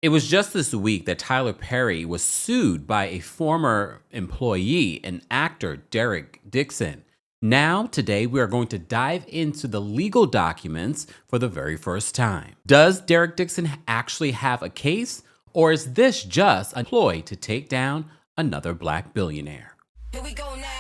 It was just this week that Tyler Perry was sued by a former employee and actor, Derek Dixon. Now, today, we are going to dive into the legal documents for the very first time. Does Derek Dixon actually have a case, or is this just a ploy to take down another black billionaire? Here we go now.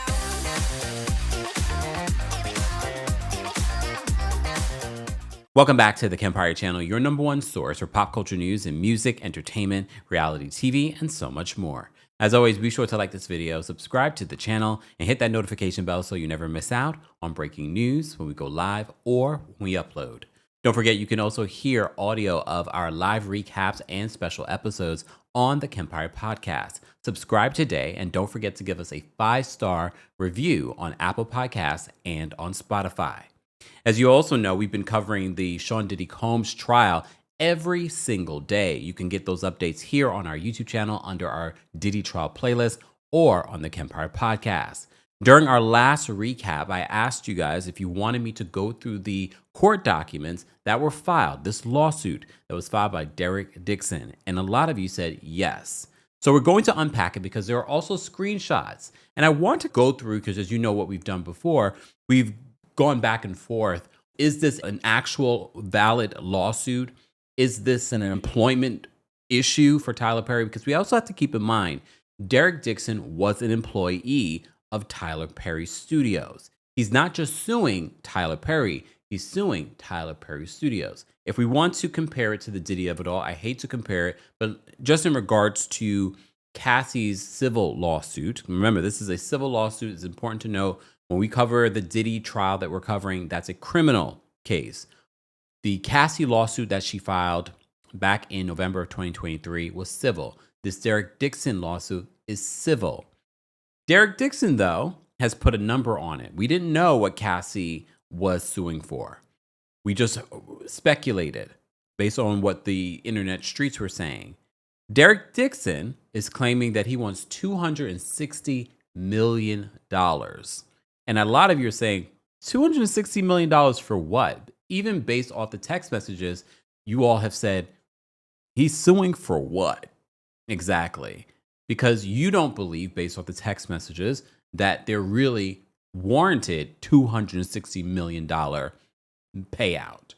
Welcome back to the Kempire channel, your number one source for pop culture news in music, entertainment, reality TV, and so much more. As always, be sure to like this video, subscribe to the channel, and hit that notification bell so you never miss out on breaking news when we go live or when we upload. Don't forget, you can also hear audio of our live recaps and special episodes on the Kempire podcast. Subscribe today, and don't forget to give us a 5-star review on Apple Podcasts and on Spotify. As you also know, we've been covering the Sean Diddy Combs trial every single day. You can get those updates here on our YouTube channel under our Diddy trial playlist or on the Kempire podcast. During our last recap, I asked you guys if you wanted me to go through the court documents that were filed, this lawsuit that was filed by Derek Dixon, and a lot of you said yes. So we're going to unpack it because there are also screenshots. And I want to go through, because as you know what we've done before, we've gone back and forth. Is this an actual valid lawsuit? Is this an employment issue for Tyler Perry? Because we also have to keep in mind, Derek Dixon was an employee of Tyler Perry Studios. He's not just suing Tyler Perry, he's suing Tyler Perry Studios. If we want to compare it to the Diddy of it all, I hate to compare it, but just in regards to Cassie's civil lawsuit, remember, this is a civil lawsuit. It's important to know when we cover the Diddy trial that we're covering, that's a criminal case. The Cassie lawsuit that she filed back in November of 2023 was civil. This Derek Dixon lawsuit is civil. Derek Dixon, though, has put a number on it. We didn't know what Cassie was suing for. We just speculated based on what the internet streets were saying. Derek Dixon is claiming that he wants $260 million. And a lot of you are saying, $260 million for what? Even based off the text messages, you all have said, he's suing for what? Exactly. Because you don't believe, based off the text messages, that they're really warranted $260 million payout.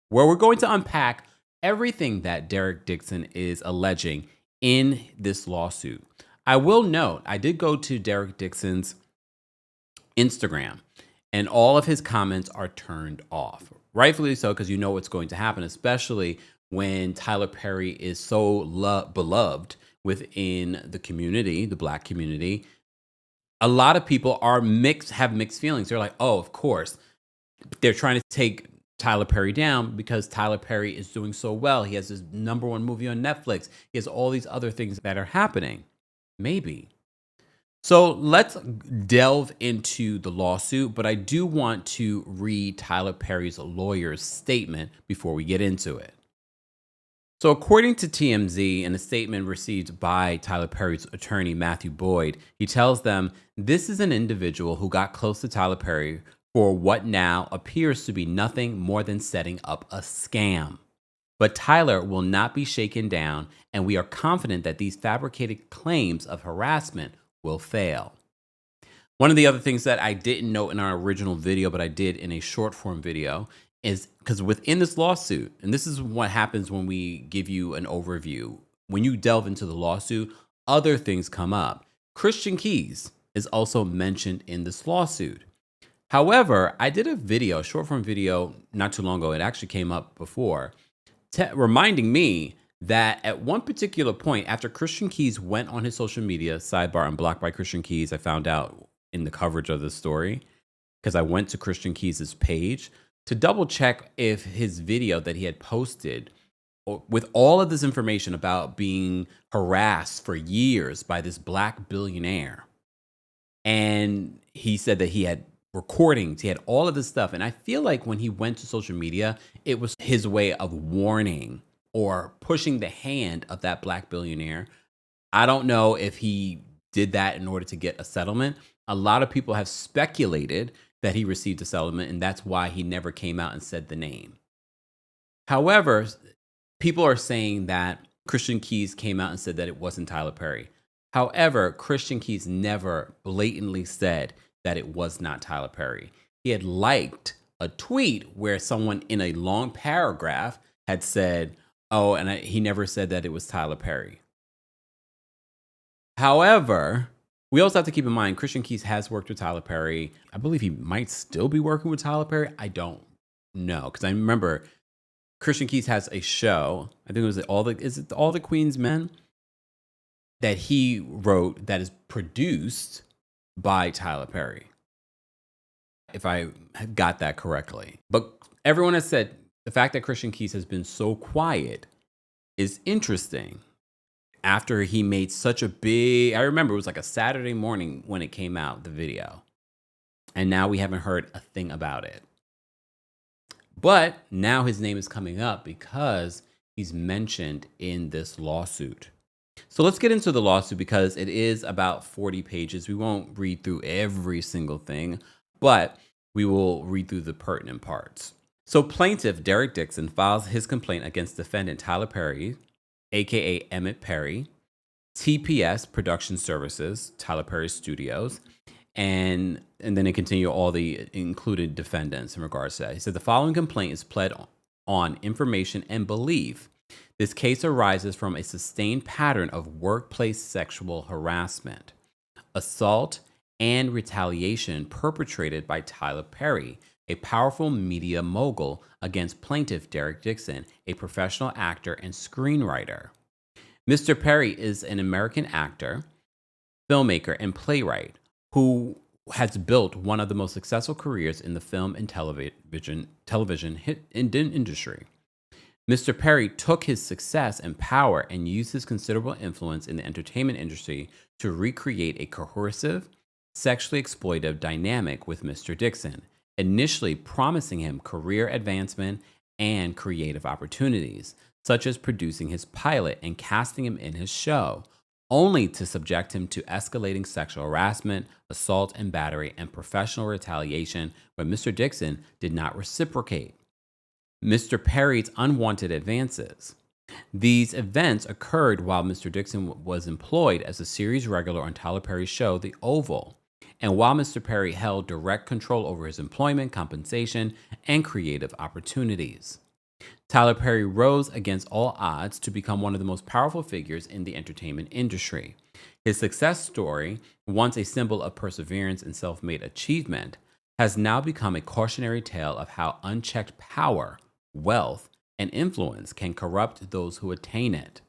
Where we're going to unpack everything that Derek Dixon is alleging in this lawsuit. I will note, I did go to Derek Dixon's Instagram, and all of his comments are turned off. Rightfully so, because you know what's going to happen, especially when Tyler Perry is so beloved within the community, the black community. A lot of people have mixed feelings. They're like, oh, of course, they're trying to take Tyler Perry down because Tyler Perry is doing so well. He has his #1 movie on Netflix. He has all these other things that are happening. Maybe. So let's delve into the lawsuit, but I do want to read Tyler Perry's lawyer's statement before we get into it. So according to TMZ, in a statement received by Tyler Perry's attorney, Matthew Boyd, he tells them, this is an individual who got close to Tyler Perry for what now appears to be nothing more than setting up a scam. But Tyler will not be shaken down, and we are confident that these fabricated claims of harassment will fail. One of the other things that I didn't note in our original video, but I did in a short form video, is because within this lawsuit, and this is what happens when we give you an overview, when you delve into the lawsuit, other things come up. Christian Keys is also mentioned in this lawsuit. However, I did a video, a short form video, not too long ago. It actually came up before, reminding me that at one particular point, after Christian Keys went on his social media, sidebar, I'm blocked by Christian Keys. I found out in the coverage of this story because I went to Christian Keys' page to double check if his video that he had posted with all of this information about being harassed for years by this black billionaire. And he said that he had recordings, he had all of this stuff. And I feel like when he went to social media, it was his way of warning or pushing the hand of that black billionaire. I don't know if he did that in order to get a settlement. A lot of people have speculated that he received a settlement, and that's why he never came out and said the name. However, people are saying that Christian Keys came out and said that it wasn't Tyler Perry. However, Christian Keys never blatantly said that it was not Tyler Perry. He had liked a tweet where someone in a long paragraph had said, oh, and he never said that it was Tyler Perry. However, we also have to keep in mind Christian Keys has worked with Tyler Perry. I believe he might still be working with Tyler Perry. I don't know, because I remember Christian Keys has a show. I think it was All the Queen's Men that he wrote that is produced by Tyler Perry, if I got that correctly. But everyone has said the fact that Christian Keys has been so quiet is interesting. After he made such a big, I remember it was like a Saturday morning when it came out, the video. And now we haven't heard a thing about it. But now his name is coming up because he's mentioned in this lawsuit. So let's get into the lawsuit because it is about 40 pages. We won't read through every single thing, but we will read through the pertinent parts. So plaintiff Derek Dixon files his complaint against defendant Tyler Perry, aka Emmett Perry, TPS Production Services, Tyler Perry Studios, and then they continue all the included defendants in regards to that. He said the following complaint is pled on information and belief. This case arises from a sustained pattern of workplace sexual harassment, assault, and retaliation perpetrated by Tyler Perry, a powerful media mogul, against plaintiff Derek Dixon, a professional actor and screenwriter. Mr. Perry is an American actor, filmmaker, and playwright who has built one of the most successful careers in the film and television industry. Mr. Perry took his success and power and used his considerable influence in the entertainment industry to recreate a coercive, sexually exploitive dynamic with Mr. Dixon, initially promising him career advancement and creative opportunities, such as producing his pilot and casting him in his show, only to subject him to escalating sexual harassment, assault and battery, and professional retaliation when Mr. Dixon did not reciprocate Mr. Perry's unwanted advances. These events occurred while Mr. Dixon was employed as a series regular on Tyler Perry's show, The Oval, and while Mr. Perry held direct control over his employment, compensation, and creative opportunities. Tyler Perry rose against all odds to become one of the most powerful figures in the entertainment industry. His success story, once a symbol of perseverance and self-made achievement, has now become a cautionary tale of how unchecked power, wealth, and influence can corrupt those who attain it.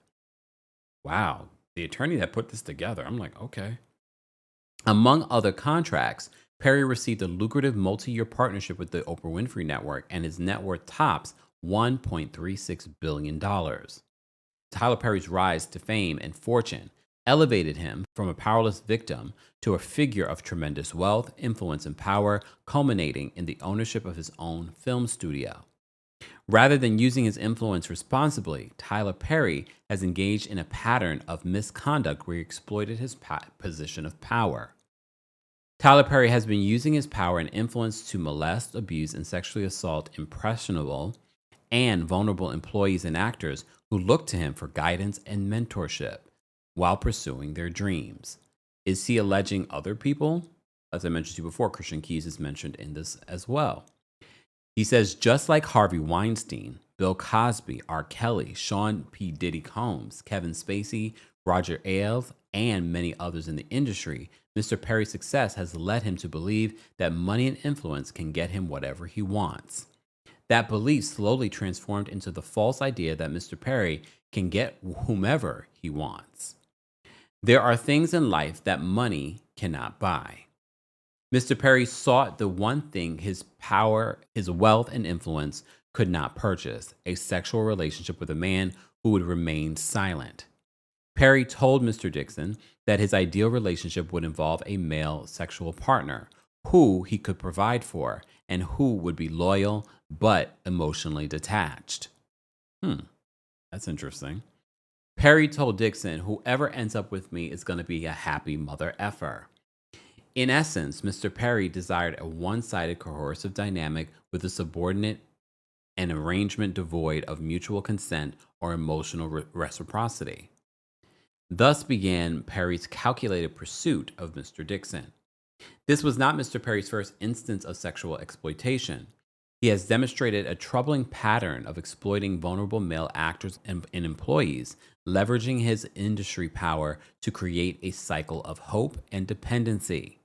Wow, the attorney that put this together, I'm like, okay. Among other contracts, Perry received a lucrative multi-year partnership with the Oprah Winfrey Network, and his net worth tops $1.36 billion. Tyler Perry's rise to fame and fortune elevated him from a powerless victim to a figure of tremendous wealth, influence, and power, culminating in the ownership of his own film studio. Rather than using his influence responsibly, Tyler Perry has engaged in a pattern of misconduct where he exploited his position of power. Tyler Perry has been using his power and influence to molest, abuse, and sexually assault impressionable and vulnerable employees and actors who look to him for guidance and mentorship while pursuing their dreams. Is he alleging other people? As I mentioned to you before, Christian Keys is mentioned in this as well. He says, just like Harvey Weinstein, Bill Cosby, R. Kelly, Sean P. Diddy Combs, Kevin Spacey, Roger Ailes, and many others in the industry, Mr. Perry's success has led him to believe that money and influence can get him whatever he wants. That belief slowly transformed into the false idea that Mr. Perry can get whomever he wants. There are things in life that money cannot buy. Mr. Perry sought the one thing his power, his wealth, and influence could not purchase: a sexual relationship with a man who would remain silent. Perry told Mr. Dixon that his ideal relationship would involve a male sexual partner who he could provide for and who would be loyal but emotionally detached. That's interesting. Perry told Dixon, whoever ends up with me is going to be a happy mother effer. In essence, Mr. Perry desired a one-sided coercive dynamic with a subordinate an arrangement devoid of mutual consent or emotional reciprocity. Thus began Perry's calculated pursuit of Mr. Dixon. This was not Mr. Perry's first instance of sexual exploitation. He has demonstrated a troubling pattern of exploiting vulnerable male actors and employees, leveraging his industry power to create a cycle of hope and dependency.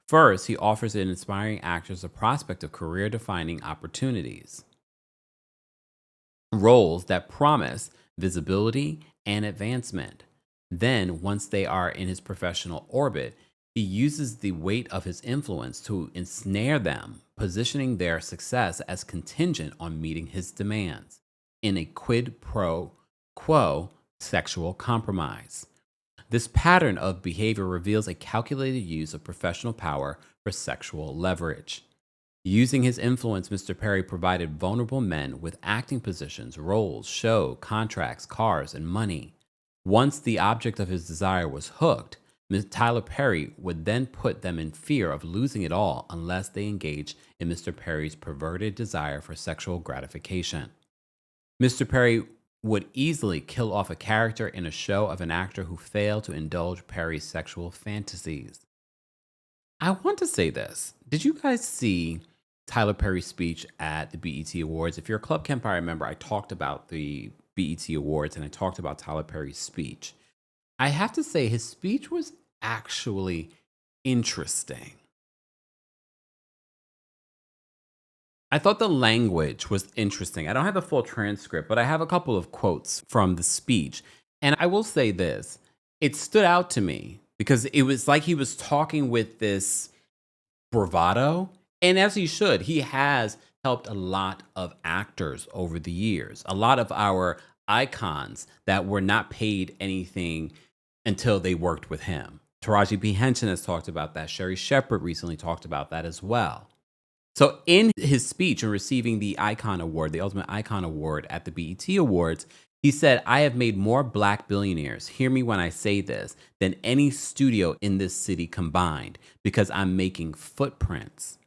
First, he offers an inspiring actors a prospect of career defining opportunities, roles that promise visibility and advancement. Then, once they are in his professional orbit, he uses the weight of his influence to ensnare them, positioning their success as contingent on meeting his demands in a quid pro quo sexual compromise. This pattern of behavior reveals a calculated use of professional power for sexual leverage. Using his influence, Mr. Perry provided vulnerable men with acting positions, roles, show, contracts, cars, and money. Once the object of his desire was hooked, Tyler Perry would then put them in fear of losing it all unless they engaged in Mr. Perry's perverted desire for sexual gratification. Mr. Perry would easily kill off a character in a show of an actor who failed to indulge Perry's sexual fantasies. I want to say this. Did you guys see Tyler Perry's speech at the BET Awards? If you're a Club Kempire member, I talked about the BET Awards and I talked about Tyler Perry's speech. I have to say his speech was actually interesting. I thought the language was interesting. I don't have the full transcript, but I have a couple of quotes from the speech. And I will say this, it stood out to me because it was like he was talking with this bravado. And as he should, he has helped a lot of actors over the years, a lot of our icons that were not paid anything until they worked with him. Taraji P. Henson has talked about that. Sherry Shepherd recently talked about that as well. So in his speech and receiving the Icon Award, the Ultimate Icon Award at the BET Awards, he said, "I have made more black billionaires, hear me when I say this, than any studio in this city combined because I'm making footprints."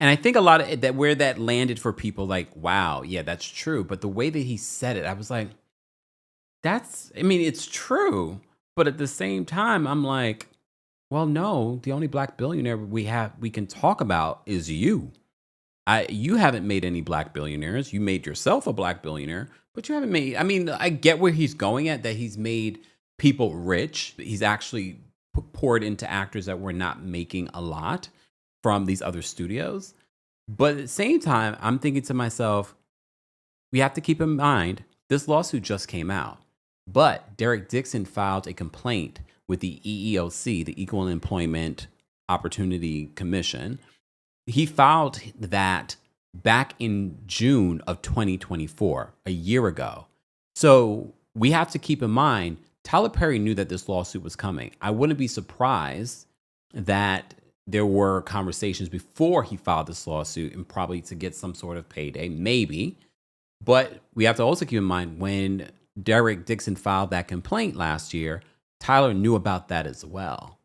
And I think a lot of that, where that landed for people, like, wow, yeah, that's true. But the way that he said it, I was like, it's true. But at the same time, I'm like, well, no, the only black billionaire we can talk about is you. You haven't made any black billionaires. You made yourself a black billionaire, but you haven't made, I get where he's going at, that he's made people rich. He's actually poured into actors that were not making a lot from these other studios. But at the same time, I'm thinking to myself, we have to keep in mind, this lawsuit just came out. But Derek Dixon filed a complaint with the EEOC, the Equal Employment Opportunity Commission. He filed that back in June of 2024, a year ago. So we have to keep in mind, Tyler Perry knew that this lawsuit was coming. I wouldn't be surprised that there were conversations before he filed this lawsuit and probably to get some sort of payday, maybe. But we have to also keep in mind, when Derek Dixon filed that complaint last year, Tyler knew about that as well.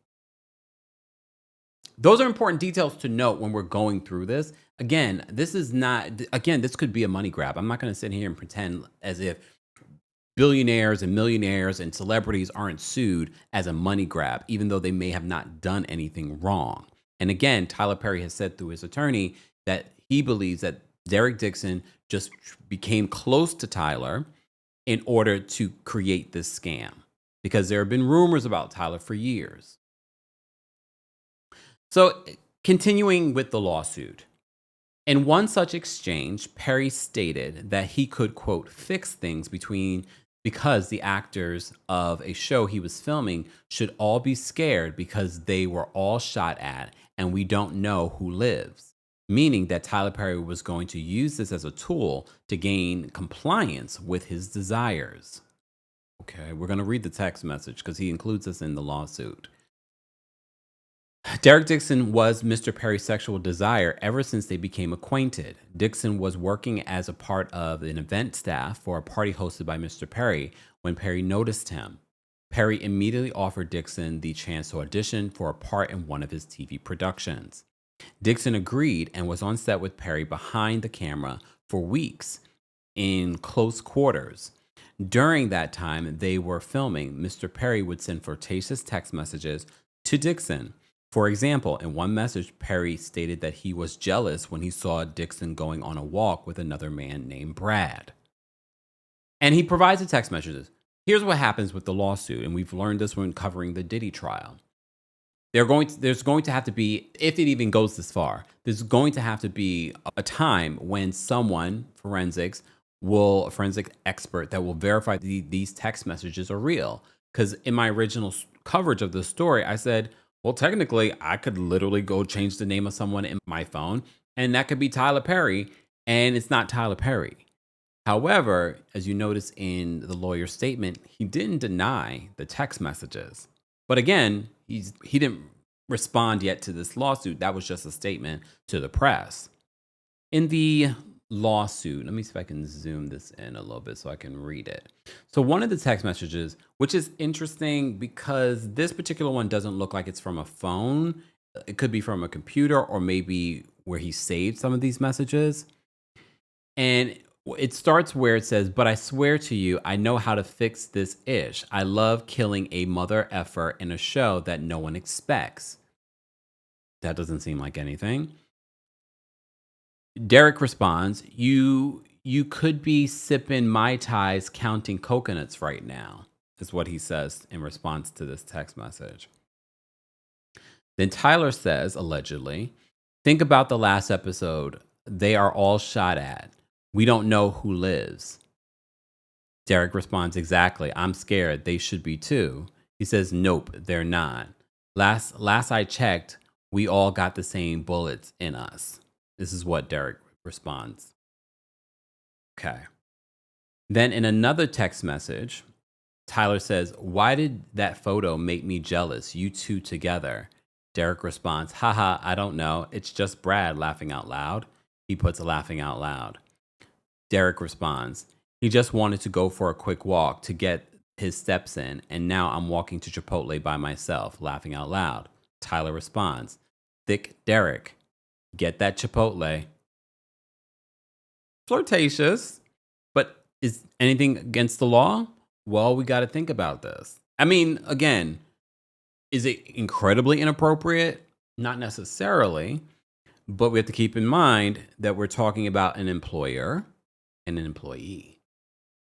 Those are important details to note when we're going through this. Again, this could be a money grab. I'm not going to sit here and pretend as if billionaires and millionaires and celebrities aren't sued as a money grab, even though they may have not done anything wrong. And again, Tyler Perry has said through his attorney that he believes that Derek Dixon just became close to Tyler in order to create this scam, because there have been rumors about Tyler for years. So continuing with the lawsuit, in one such exchange, Perry stated that he could, quote, fix things because the actors of a show he was filming should all be scared because they were all shot at and we don't know who lives. Meaning that Tyler Perry was going to use this as a tool to gain compliance with his desires. Okay, we're going to read the text message because he includes this in the lawsuit. Derek Dixon was Mr. Perry's sexual desire ever since they became acquainted. Dixon was working as a part of an event staff for a party hosted by Mr. Perry when Perry noticed him. Perry immediately offered Dixon the chance to audition for a part in one of his TV productions. Dixon agreed and was on set with Perry behind the camera for weeks in close quarters. During that time, they were filming. Mr. Perry would send flirtatious text messages to Dixon. For example, in one message, Perry stated that he was jealous when he saw Dixon going on a walk with another man named Brad. And he provides the text messages. Here's what happens with the lawsuit, and we've learned this when covering the Diddy trial. There's going to have to be, if it even goes this far, there's going to have to be a time when someone, a forensic expert that will verify these text messages are real. Because in my original coverage of the story, I said, well, technically, I could literally go change the name of someone in my phone, and that could be Tyler Perry, and it's not Tyler Perry. However, as you notice in the lawyer's statement, he didn't deny the text messages. But again, he didn't respond yet to this lawsuit. That was just a statement to the press. In the lawsuit, let me see if I can zoom this in a little bit so I can read it. So one of the text messages, which is interesting because this particular one doesn't look like it's from a phone. It could be from a computer or maybe where he saved some of these messages. And it starts where it says, but I swear to you, I know how to fix this ish. I love killing a mother effer in a show that no one expects. That doesn't seem like anything. Derek responds, you could be sipping Mai Tais counting coconuts right now, is what he says in response to this text message. Then Tyler says, allegedly, think about the last episode. They are all shot at. We don't know who lives. Derek responds, exactly. I'm scared. They should be too. He says, nope, they're not. Last I checked, we all got the same bullets in us. This is what Derek responds. Okay. Then in another text message, Tyler says, why did that photo make me jealous? You two together. Derek responds, haha, I don't know. It's just Brad laughing out loud. He puts a laughing out loud. Derek responds, he just wanted to go for a quick walk to get his steps in, and now I'm walking to Chipotle by myself, laughing out loud. Tyler responds, thick Derek, get that Chipotle. Flirtatious, but is anything against the law? Well, we got to think about this. I mean, again, is it incredibly inappropriate? Not necessarily, but we have to keep in mind that we're talking about an employer and an employee.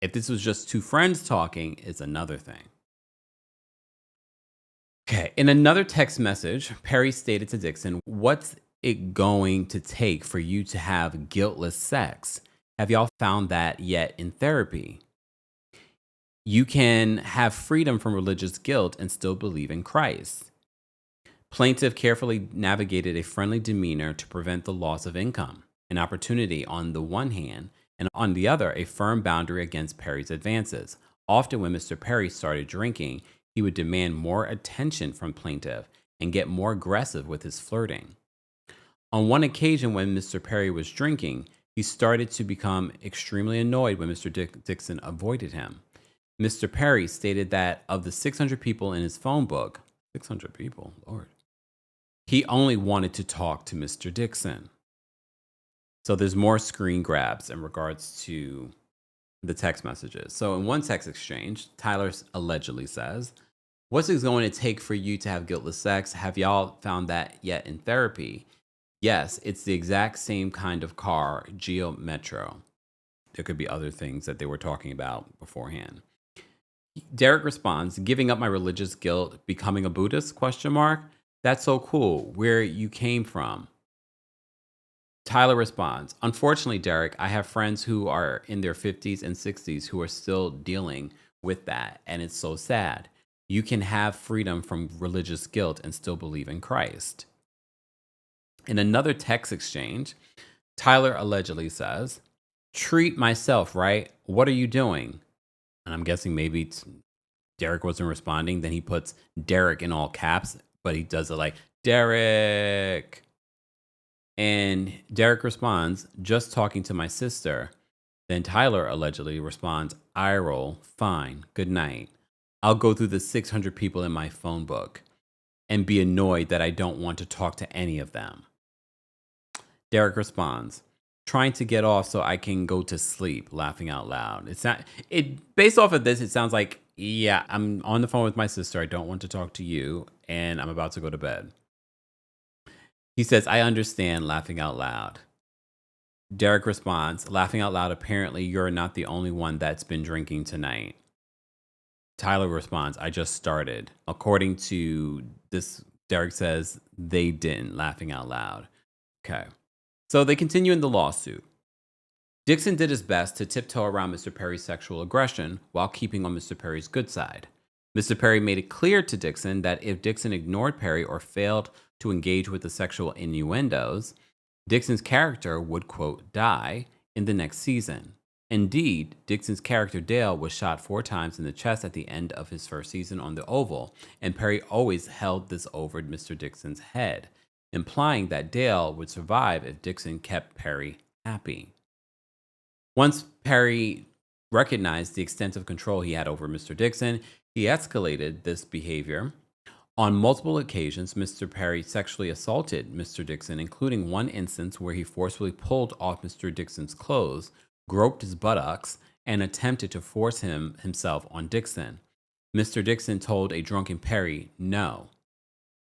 If this was just two friends talking, it's another thing. Okay, in another text message, Perry stated to Dixon, what's it going to take for you to have guiltless sex? Have y'all found that yet in therapy? You can have freedom from religious guilt and still believe in Christ. Plaintiff carefully navigated a friendly demeanor to prevent the loss of income, an opportunity on the one hand, and on the other, a firm boundary against Perry's advances. Often when Mr. Perry started drinking, he would demand more attention from plaintiff and get more aggressive with his flirting. On one occasion when Mr. Perry was drinking, he started to become extremely annoyed when Mr. Dixon avoided him. Mr. Perry stated that of the 600 people in his phone book, 600 people, Lord, he only wanted to talk to Mr. Dixon. So there's more screen grabs in regards to the text messages. So in one text exchange, Tyler allegedly says, what's it going to take for you to have guiltless sex? Have y'all found that yet in therapy? Yes, it's the exact same kind of car, Geo Metro. There could be other things that they were talking about beforehand. Derek responds, giving up my religious guilt, becoming a Buddhist, ? That's so cool. Where you came from. Tyler responds, unfortunately, Derek, I have friends who are in their 50s and 60s who are still dealing with that, and it's so sad. You can have freedom from religious guilt and still believe in Christ. In another text exchange, Tyler allegedly says, treat myself, right? What are you doing? And I'm guessing maybe Derek wasn't responding. Then he puts Derek in all caps, but he does it like, Derek. And Derek responds, just talking to my sister. Then Tyler allegedly responds, eye roll, fine, good night. I'll go through the 600 people in my phone book and be annoyed that I don't want to talk to any of them. Derek responds, trying to get off so I can go to sleep, laughing out loud. It's not it based off of this, it sounds like, yeah, I'm on the phone with my sister. I don't want to talk to you, and I'm about to go to bed. He says, I understand, laughing out loud. Derek responds, laughing out loud, apparently you're not the only one that's been drinking tonight. Tyler responds, I just started. According to this, Derek says they didn't, laughing out loud. Okay. So they continue in the lawsuit. Dixon did his best to tiptoe around Mr. Perry's sexual aggression while keeping on Mr. Perry's good side. Mr. Perry made it clear to Dixon that if Dixon ignored Perry or failed to engage with the sexual innuendos, Dixon's character would, quote, die in the next season. Indeed, Dixon's character Dale was shot 4 times in the chest at the end of his first season on the Oval, and Perry always held this over Mr. Dixon's head, implying that Dale would survive if Dixon kept Perry happy. Once Perry recognized the extent of control he had over Mr. Dixon, he escalated this behavior. On multiple occasions, Mr. Perry sexually assaulted Mr. Dixon, including one instance where he forcefully pulled off Mr. Dixon's clothes, groped his buttocks, and attempted to force himself on Dixon. Mr. Dixon told a drunken Perry no,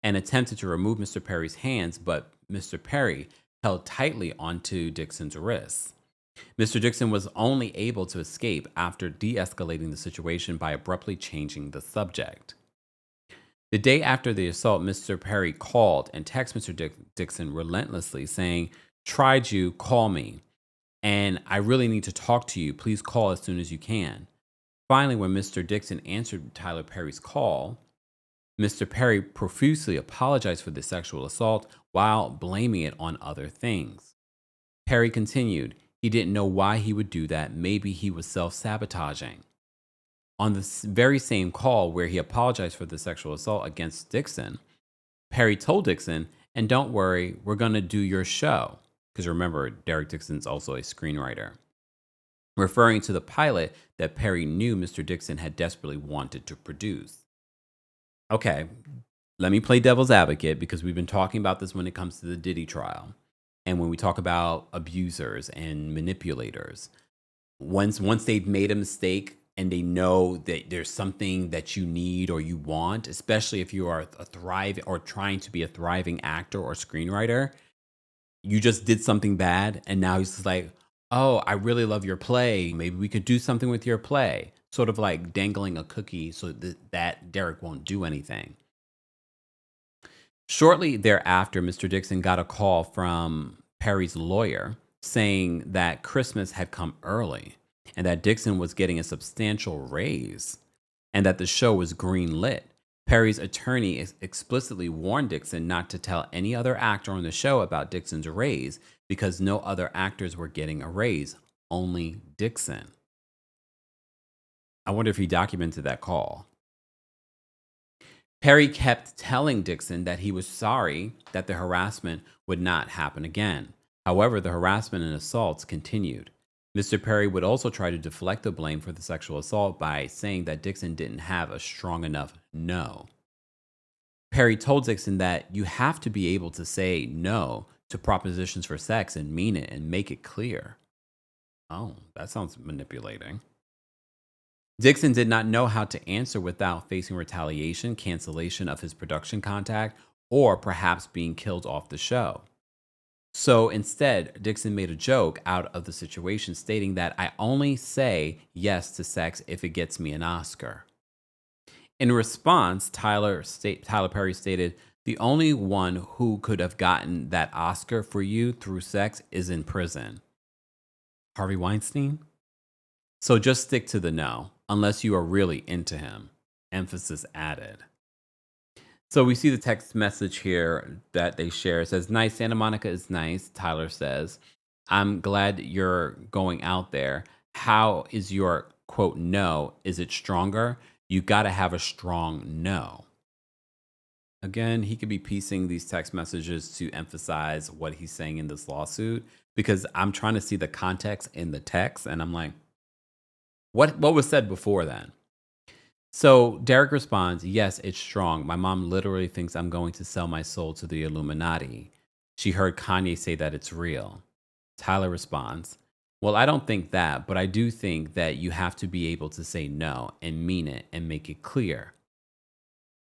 and attempted to remove Mr. Perry's hands, but Mr. Perry held tightly onto Dixon's wrists. Mr. Dixon was only able to escape after de-escalating the situation by abruptly changing the subject. The day after the assault, Mr. Perry called and texted Mr. Dixon relentlessly saying, tried you, call me, and I really need to talk to you. Please call as soon as you can. Finally, when Mr. Dixon answered Tyler Perry's call, Mr. Perry profusely apologized for the sexual assault while blaming it on other things. Perry continued, he didn't know why he would do that. Maybe he was self-sabotaging. On the very same call where he apologized for the sexual assault against Dixon, Perry told Dixon, and don't worry, we're going to do your show. Because remember, Derek Dixon's also a screenwriter. Referring to the pilot that Perry knew Mr. Dixon had desperately wanted to produce. Okay, let me play devil's advocate because we've been talking about this when it comes to the Diddy trial. And when we talk about abusers and manipulators, once they've made a mistake and they know that there's something that you need or you want, especially if you are a thriving or trying to be a thriving actor or screenwriter, you just did something bad and now he's just like, oh, I really love your play. Maybe we could do something with your play. Sort of like dangling a cookie so that Derek won't do anything. Shortly thereafter, Mr. Dixon got a call from Perry's lawyer saying that Christmas had come early and that Dixon was getting a substantial raise and that the show was greenlit. Perry's attorney explicitly warned Dixon not to tell any other actor on the show about Dixon's raise because no other actors were getting a raise, only Dixon. I wonder if he documented that call. Perry kept telling Dixon that he was sorry that the harassment would not happen again. However, the harassment and assaults continued. Mr. Perry would also try to deflect the blame for the sexual assault by saying that Dixon didn't have a strong enough no. Perry told Dixon that you have to be able to say no to propositions for sex and mean it and make it clear. Oh, that sounds manipulating. Dixon did not know how to answer without facing retaliation, cancellation of his production contract, or perhaps being killed off the show. So instead, Dixon made a joke out of the situation, stating that I only say yes to sex if it gets me an Oscar. In response, Tyler Perry stated, the only one who could have gotten that Oscar for you through sex is in prison. Harvey Weinstein? So just stick to the no, unless you are really into him. Emphasis added. So we see the text message here that they share. It says, nice, Santa Monica is nice, Tyler says. I'm glad you're going out there. How is your, quote, no? Is it stronger? You got to have a strong no. Again, he could be piecing these text messages to emphasize what he's saying in this lawsuit because I'm trying to see the context in the text and I'm like, what was said before then? So Derek responds, yes, it's strong. My mom literally thinks I'm going to sell my soul to the Illuminati. She heard Kanye say that it's real. Tyler responds, well, I don't think that, but I do think that you have to be able to say no and mean it and make it clear.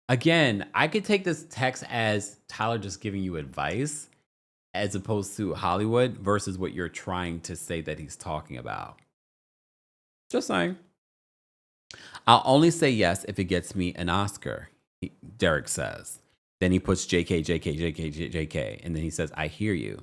Again, I could take this text as Tyler just giving you advice as opposed to Hollywood versus what you're trying to say that he's talking about. Just saying. I'll only say yes if it gets me an Oscar, Derek says. Then he puts JK, JK, JK, JK, and then he says, I hear you.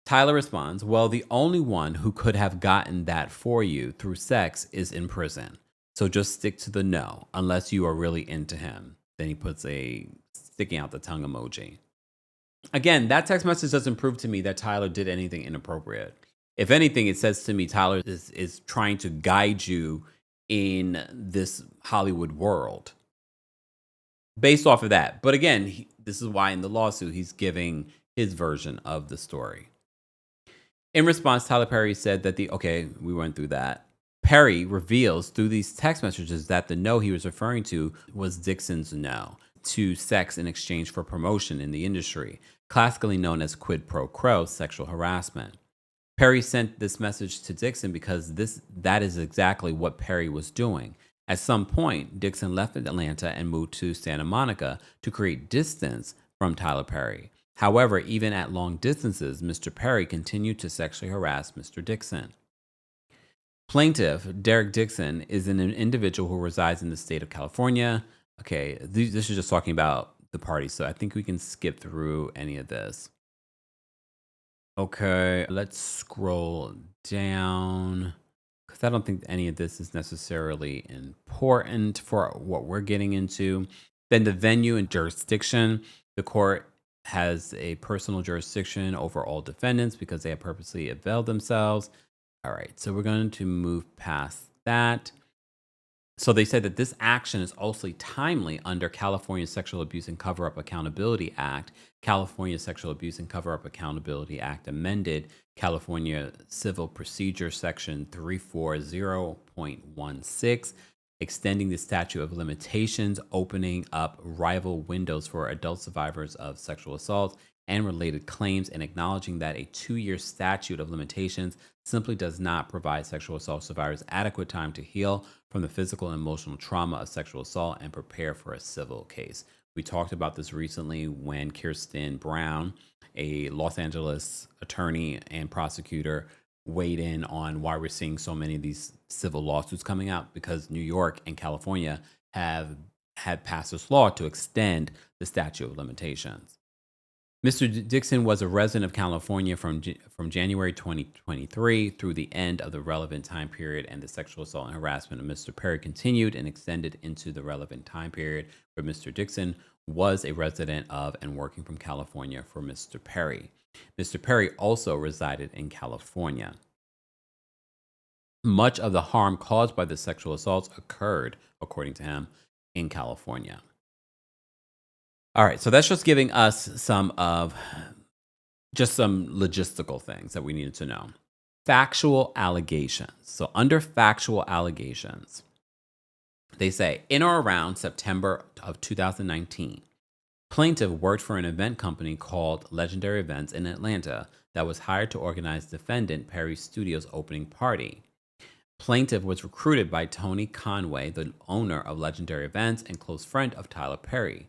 Tyler responds, well, the only one who could have gotten that for you through sex is in prison. So just stick to the no, unless you are really into him. Then he puts a sticking out the tongue emoji. Again, that text message doesn't prove to me that Tyler did anything inappropriate. If anything, it says to me Tyler is trying to guide you in this Hollywood world based off of that. But again, this is why in the lawsuit he's giving his version of the story. In response, Tyler Perry said that we went through that. Perry reveals through these text messages that the no he was referring to was Dixon's no to sex in exchange for promotion in the industry, classically known as quid pro quo sexual harassment. Perry sent this message to Dixon because that is exactly what Perry was doing. At some point, Dixon left Atlanta and moved to Santa Monica to create distance from Tyler Perry. However, even at long distances, Mr. Perry continued to sexually harass Mr. Dixon. Plaintiff Derek Dixon is an individual who resides in the state of California. Okay, this is just talking about the party, so I think we can skip through any of this. Okay, let's scroll down because I don't think any of this is necessarily important for what we're getting into. Then the venue and jurisdiction. The court has a personal jurisdiction over all defendants because they have purposely availed themselves. All right, so we're going to move past that. So they said that this action is also timely under California Sexual Abuse and Cover-Up Accountability Act. California Sexual Abuse and Cover-Up Accountability Act amended California Civil Procedure Section 340.16, extending the statute of limitations, opening up rival windows for adult survivors of sexual assault and related claims, and acknowledging that a 2-year statute of limitations simply does not provide sexual assault survivors adequate time to heal from the physical and emotional trauma of sexual assault and prepare for a civil case. We talked about this recently when Kirsten Brown, a Los Angeles attorney and prosecutor, weighed in on why we're seeing so many of these civil lawsuits coming out, because New York and California have had passed this law to extend the statute of limitations. Mr. Dixon was a resident of California from January 2023 through the end of the relevant time period, and the sexual assault and harassment of Mr. Perry continued and extended into the relevant time period where Mr. Dixon was a resident of and working from California for Mr. Perry. Mr. Perry also resided in California. Much of the harm caused by the sexual assaults occurred, according to him, in California. All right, so that's just giving us some logistical things that we needed to know. Factual allegations. So under factual allegations, they say in or around September of 2019, plaintiff worked for an event company called Legendary Events in Atlanta that was hired to organize defendant Perry Studios' opening party. Plaintiff was recruited by Tony Conway, the owner of Legendary Events and close friend of Tyler Perry.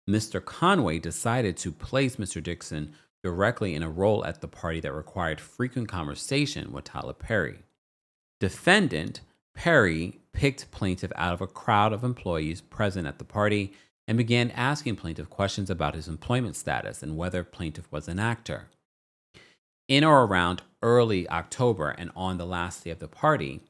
Mr. Conway decided to place Mr. Dixon directly in a role at the party that required frequent conversation with Tyler Perry. Defendant Perry picked plaintiff out of a crowd of employees present at the party and began asking plaintiff questions about his employment status and whether plaintiff was an actor. In or around early October and on the last day of the party,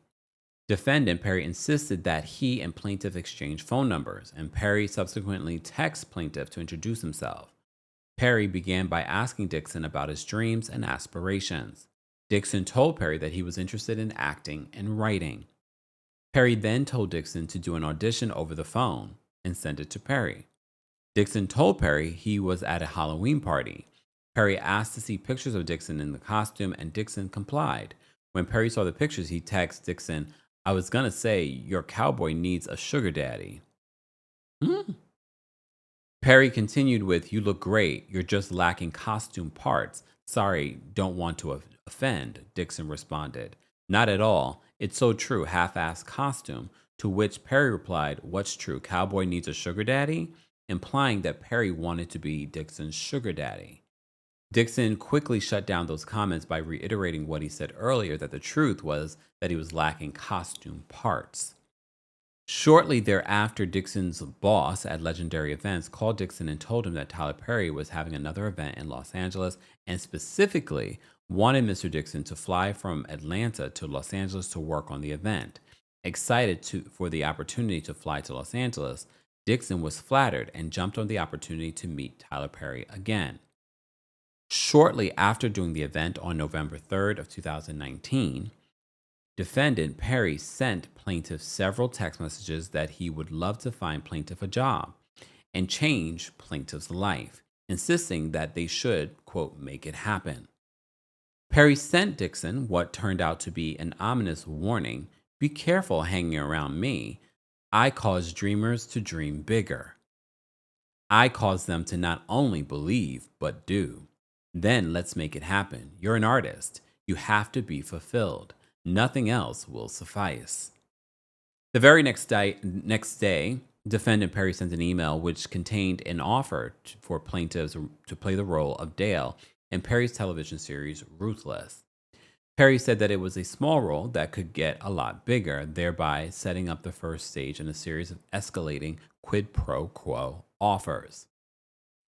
defendant Perry insisted that he and plaintiff exchange phone numbers, and Perry subsequently texted plaintiff to introduce himself. Perry began by asking Dixon about his dreams and aspirations. Dixon told Perry that he was interested in acting and writing. Perry then told Dixon to do an audition over the phone and send it to Perry. Dixon told Perry he was at a Halloween party. Perry asked to see pictures of Dixon in the costume, and Dixon complied. When Perry saw the pictures, he texted Dixon, I was going to say, your cowboy needs a sugar daddy. Perry continued with, you look great. You're just lacking costume parts. Sorry, don't want to offend, Dixon responded. Not at all. It's so true, half-assed costume. To which Perry replied, what's true, cowboy needs a sugar daddy? Implying that Perry wanted to be Dixon's sugar daddy. Dixon quickly shut down those comments by reiterating what he said earlier, that the truth was that he was lacking costume parts. Shortly thereafter, Dixon's boss at Legendary Events called Dixon and told him that Tyler Perry was having another event in Los Angeles and specifically wanted Mr. Dixon to fly from Atlanta to Los Angeles to work on the event. For the opportunity to fly to Los Angeles, Dixon was flattered and jumped on the opportunity to meet Tyler Perry again. Shortly after doing the event on November 3rd of 2019, defendant Perry sent plaintiff several text messages that he would love to find plaintiff a job and change plaintiff's life, insisting that they should, quote, make it happen. Perry sent Dixon what turned out to be an ominous warning: be careful hanging around me. I cause dreamers to dream bigger. I cause them to not only believe, but do. Then let's make it happen. You're an artist. You have to be fulfilled. Nothing else will suffice. The very next day, defendant Perry sent an email which contained an offer for plaintiffs to play the role of Dale in Perry's television series Ruthless. Perry said that it was a small role that could get a lot bigger, thereby setting up the first stage in a series of escalating quid pro quo offers.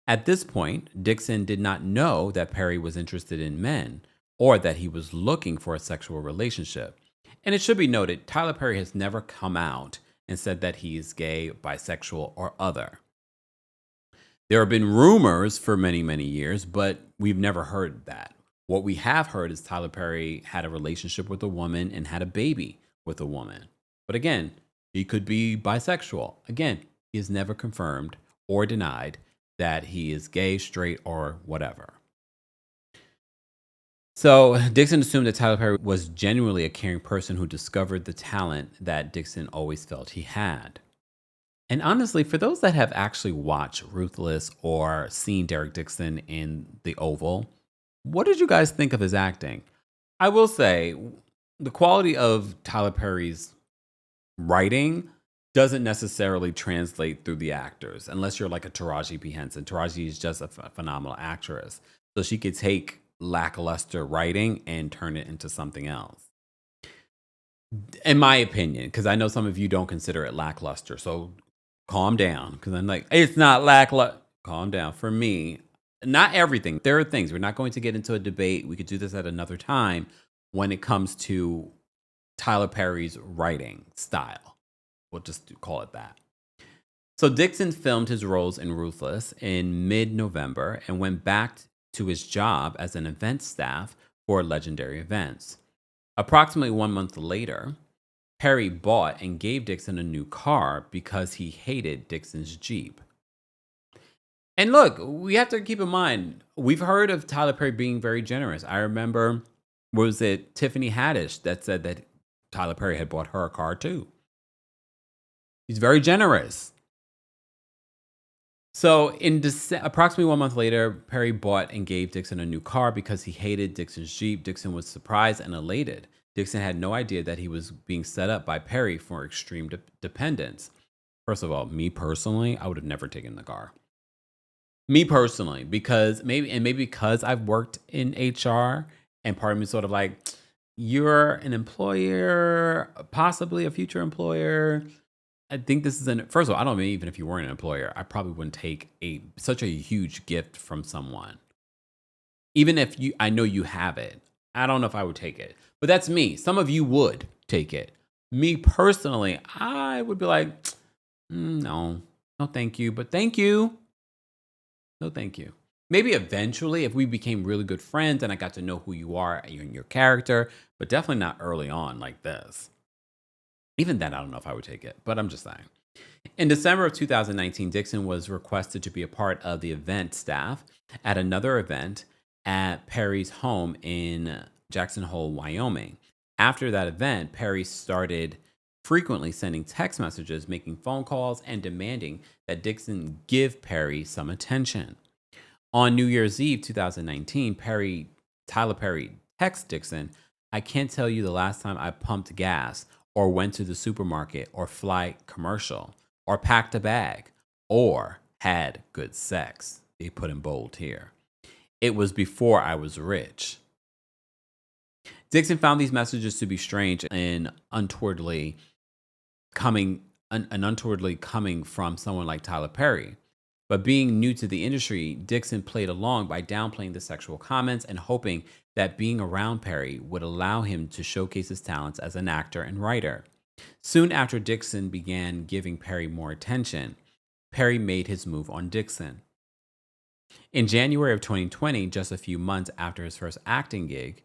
At this point, Dixon did not know that Perry was interested in men or that he was looking for a sexual relationship. And it should be noted, Tyler Perry has never come out and said that he is gay, bisexual, or other. There have been rumors for many, many years, but we've never heard that. What we have heard is Tyler Perry had a relationship with a woman and had a baby with a woman. But again, he could be bisexual. Again, he has never confirmed or denied that he is gay, straight, or whatever. So Dixon assumed that Tyler Perry was genuinely a caring person who discovered the talent that Dixon always felt he had. And honestly, for those that have actually watched Ruthless or seen Derek Dixon in The Oval, what did you guys think of his acting? I will say the quality of Tyler Perry's writing doesn't necessarily translate through the actors, unless you're like a Taraji P. Henson. Taraji is just a phenomenal actress. So she could take lackluster writing and turn it into something else. In my opinion, because I know some of you don't consider it lackluster. So calm down, because I'm like, it's not lackluster. Calm down. For me, not everything. There are things. We're not going to get into a debate. We could do this at another time when it comes to Tyler Perry's writing style. We'll just call it that. So Dixon filmed his roles in Ruthless in mid-November and went back to his job as an event staff for Legendary Events. Approximately 1 month later, Perry bought and gave Dixon a new car because he hated Dixon's Jeep. And look, we have to keep in mind, we've heard of Tyler Perry being very generous. I remember, was it Tiffany Haddish that said that Tyler Perry had bought her a car too? He's very generous. So in approximately 1 month later, Perry bought and gave Dixon a new car because he hated Dixon's Jeep. Dixon was surprised and elated. Dixon had no idea that he was being set up by Perry for extreme dependence. First of all, me personally, I would have never taken the car. Me personally, because maybe because I've worked in HR, and part of me sort of like, you're an employer, possibly a future employer. I think this is first of all, I don't mean even if you weren't an employer, I probably wouldn't take such a huge gift from someone. Even if I know you have it, I don't know if I would take it. But that's me. Some of you would take it. Me personally, I would be like, no, thank you. But thank you. No, thank you. Maybe eventually if we became really good friends and I got to know who you are and your character, but definitely not early on like this. Even then, I don't know if I would take it, but I'm just saying. In December of 2019, Dixon was requested to be a part of the event staff at another event at Perry's home in Jackson Hole, Wyoming. After that event, Perry started frequently sending text messages, making phone calls, and demanding that Dixon give Perry some attention. On New Year's Eve 2019, Tyler Perry text Dixon, "I can't tell you the last time I pumped gas or went to the supermarket or fly commercial or packed a bag or had good sex." They put in bold here. "It was before I was rich." Dixon found these messages to be strange and untowardly coming from someone like Tyler Perry. But being new to the industry, Dixon played along by downplaying the sexual comments and hoping that being around Perry would allow him to showcase his talents as an actor and writer. Soon after Dixon began giving Perry more attention, Perry made his move on Dixon. In January of 2020, just a few months after his first acting gig,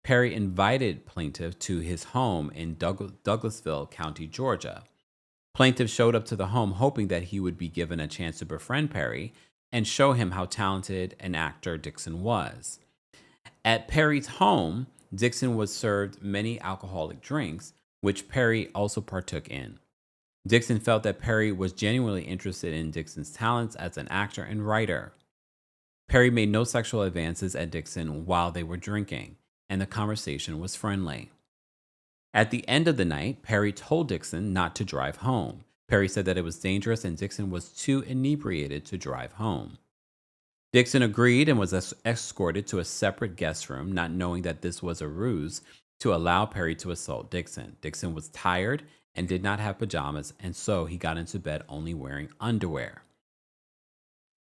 Perry invited plaintiff to his home in Douglasville County, Georgia. Plaintiff showed up to the home hoping that he would be given a chance to befriend Perry and show him how talented an actor Dixon was. At Perry's home, Dixon was served many alcoholic drinks, which Perry also partook in. Dixon felt that Perry was genuinely interested in Dixon's talents as an actor and writer. Perry made no sexual advances at Dixon while they were drinking, and the conversation was friendly. At the end of the night, Perry told Dixon not to drive home. Perry said that it was dangerous and Dixon was too inebriated to drive home. Dixon agreed and was escorted to a separate guest room, not knowing that this was a ruse to allow Perry to assault Dixon. Dixon was tired and did not have pajamas, and so he got into bed only wearing underwear.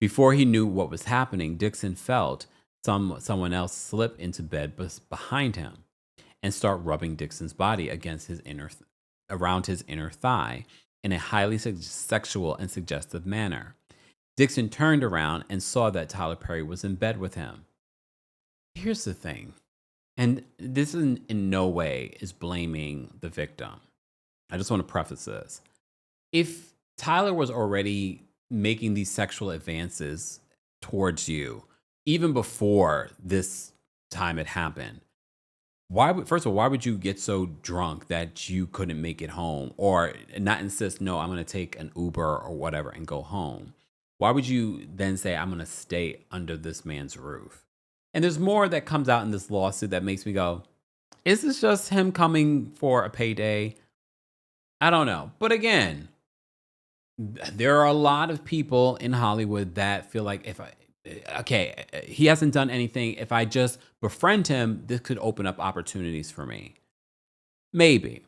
Before he knew what was happening, Dixon felt someone else slip into bed behind him and start rubbing Dixon's body around his inner thigh in a highly sexual and suggestive manner. Dixon turned around and saw that Tyler Perry was in bed with him. Here's the thing, and this in no way is blaming the victim. I just want to preface this. If Tyler was already making these sexual advances towards you, even before this time had happened, first of all, why would you get so drunk that you couldn't make it home or not insist, no, I'm going to take an Uber or whatever and go home? Why would you then say, I'm going to stay under this man's roof? And there's more that comes out in this lawsuit that makes me go, is this just him coming for a payday? I don't know. But again, there are a lot of people in Hollywood that feel like he hasn't done anything. If I just befriend him, this could open up opportunities for me. Maybe.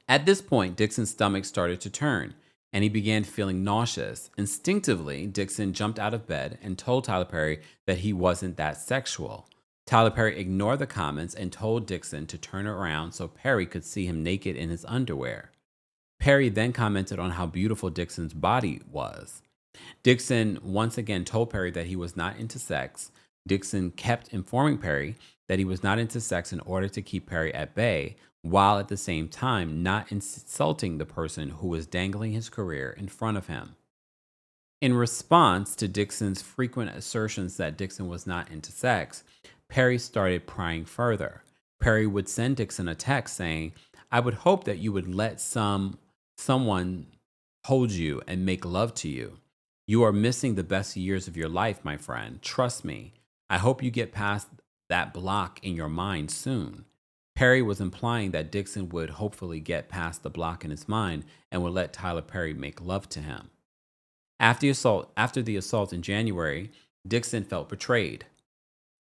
At this point, Dixon's stomach started to turn, and he began feeling nauseous. Instinctively, Dixon jumped out of bed and told Tyler Perry that he wasn't that sexual. Tyler Perry ignored the comments and told Dixon to turn around so Perry could see him naked in his underwear. Perry then commented on how beautiful Dixon's body was. Dixon once again told Perry that he was not into sex. Dixon kept informing Perry that he was not into sex in order to keep Perry at bay, while at the same time not insulting the person who was dangling his career in front of him. In response to Dixon's frequent assertions that Dixon was not into sex, Perry started prying further. Perry would send Dixon a text saying, "I would hope that you would let someone hold you and make love to you. You are missing the best years of your life, my friend. Trust me. I hope you get past that block in your mind soon." Perry was implying that Dixon would hopefully get past the block in his mind and would let Tyler Perry make love to him. After the assault in January, Dixon felt betrayed.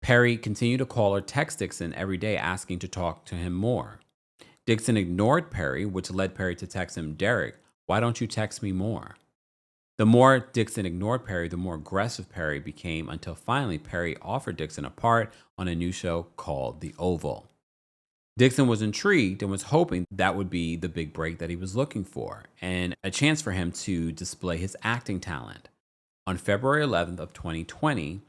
Perry continued to call or text Dixon every day asking to talk to him more. Dixon ignored Perry, which led Perry to text him, "Derek, why don't you text me more?" The more Dixon ignored Perry, the more aggressive Perry became until finally Perry offered Dixon a part on a new show called The Oval. Dixon was intrigued and was hoping that would be the big break that he was looking for and a chance for him to display his acting talent. On February 11th of 2020,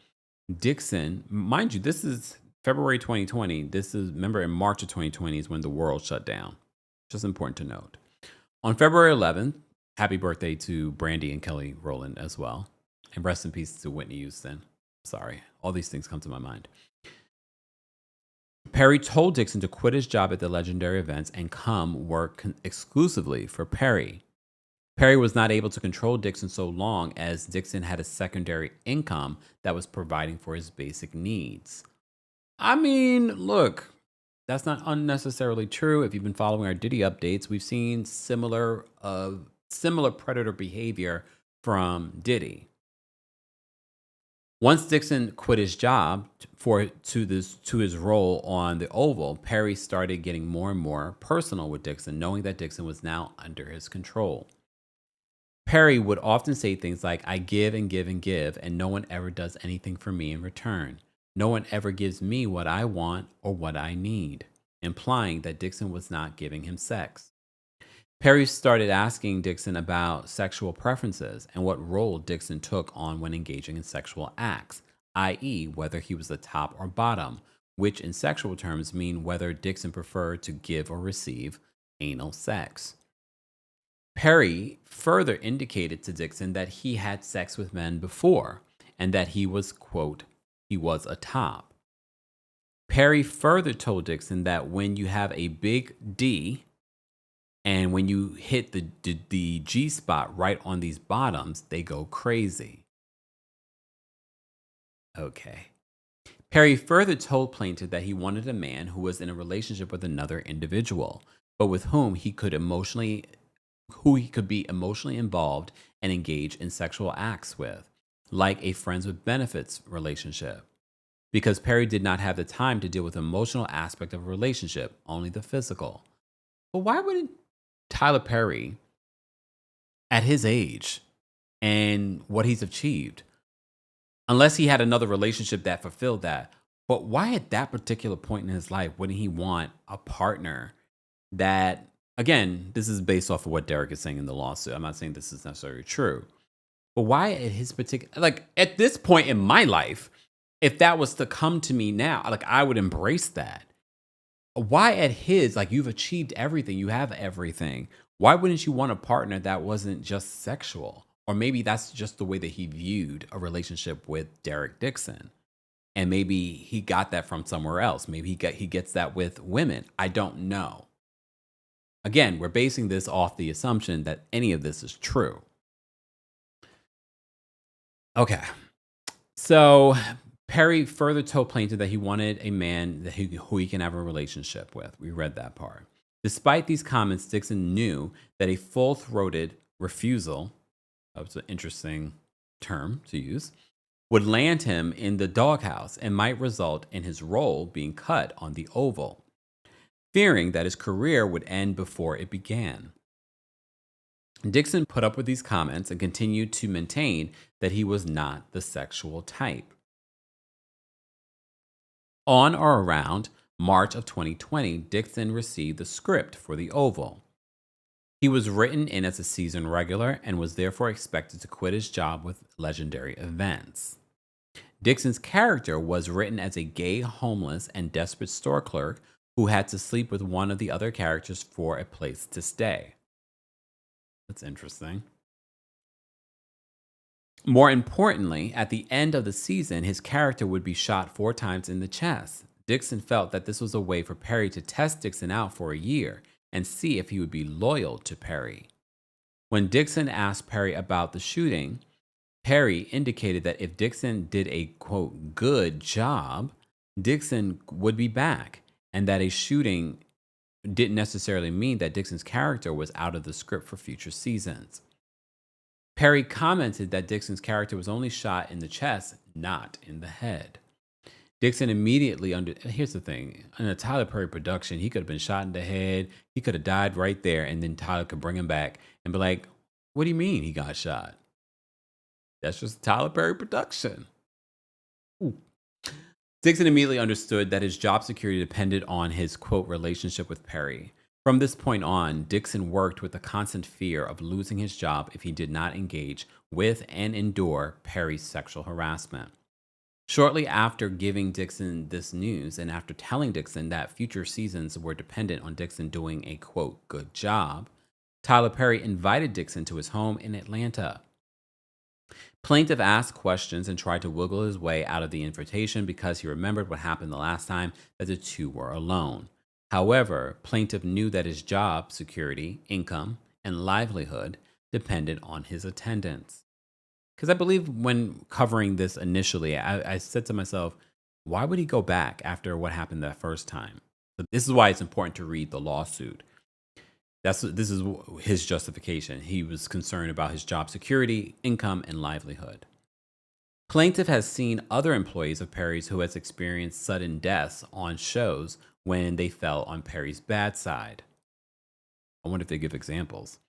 Dixon, mind you, this is February 2020. Remember, in March of 2020 is when the world shut down. Just important to note. On February 11th, happy birthday to Brandy and Kelly Rowland as well. And rest in peace to Whitney Houston. Sorry, all these things come to my mind. Perry told Dixon to quit his job at the legendary events and come work exclusively for Perry. Perry was not able to control Dixon so long as Dixon had a secondary income that was providing for his basic needs. I mean, look, that's not unnecessarily true. If you've been following our Diddy updates, we've seen similar predator behavior from Diddy. Once Dixon quit his job to his role on the Oval, Perry started getting more and more personal with Dixon, knowing that Dixon was now under his control. Perry would often say things like, I give and give and give, and no one ever does anything for me in return. No one ever gives me what I want or what I need, implying that Dixon was not giving him sex. Perry started asking Dixon about sexual preferences and what role Dixon took on when engaging in sexual acts, i.e., whether he was the top or bottom, which in sexual terms mean whether Dixon preferred to give or receive anal sex. Perry further indicated to Dixon that he had sex with men before and that he was, quote, he was a top. Perry further told Dixon that when you have a big D and when you hit the G spot right on these bottoms, they go crazy. Okay. Perry further told plaintiff that he wanted a man who was in a relationship with another individual, but with whom he could be emotionally involved and engage in sexual acts with, like a friends with benefits relationship. Because Perry did not have the time to deal with the emotional aspect of a relationship, only the physical. But why wouldn't Tyler Perry, at his age and what he's achieved, unless he had another relationship that fulfilled that, but why at that particular point in his life wouldn't he want a partner that, again, this is based off of what Derek is saying in the lawsuit. I'm not saying this is necessarily true. But why at his particular, like at this point in my life, if that was to come to me now, like I would embrace that. Why at his, like you've achieved everything, you have everything. Why wouldn't you want a partner that wasn't just sexual? Or maybe that's just the way that he viewed a relationship with Derek Dixon. And maybe he got that from somewhere else. Maybe he gets that with women. I don't know. Again, we're basing this off the assumption that any of this is true. Okay. So Perry further told plaintiff that he wanted a man who he can have a relationship with. We read that part. Despite these comments, Dixon knew that a full-throated refusal, that was an interesting term to use, would land him in the doghouse and might result in his role being cut on the Oval, fearing that his career would end before it began. Dixon put up with these comments and continued to maintain that he was not the sexual type. On or around March of 2020, Dixon received the script for the Oval. He was written in as a season regular and was therefore expected to quit his job with legendary events. Dixon's character was written as a gay, homeless, and desperate store clerk who had to sleep with one of the other characters for a place to stay. That's interesting. More importantly, at the end of the season, his character would be shot 4 times in the chest. Dixon felt that this was a way for Perry to test Dixon out for a year and see if he would be loyal to Perry. When Dixon asked Perry about the shooting, Perry indicated that if Dixon did a, quote, good job, Dixon would be back, and that a shooting didn't necessarily mean that Dixon's character was out of the script for future seasons. Perry commented that Dixon's character was only shot in the chest, not in the head. Dixon immediately here's the thing, in a Tyler Perry production, he could have been shot in the head, he could have died right there, and then Tyler could bring him back and be like, what do you mean he got shot? That's just Tyler Perry production. Ooh. Dixon immediately understood that his job security depended on his, quote, relationship with Perry. From this point on, Dixon worked with the constant fear of losing his job if he did not engage with and endure Perry's sexual harassment. Shortly after giving Dixon this news and after telling Dixon that future seasons were dependent on Dixon doing a, quote, good job, Tyler Perry invited Dixon to his home in Atlanta. Plaintiff asked questions and tried to wiggle his way out of the invitation because he remembered what happened the last time that the two were alone. However, plaintiff knew that his job security, income, and livelihood depended on his attendance. Because I believe when covering this initially, I said to myself, Why would he go back after what happened that first time? But this is why it's important to read the lawsuit. This is his justification. He was concerned about his job security, income, and livelihood. Plaintiff has seen other employees of Perry's who has experienced sudden deaths on shows when they fell on Perry's bad side. I wonder if they give examples.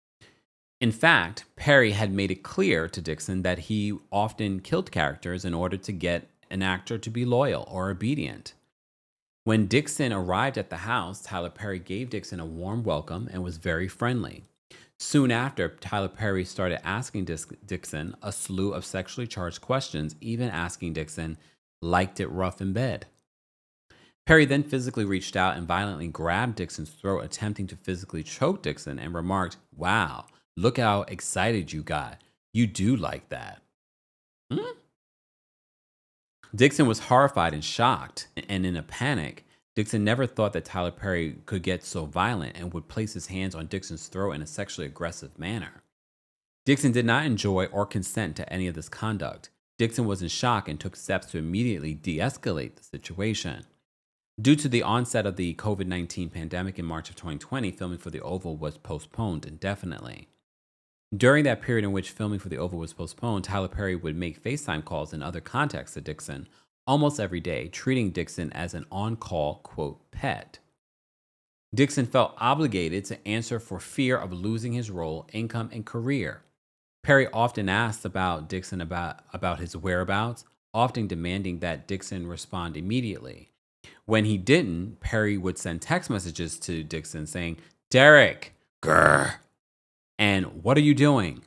In fact, Perry had made it clear to Dixon that he often killed characters in order to get an actor to be loyal or obedient. When Dixon arrived at the house, Tyler Perry gave Dixon a warm welcome and was very friendly. Soon after, Tyler Perry started asking Dixon a slew of sexually charged questions, even asking Dixon, liked it rough in bed. Perry then physically reached out and violently grabbed Dixon's throat, attempting to physically choke Dixon, and remarked, "Wow, look how excited you got. You do like that." Hmm? Dixon was horrified and shocked, and in a panic. Dixon never thought that Tyler Perry could get so violent and would place his hands on Dixon's throat in a sexually aggressive manner. Dixon did not enjoy or consent to any of this conduct. Dixon was in shock and took steps to immediately de escalate the situation. Due to the onset of the COVID-19 pandemic in March of 2020, filming for The Oval was postponed indefinitely. During that period in which filming for The Oval was postponed, Tyler Perry would make FaceTime calls and other contacts to Dixon almost every day, treating Dixon as an on-call, quote, pet. Dixon felt obligated to answer for fear of losing his role, income, and career. Perry often asked about Dixon about his whereabouts, often demanding that Dixon respond immediately. When he didn't, Perry would send text messages to Dixon saying, "Derek, grr," and "What are you doing?"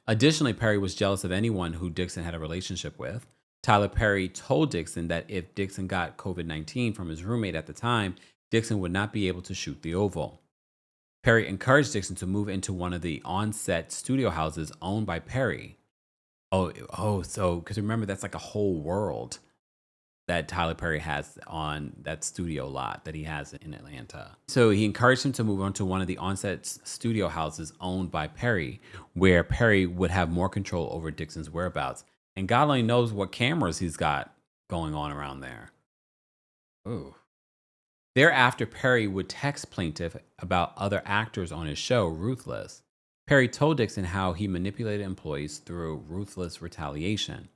Additionally, Perry was jealous of anyone who Dixon had a relationship with. Tyler Perry told Dixon that if Dixon got COVID-19 from his roommate at the time, Dixon would not be able to shoot The Oval. Perry encouraged Dixon to move into one of the on-set studio houses owned by Perry. So because remember, that's like a whole world that Tyler Perry has on that studio lot that he has in Atlanta. So he encouraged him to move on to one of the on-set studio houses owned by Perry, where Perry would have more control over Dixon's whereabouts. And God only knows what cameras he's got going on around there. Ooh. Thereafter, Perry would text plaintiff about other actors on his show, Ruthless. Perry told Dixon how he manipulated employees through ruthless retaliation.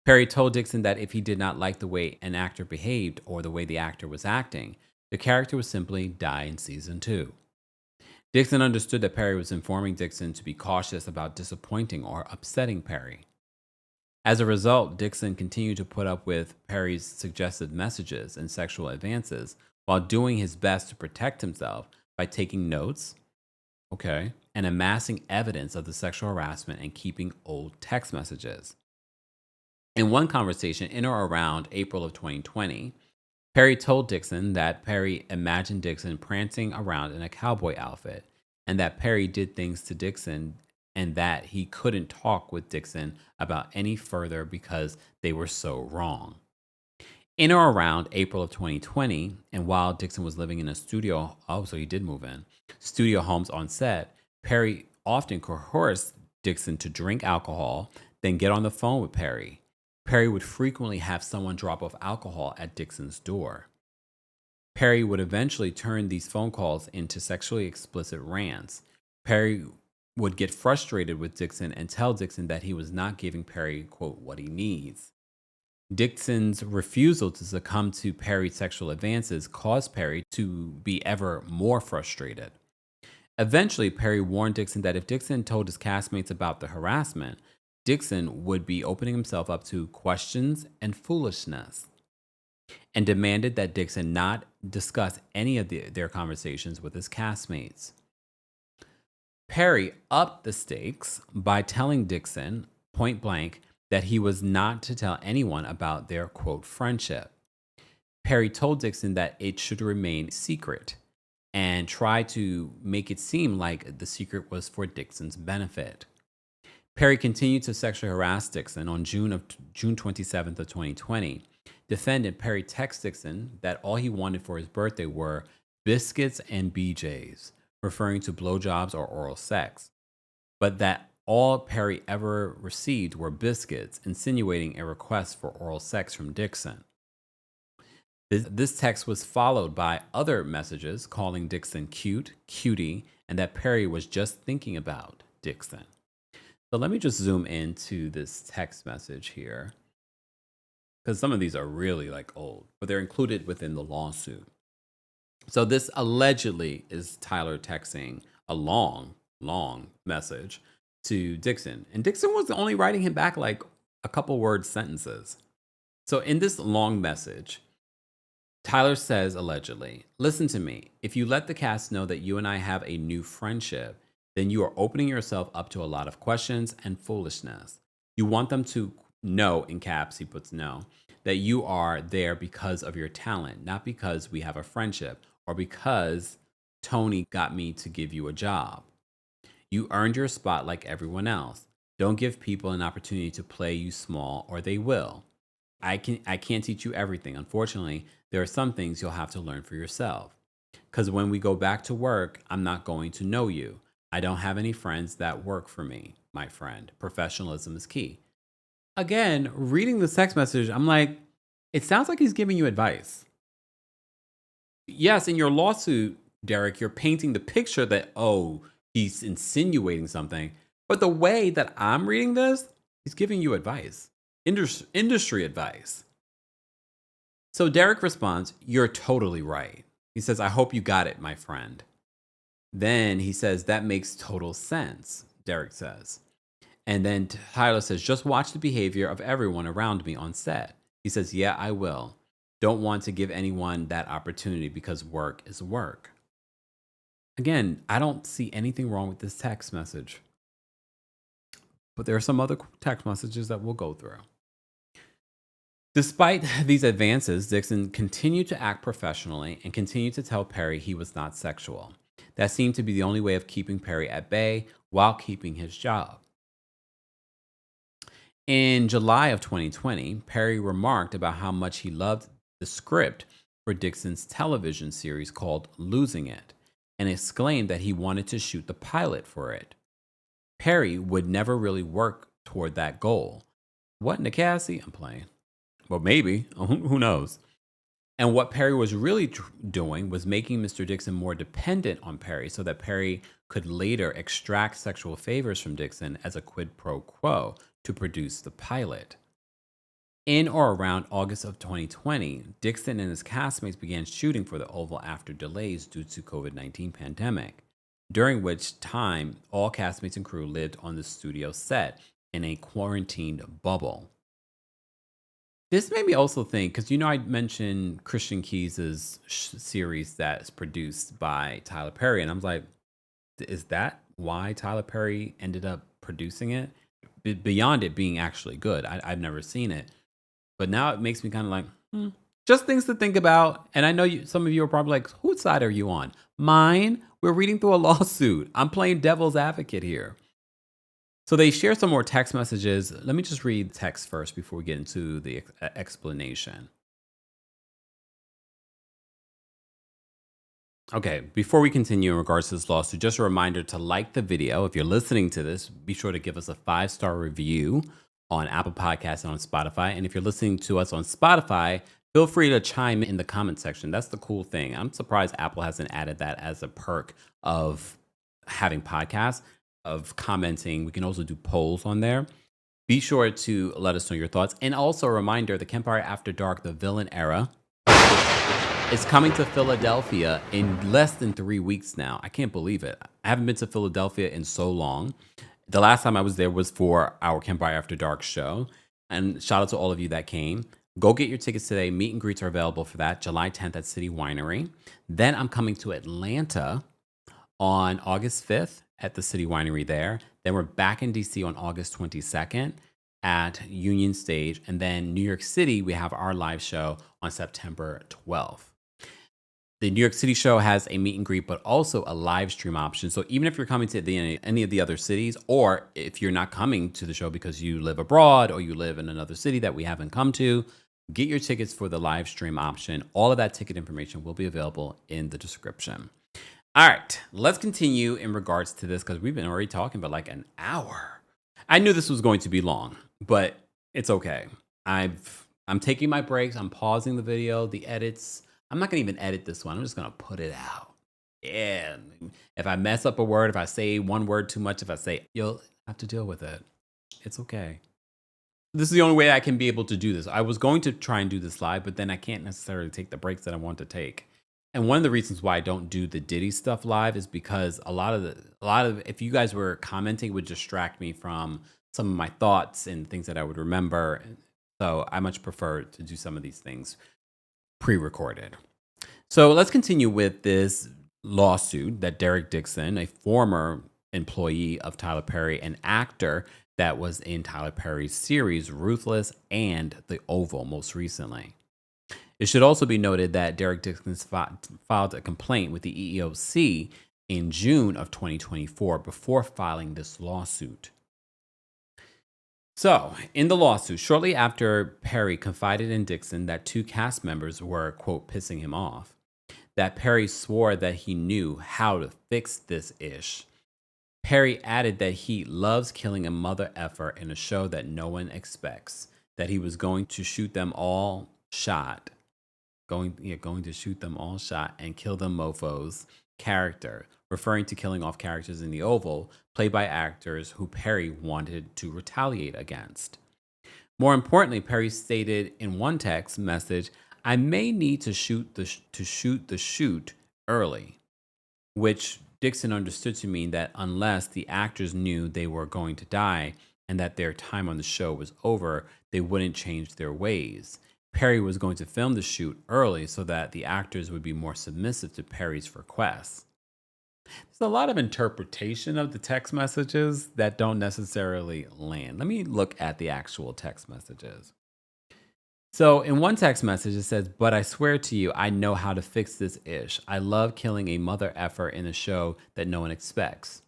Perry told Dixon that if he did not like the way an actor behaved or the way the actor was acting, the character would simply die in season 2. Dixon understood that Perry was informing Dixon to be cautious about disappointing or upsetting Perry. As a result, Dixon continued to put up with Perry's suggestive messages and sexual advances while doing his best to protect himself by taking notes, and amassing evidence of the sexual harassment and keeping old text messages. In one conversation in or around April of 2020, Perry told Dixon that Perry imagined Dixon prancing around in a cowboy outfit and that Perry did things to Dixon and that he couldn't talk with Dixon about any further because they were so wrong. In or around April of 2020, and while Dixon was living in a studio, so he did move in, studio homes on set, Perry often coerced Dixon to drink alcohol, then get on the phone with Perry. Perry would frequently have someone drop off alcohol at Dixon's door. Perry would eventually turn these phone calls into sexually explicit rants. Perry would get frustrated with Dixon and tell Dixon that he was not giving Perry, quote, what he needs. Dixon's refusal to succumb to Perry's sexual advances caused Perry to be ever more frustrated. Eventually, Perry warned Dixon that if Dixon told his castmates about the harassment, Dixon would be opening himself up to questions and foolishness, and demanded that Dixon not discuss any of their conversations with his castmates. Perry upped the stakes by telling Dixon, point blank, that he was not to tell anyone about their, quote, friendship. Perry told Dixon that it should remain secret and tried to make it seem like the secret was for Dixon's benefit. Perry continued to sexually harass Dixon. On June 27th of 2020. Defendant Perry texted Dixon that all he wanted for his birthday were biscuits and BJs, referring to blowjobs or oral sex, but that All Perry ever received were biscuits, insinuating a request for oral sex from Dixon. This text was followed by other messages calling Dixon cute, cutie, and that Perry was just thinking about Dixon. So let me just zoom into this text message here, because some of these are really like old, but they're included within the lawsuit. So this allegedly is Tyler texting a long, long message to Dixon. And Dixon was only writing him back like a couple word sentences. So in this long message, Tyler says allegedly, listen to me. If you let the cast know that you and I have a new friendship, then you are opening yourself up to a lot of questions and foolishness. You want them to know, in caps, he puts no, that you are there because of your talent, not because we have a friendship or because Tony got me to give you a job. You earned your spot like everyone else. Don't give people an opportunity to play you small or they will. I can't teach you everything. Unfortunately, there are some things you'll have to learn for yourself. Because when we go back to work, I'm not going to know you. I don't have any friends that work for me, my friend. Professionalism is key. Again, reading the text message, I'm like, it sounds like he's giving you advice. Yes, in your lawsuit, Derek, you're painting the picture that, oh, he's insinuating something. But the way that I'm reading this, he's giving you advice, industry advice. So Derek responds, you're totally right. He says, I hope you got it, my friend. Then he says, that makes total sense, Derek says. And then Tyler says, just watch the behavior of everyone around me on set. He says, yeah, I will. Don't want to give anyone that opportunity because work is work. Again, I don't see anything wrong with this text message. But there are some other text messages that we'll go through. Despite these advances, Dixon continued to act professionally and continued to tell Perry he was not sexual. That seemed to be the only way of keeping Perry at bay while keeping his job. In July of 2020, Perry remarked about how much he loved the script for Dixon's television series called Losing It, and exclaimed that he wanted to shoot the pilot for it. Perry would never really work toward that goal. What in the Cassie? I'm playing. Well, maybe. Who knows? And what Perry was really doing was making Mr. Dixon more dependent on Perry so that Perry could later extract sexual favors from Dixon as a quid pro quo to produce the pilot. In or around August of 2020, Dixon and his castmates began shooting for the Oval after delays due to COVID-19 pandemic, during which time all castmates and crew lived on the studio set in a quarantined bubble. This made me also think, because I mentioned Christian Keyes' series that's produced by Tyler Perry, and I was like, is that why Tyler Perry ended up producing it? Beyond it being actually good, I've never seen it, but now it makes me kind of like, just things to think about. And I know some of you are probably like, whose side are you on? Mine? We're reading through a lawsuit. I'm playing devil's advocate here. So they share some more text messages. Let me just read the text first before we get into the explanation. Okay, before we continue in regards to this lawsuit, just a reminder to like the video. If you're listening to this, be sure to give us a 5-star review on Apple Podcasts and on Spotify. And if you're listening to us on Spotify, feel free to chime in the comment section. That's the cool thing. I'm surprised Apple hasn't added that as a perk of having podcasts, of commenting. We can also do polls on there. Be sure to let us know your thoughts. And also a reminder, the Kempire After Dark, the villain era, is coming to Philadelphia in less than 3 weeks now. I can't believe it. I haven't been to Philadelphia in so long. The last time I was there was for our Kempire After Dark show. And shout out to all of you that came. Go get your tickets today. Meet and greets are available for that. July 10th at City Winery. Then I'm coming to Atlanta on August 5th at the City Winery there. Then we're back in DC on August 22nd at Union Stage. And then New York City, we have our live show on September 12th. The New York City show has a meet and greet, but also a live stream option. So even if you're coming to any of the other cities, or if you're not coming to the show because you live abroad or you live in another city that we haven't come to, get your tickets for the live stream option. All of that ticket information will be available in the description. All right, let's continue in regards to this because we've been already talking about like an hour. I knew this was going to be long, but it's okay. I'm taking my breaks. I'm pausing the video, the edits. I'm not gonna even edit this one. I'm just gonna put it out. Yeah. If I mess up a word, if I say one word too much, if I say, you'll have to deal with it. It's okay. This is the only way I can be able to do this. I was going to try and do this live, but then I can't necessarily take the breaks that I want to take. And one of the reasons why I don't do the Diddy stuff live is because a lot of if you guys were commenting, it would distract me from some of my thoughts and things that I would remember. So I much prefer to do some of these things pre-recorded. So let's continue with this lawsuit that Derek Dixon, a former employee of Tyler Perry, an actor that was in Tyler Perry's series Ruthless and The Oval most recently. It should also be noted that Derek Dixon filed a complaint with the EEOC in June of 2024 before filing this lawsuit. So, in the lawsuit, shortly after Perry confided in Dixon that two cast members were, quote, pissing him off, that Perry swore that he knew how to fix this ish. Perry added that he loves killing a mother effer in a show that no one expects, that he was going to shoot them all shot, going to shoot them all shot and kill them mofos character, referring to killing off characters in The Oval, played by actors who Perry wanted to retaliate against. More importantly, Perry stated in one text message, "I may need to shoot the shoot early," which Dixon understood to mean that unless the actors knew they were going to die and that their time on the show was over, they wouldn't change their ways. Perry was going to film the shoot early so that the actors would be more submissive to Perry's requests. There's a lot of interpretation of the text messages that don't necessarily land. Let me look at the actual text messages. So in one text message, it says, "But I swear to you, I know how to fix this ish. I love killing a mother effer in a show that no one expects."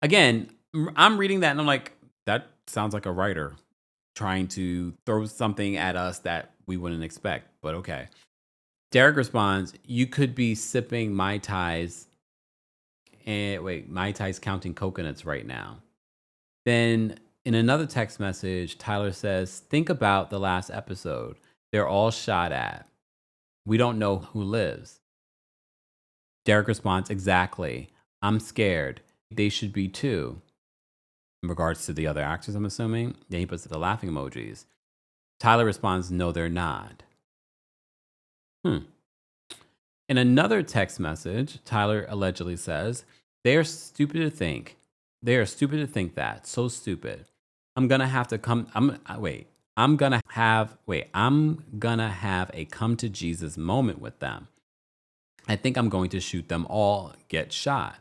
Again, I'm reading that and I'm like, that sounds like a writer trying to throw something at us that we wouldn't expect, but okay. Derek responds, "You could be sipping Mai Tais and wait, Mai Tais counting coconuts right now." Then in another text message, Tyler says, "Think about the last episode. They're all shot at. We don't know who lives." Derek responds, "Exactly. I'm scared. They should be too." In regards to the other actors, I'm assuming. Then he puts the laughing emojis. Tyler responds, "No, they're not." In another text message, Tyler allegedly says, "They are stupid to think. They are stupid to think that. So stupid. I'm gonna have to come. I'm gonna have a come to Jesus moment with them. I think I'm going to shoot them all. Get shot."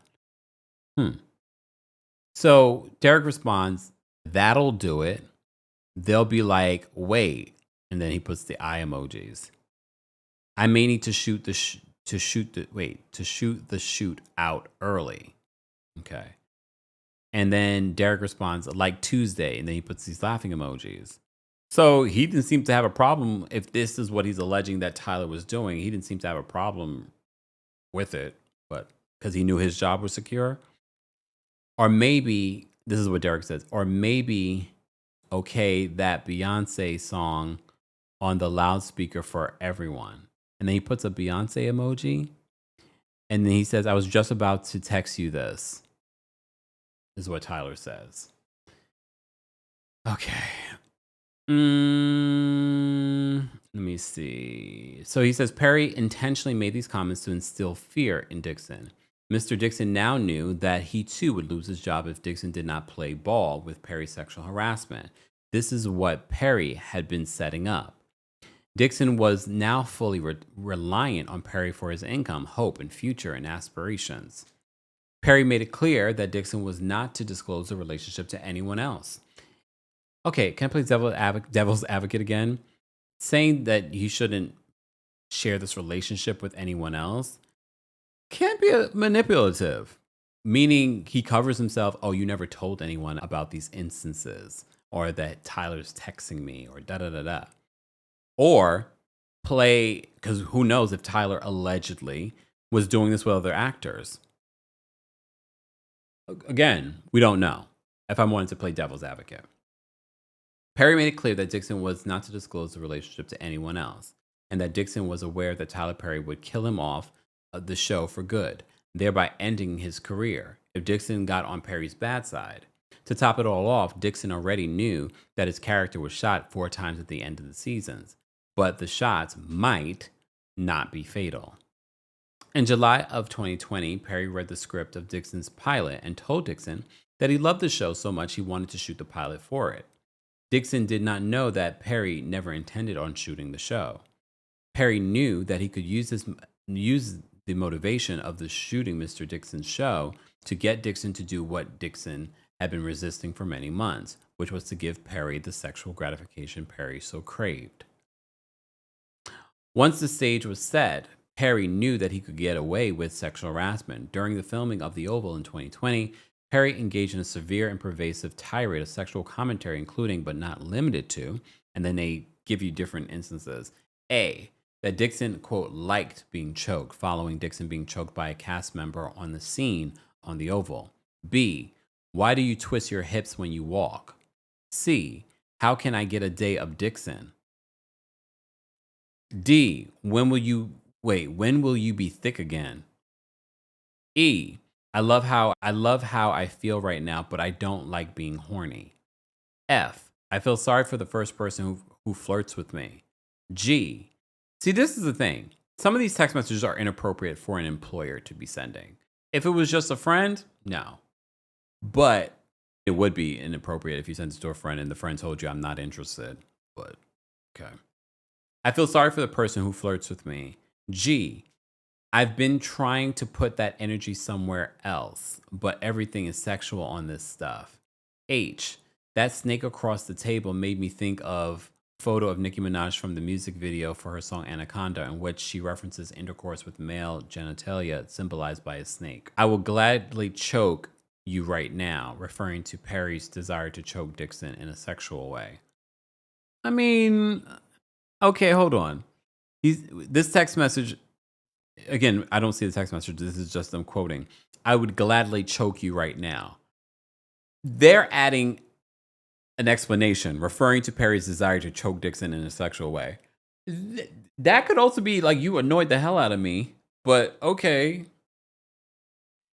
So Derek responds, "That'll do it." They'll be like, "Wait," and then he puts the eye emojis. "I may need to shoot the shoot out early." Okay. And then Derek responds, "Like Tuesday," and then he puts these laughing emojis. So he didn't seem to have a problem if this is what he's alleging that Tyler was doing. He didn't seem to have a problem with it, but because he knew his job was secure. Or maybe, this is what Derek says, or maybe, okay, that Beyonce song on the loudspeaker for everyone. And then he puts a Beyonce emoji. And then he says, "I was just about to text you this," is what Tyler says. Okay. Let me see. So he says Perry intentionally made these comments to instill fear in Dixon. Mr. Dixon now knew that he too would lose his job if Dixon did not play ball with Perry's sexual harassment. This is what Perry had been setting up. Dixon was now fully reliant on Perry for his income, hope, and future and aspirations. Perry made it clear that Dixon was not to disclose the relationship to anyone else. Okay, can I play devil's advocate again? Saying that he shouldn't share this relationship with anyone else can be manipulative, meaning he covers himself. "Oh, you never told anyone about these instances," or that Tyler's texting me, or da da da da. Or play, because who knows if Tyler allegedly was doing this with other actors. Again, we don't know. if I wanted to play devil's advocate. Perry made it clear that Dixon was not to disclose the relationship to anyone else, and that Dixon was aware that Tyler Perry would kill him off of the show for good, thereby ending his career if Dixon got on Perry's bad side. To top it all off, Dixon already knew that his character was shot 4 times at the end of the seasons, but the shots might not be fatal. In July of 2020, Perry read the script of Dixon's pilot and told Dixon that he loved the show so much he wanted to shoot the pilot for it. Dixon did not know that Perry never intended on shooting the show. Perry knew that he could use the motivation of the shooting Mr. Dixon's show to get Dixon to do what Dixon had been resisting for many months, which was to give Perry the sexual gratification Perry so craved. Once the stage was set, Perry knew that he could get away with sexual harassment. During the filming of The Oval in 2020, Perry engaged in a severe and pervasive tirade of sexual commentary, including but not limited to, and then they give you different instances. A, that Dixon, quote, liked being choked, following Dixon being choked by a cast member on the scene on The Oval. B, why do you twist your hips when you walk? C, how can I get a day of Dixon? D, when will you be thick again? E, I love how I feel right now, but I don't like being horny. F, I feel sorry for the first person who flirts with me. G, see, this is the thing. Some of these text messages are inappropriate for an employer to be sending. If it was just a friend, no. But it would be inappropriate if you sent it to a friend and the friend told you, I'm not interested. But, okay. I feel sorry for the person who flirts with me. G, I've been trying to put that energy somewhere else, but everything is sexual on this stuff. H, that snake across the table made me think of a photo of Nicki Minaj from the music video for her song Anaconda, in which she references intercourse with male genitalia symbolized by a snake. I will gladly choke you right now, referring to Perry's desire to choke Dixon in a sexual way. I mean, okay, hold on. This text message, again, I don't see the text message. This is just them quoting. I would gladly choke you right now. They're adding an explanation referring to Perry's desire to choke Dixon in a sexual way. That could also be like, you annoyed the hell out of me, but okay.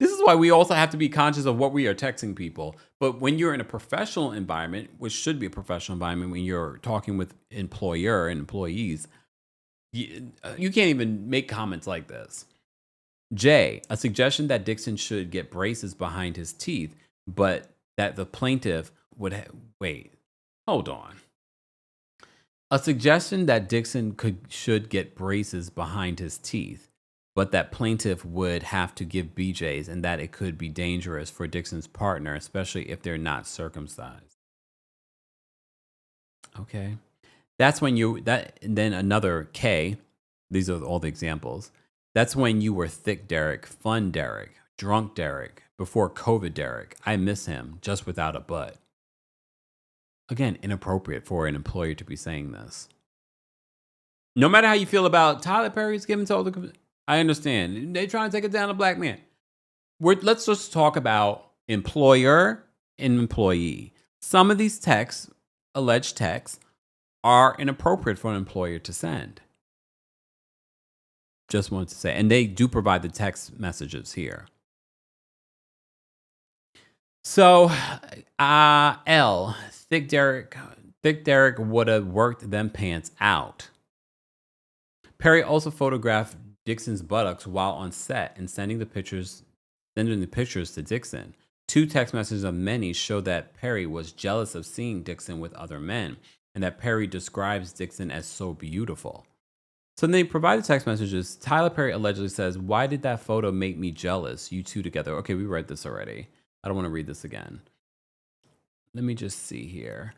This is why we also have to be conscious of what we are texting people. But when you're in a professional environment, which should be a professional environment, when you're talking with employer and employees, you can't even make comments like this. J, a suggestion that Dixon should get braces behind his teeth, but that the plaintiff would wait. Hold on. A suggestion that Dixon should get braces behind his teeth, but that plaintiff would have to give BJs and that it could be dangerous for Dixon's partner, especially if they're not circumcised. Okay. That's when and then another K, these are all the examples. That's when you were thick Derek, fun Derek, drunk Derek, before COVID Derek. I miss him, just without a butt. Again, inappropriate for an employer to be saying this. No matter how you feel about Tyler Perry's giving to all the, I understand. They trying to take it down a black man. Let's just talk about employer and employee. Some of these texts, alleged texts, are inappropriate for an employer to send. Just wanted to say. And they do provide the text messages here. So, L, Thick Derek would have worked them pants out. Perry also photographed Dixon's buttocks while on set and sending the pictures to Dixon. 2 text messages of many show that Perry was jealous of seeing Dixon with other men, and that Perry describes Dixon as so beautiful. So then they provide the text messages. Tyler Perry allegedly says, "Why did that photo make me jealous? You two together." Okay, we read this already. I don't want to read this again. Let me just see here.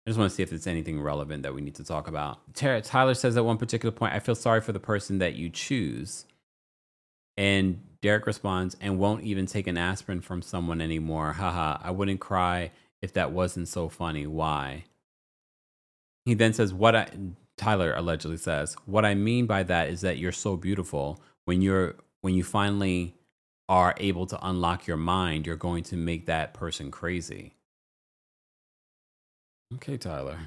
I just want to see if there's anything relevant that we need to talk about. Tyler says at one particular point, "I feel sorry for the person that you choose." And Derek responds, "And won't even take an aspirin from someone anymore. Haha, I wouldn't cry if that wasn't so funny. Why?" He then says, Tyler allegedly says, "What I mean by that is that you're so beautiful. When you finally are able to unlock your mind, you're going to make that person crazy." Okay, Tyler.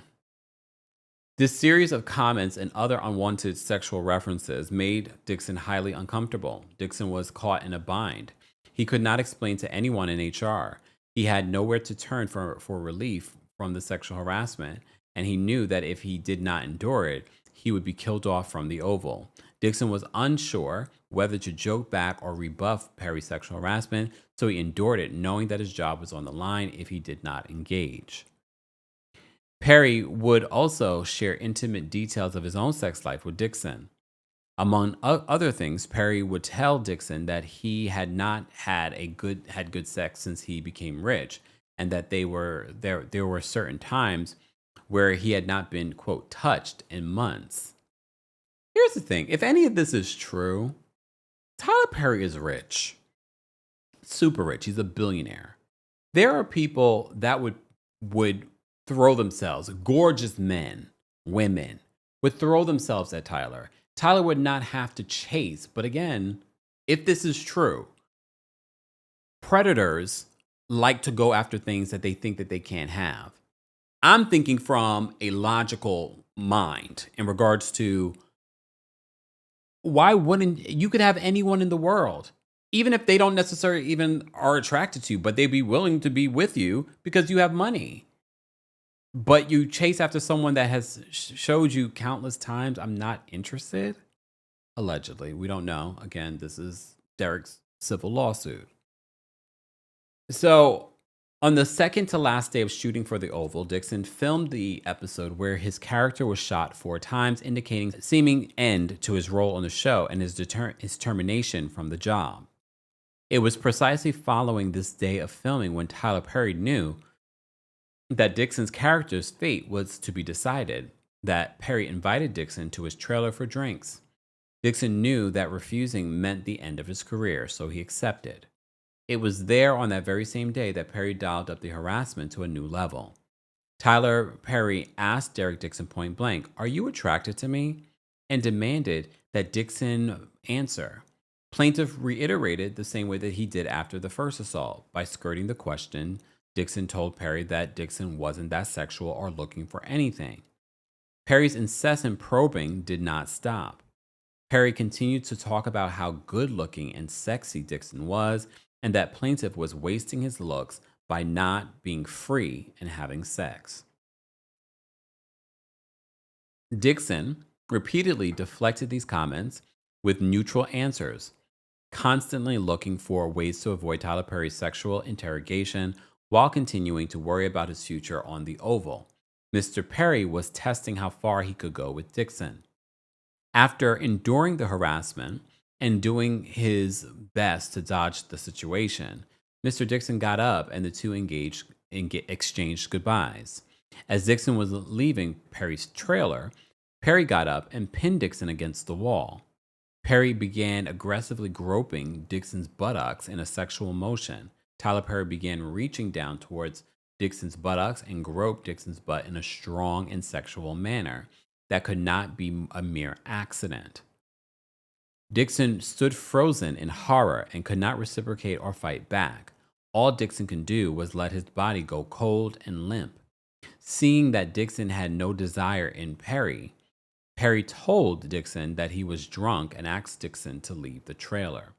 This series of comments and other unwanted sexual references made Dixon highly uncomfortable. Dixon was caught in a bind. He could not explain to anyone in HR. He had nowhere to turn for relief from the sexual harassment, and he knew that if he did not endure it, he would be killed off from the Oval. Dixon was unsure whether to joke back or rebuff Perry's sexual harassment, so he endured it, knowing that his job was on the line if he did not engage. Perry would also share intimate details of his own sex life with Dixon. Among other things, Perry would tell Dixon that he had not had good sex since he became rich, and that there were certain times where he had not been, quote, touched in months. Here's the thing: if any of this is true, Tyler Perry is rich, super rich. He's a billionaire. There are people that would throw themselves, gorgeous men, women, would throw themselves at Tyler. Tyler would not have to chase. But again, if this is true, predators like to go after things that they think that they can't have. I'm thinking from a logical mind in regards to why wouldn't you could have anyone in the world, even if they don't necessarily even are attracted to you, but they'd be willing to be with you because you have money. But you chase after someone that has showed you countless times, I'm not interested. Allegedly, we don't know. Again, this is Derek's civil lawsuit. So, on the second to last day of shooting for the Oval, Dixon filmed the episode where his character was shot 4 times, indicating a seeming end to his role on the show and his termination from the job. It was precisely following this day of filming when Tyler Perry knew that Dixon's character's fate was to be decided, that Perry invited Dixon to his trailer for drinks. Dixon knew that refusing meant the end of his career, so he accepted. It was there on that very same day that Perry dialed up the harassment to a new level. Tyler Perry asked Derek Dixon point blank, "Are you attracted to me?" and demanded that Dixon answer. Plaintiff reiterated the same way that he did after the first assault. By skirting the question, Dixon told Perry that Dixon wasn't that sexual or looking for anything. Perry's incessant probing did not stop. Perry continued to talk about how good looking and sexy Dixon was, and that plaintiff was wasting his looks by not being free and having sex. Dixon repeatedly deflected these comments with neutral answers, constantly looking for ways to avoid Tyler Perry's sexual interrogation while continuing to worry about his future on the Oval. Mr. Perry was testing how far he could go with Dixon. After enduring the harassment and doing his best to dodge the situation, Mr. Dixon got up and the two exchanged goodbyes. As Dixon was leaving Perry's trailer, Perry got up and pinned Dixon against the wall. Perry began aggressively groping Dixon's buttocks in a sexual motion. Tyler Perry began reaching down towards Dixon's buttocks and groped Dixon's butt in a strong and sexual manner that could not be a mere accident. Dixon stood frozen in horror and could not reciprocate or fight back. All Dixon could do was let his body go cold and limp. Seeing that Dixon had no desire in Perry, Perry told Dixon that he was drunk and asked Dixon to leave the trailer.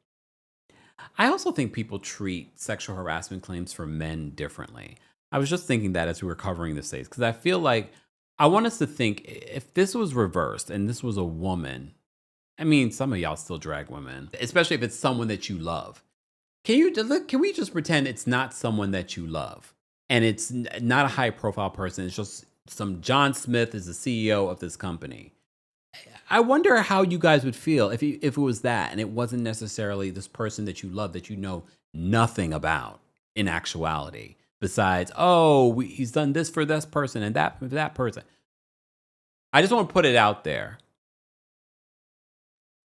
I also think people treat sexual harassment claims for men differently. I was just thinking that as we were covering this case, because I feel like I want us to think if this was reversed and this was a woman. I mean, some of y'all still drag women, especially if it's someone that you love. Can we just pretend it's not someone that you love and it's not a high profile person? It's just some John Smith is the CEO of this company. I wonder how you guys would feel if it was that and it wasn't necessarily this person that you love that you know nothing about in actuality. Besides, he's done this for this person and that for that person. I just want to put it out there.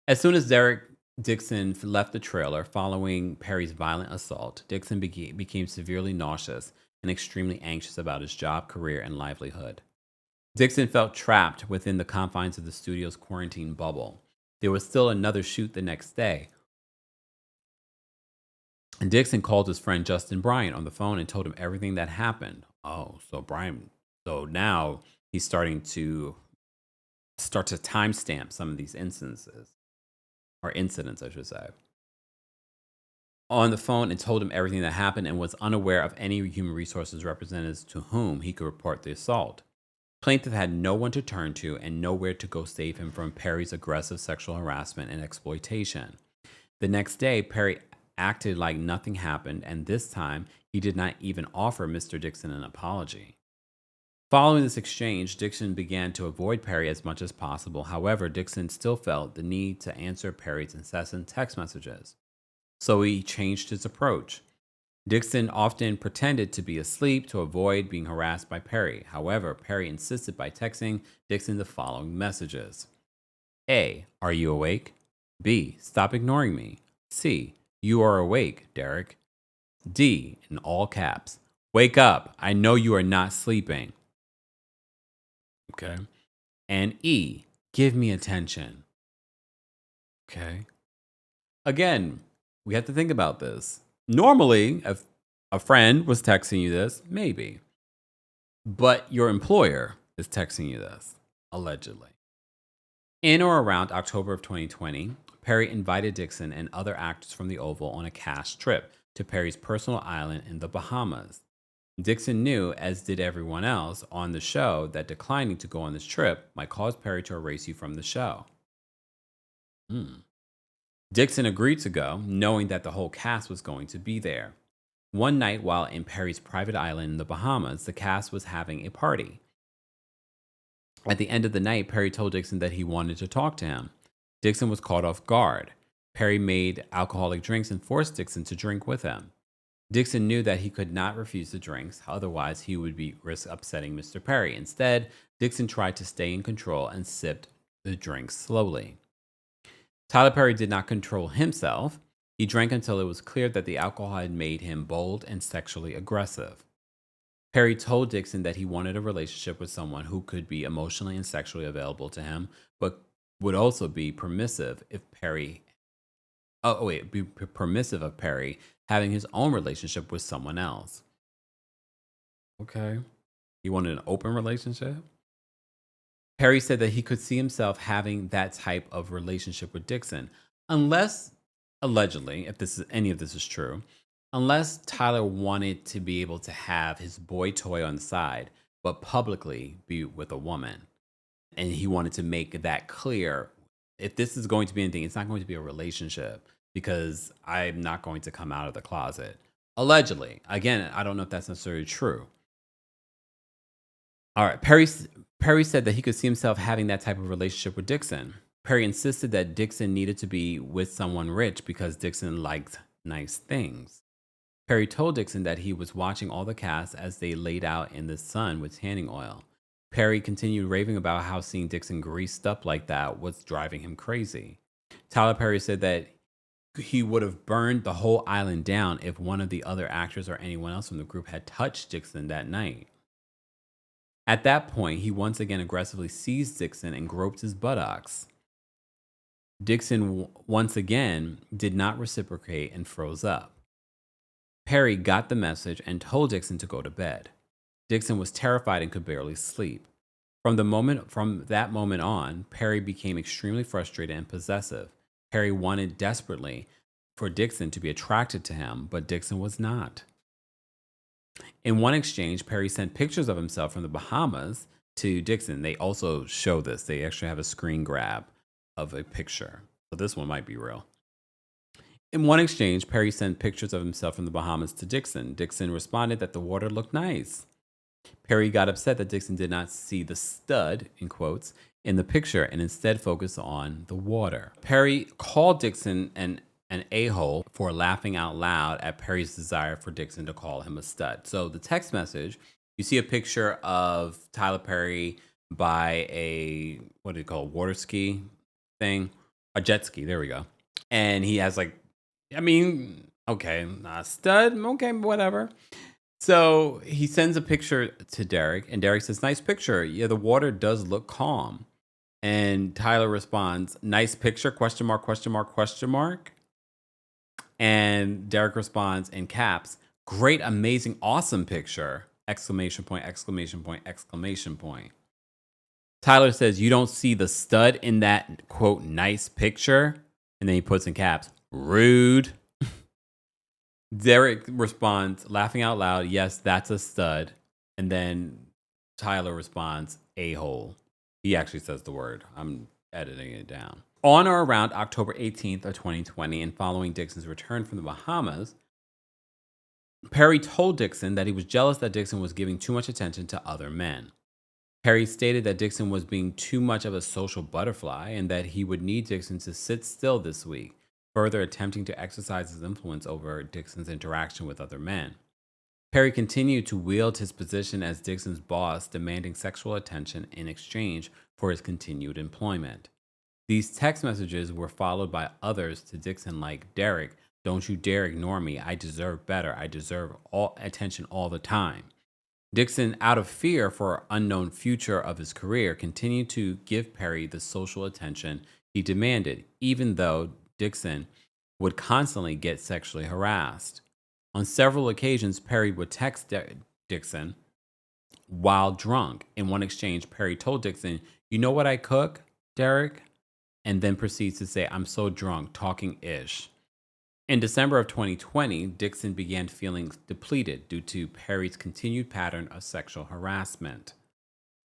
As soon as Derek Dixon left the trailer following Perry's violent assault, Dixon became severely nauseous and extremely anxious about his job, career, and livelihood. Dixon felt trapped within the confines of the studio's quarantine bubble. There was still another shoot the next day. And Dixon called his friend Justin Bryant on the phone and told him everything that happened. Oh, so Bryant So now he's starting to timestamp some of these instances, or incidents, I should say, on the phone, and told him everything that happened and was unaware of any human resources representatives to whom he could report the assault. Plaintiff had no one to turn to and nowhere to go save him from Perry's aggressive sexual harassment and exploitation. The next day, Perry acted like nothing happened, and this time he did not even offer Mr. Dixon an apology. Following this exchange, Dixon began to avoid Perry as much as possible. However, Dixon still felt the need to answer Perry's incessant text messages. So he changed his approach. Dixon often pretended to be asleep to avoid being harassed by Perry. However, Perry insisted by texting Dixon the following messages: A. Are you awake? B. Stop ignoring me. C. You are awake, Derek. D. In all caps. Wake up. I know you are not sleeping. Okay. And E. Give me attention. Okay. Again, we have to think about this. Normally, if a friend was texting you this, maybe. But your employer is texting you this, allegedly. In or around October of 2020, Perry invited Dixon and other actors from the Oval on a cash trip to Perry's personal island in the Bahamas. Dixon knew, as did everyone else on the show, that declining to go on this trip might cause Perry to erase you from the show. Dixon agreed to go, knowing that the whole cast was going to be there. One night, while in Perry's private island in the Bahamas, the cast was having a party. At the end of the night, Perry told Dixon that he wanted to talk to him. Dixon was caught off guard. Perry made alcoholic drinks and forced Dixon to drink with him. Dixon knew that he could not refuse the drinks, otherwise he would risk upsetting Mr. Perry. Instead, Dixon tried to stay in control and sipped the drinks slowly. Tyler Perry did not control himself. He drank until it was clear that the alcohol had made him bold and sexually aggressive. Perry told Dixon that he wanted a relationship with someone who could be emotionally and sexually available to him, but would also be permissive permissive of Perry having his own relationship with someone else. Okay. He wanted an open relationship? Perry said that he could see himself having that type of relationship with Dixon, unless, allegedly, if any of this is true, unless Tyler wanted to be able to have his boy toy on the side, but publicly be with a woman. And he wanted to make that clear. If this is going to be anything, it's not going to be a relationship, because I'm not going to come out of the closet. Allegedly. Again, I don't know if that's necessarily true. All right. Perry said that he could see himself having that type of relationship with Dixon. Perry insisted that Dixon needed to be with someone rich because Dixon liked nice things. Perry told Dixon that he was watching all the cast as they laid out in the sun with tanning oil. Perry continued raving about how seeing Dixon greased up like that was driving him crazy. Tyler Perry said that he would have burned the whole island down if one of the other actors or anyone else from the group had touched Dixon that night. At that point, he once again aggressively seized Dixon and groped his buttocks. Dixon once again did not reciprocate and froze up. Perry got the message and told Dixon to go to bed. Dixon was terrified and could barely sleep. From that moment on, Perry became extremely frustrated and possessive. Perry wanted desperately for Dixon to be attracted to him, but Dixon was not. In one exchange, Perry sent pictures of himself from the Bahamas to Dixon. They also show this. They actually have a screen grab of a picture. So this one might be real. In one exchange, Perry sent pictures of himself from the Bahamas to Dixon. Dixon responded that the water looked nice. Perry got upset that Dixon did not see the stud, in quotes, in the picture and instead focused on the water. Perry called Dixon an a-hole for laughing out loud at Perry's desire for Dixon to call him a stud. So the text message, you see a picture of Tyler Perry by a, what do you call it, water ski thing? A jet ski, there we go. And he has stud, okay, whatever. So he sends a picture to Derek, and Derek says, nice picture. Yeah, the water does look calm. And Tyler responds, nice picture, question mark, question mark, question mark. And Derek responds in caps, great, amazing, awesome picture. Exclamation point, exclamation point, exclamation point. Tyler says, you don't see the stud in that, quote, nice picture? And then he puts in caps, rude. Derek responds, laughing out loud, yes, that's a stud. And then Tyler responds, a-hole. He actually says the word. I'm editing it down. On or around October 18th of 2020, and following Dixon's return from the Bahamas, Perry told Dixon that he was jealous that Dixon was giving too much attention to other men. Perry stated that Dixon was being too much of a social butterfly and that he would need Dixon to sit still this week, further attempting to exercise his influence over Dixon's interaction with other men. Perry continued to wield his position as Dixon's boss, demanding sexual attention in exchange for his continued employment. These text messages were followed by others to Dixon like, Derek, don't you dare ignore me. I deserve better. I deserve all attention all the time. Dixon, out of fear for an unknown future of his career, continued to give Perry the social attention he demanded, even though Dixon would constantly get sexually harassed. On several occasions, Perry would text Dixon while drunk. In one exchange, Perry told Dixon, you know what I cook, Derek? And then proceeds to say, I'm so drunk, talking ish. In December of 2020, Dixon began feeling depleted due to Perry's continued pattern of sexual harassment.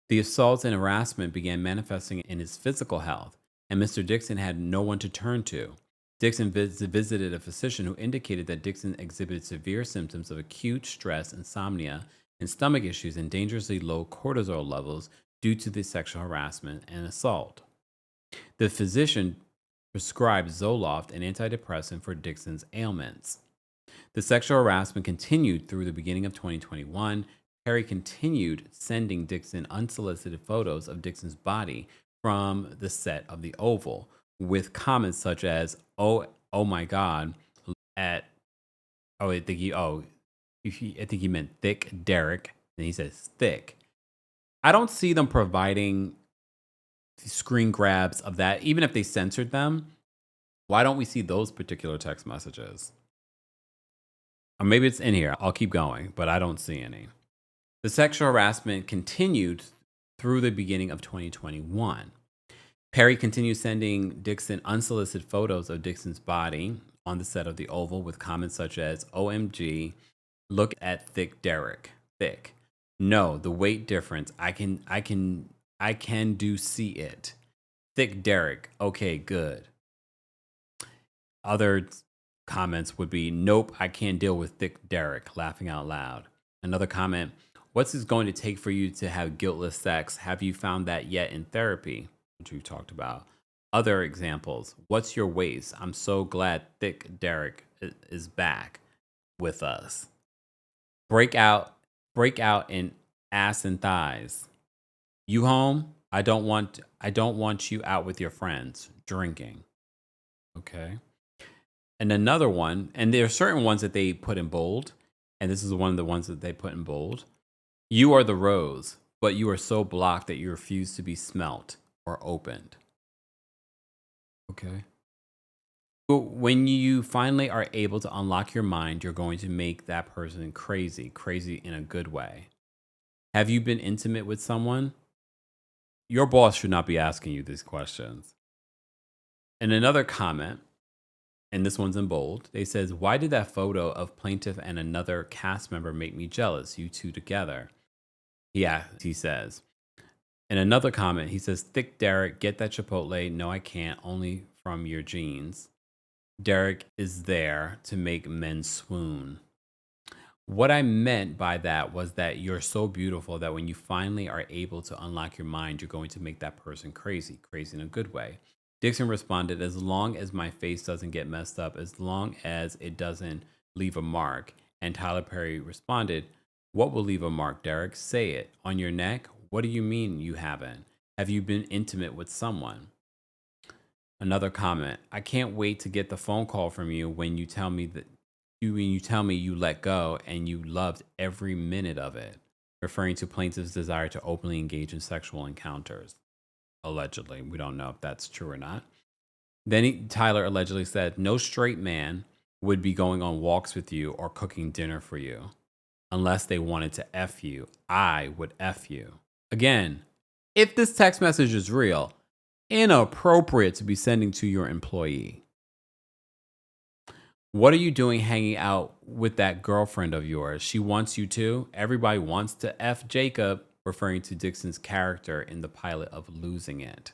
The assaults and harassment began manifesting in his physical health, and Mr. Dixon had no one to turn to. Dixon visited a physician who indicated that Dixon exhibited severe symptoms of acute stress, insomnia, and stomach issues and dangerously low cortisol levels due to the sexual harassment and assault. The physician prescribed Zoloft, an antidepressant for Dixon's ailments. The sexual harassment continued through the beginning of 2021. Perry continued sending Dixon unsolicited photos of Dixon's body from the set of the Oval, with comments such as, oh my God, I think he meant thick Derek, and he says thick. I don't see them providing screen grabs of that, even if they censored them. Why don't we see those particular text messages? Or maybe it's in here. I'll keep going, but I don't see any. The sexual harassment continued through the beginning of 2021. Perry continued sending Dixon unsolicited photos of Dixon's body on the set of the Oval with comments such as, OMG, look at thick Derek. Thick. No, the weight difference. I can do see it. Thick Derek. Okay, good. Other comments would be, nope, I can't deal with thick Derek, laughing out loud. Another comment, what's it going to take for you to have guiltless sex? Have you found that yet in therapy? Which we've talked about. Other examples, what's your waist? I'm so glad thick Derek is back with us. Break out in ass and thighs. You home? I don't want you out with your friends drinking. Okay. And another one, and there are certain ones that they put in bold, and this is one of the ones that they put in bold. You are the rose, but you are so blocked that you refuse to be smelt or opened. Okay. When you finally are able to unlock your mind, you're going to make that person crazy in a good way. Have you been intimate with someone? Your boss should not be asking you these questions. And another comment, and this one's in bold, they says, why did that photo of plaintiff and another cast member make me jealous, you two together? Yeah, he says. In another comment, he says, thick Derek, get that Chipotle. No, I can't, only from your jeans. Derek is there to make men swoon. What I meant by that was that you're so beautiful that when you finally are able to unlock your mind, you're going to make that person crazy in a good way. Dixon responded, as long as my face doesn't get messed up, as long as it doesn't leave a mark. And Tyler Perry responded, what will leave a mark, Derek? Say it. On your neck? What do you mean you haven't? Have you been intimate with someone? Another comment, I can't wait to get the phone call from you when you tell me you let go and you loved every minute of it, referring to plaintiff's desire to openly engage in sexual encounters. Allegedly. We don't know if that's true or not. Then Tyler allegedly said, no straight man would be going on walks with you or cooking dinner for you. unless they wanted to F you. I would F you. Again, if this text message is real, inappropriate to be sending to your employee. What are you doing hanging out with that girlfriend of yours? She wants you to. Everybody wants to F Jacob, referring to Dixon's character in the pilot of Losing It.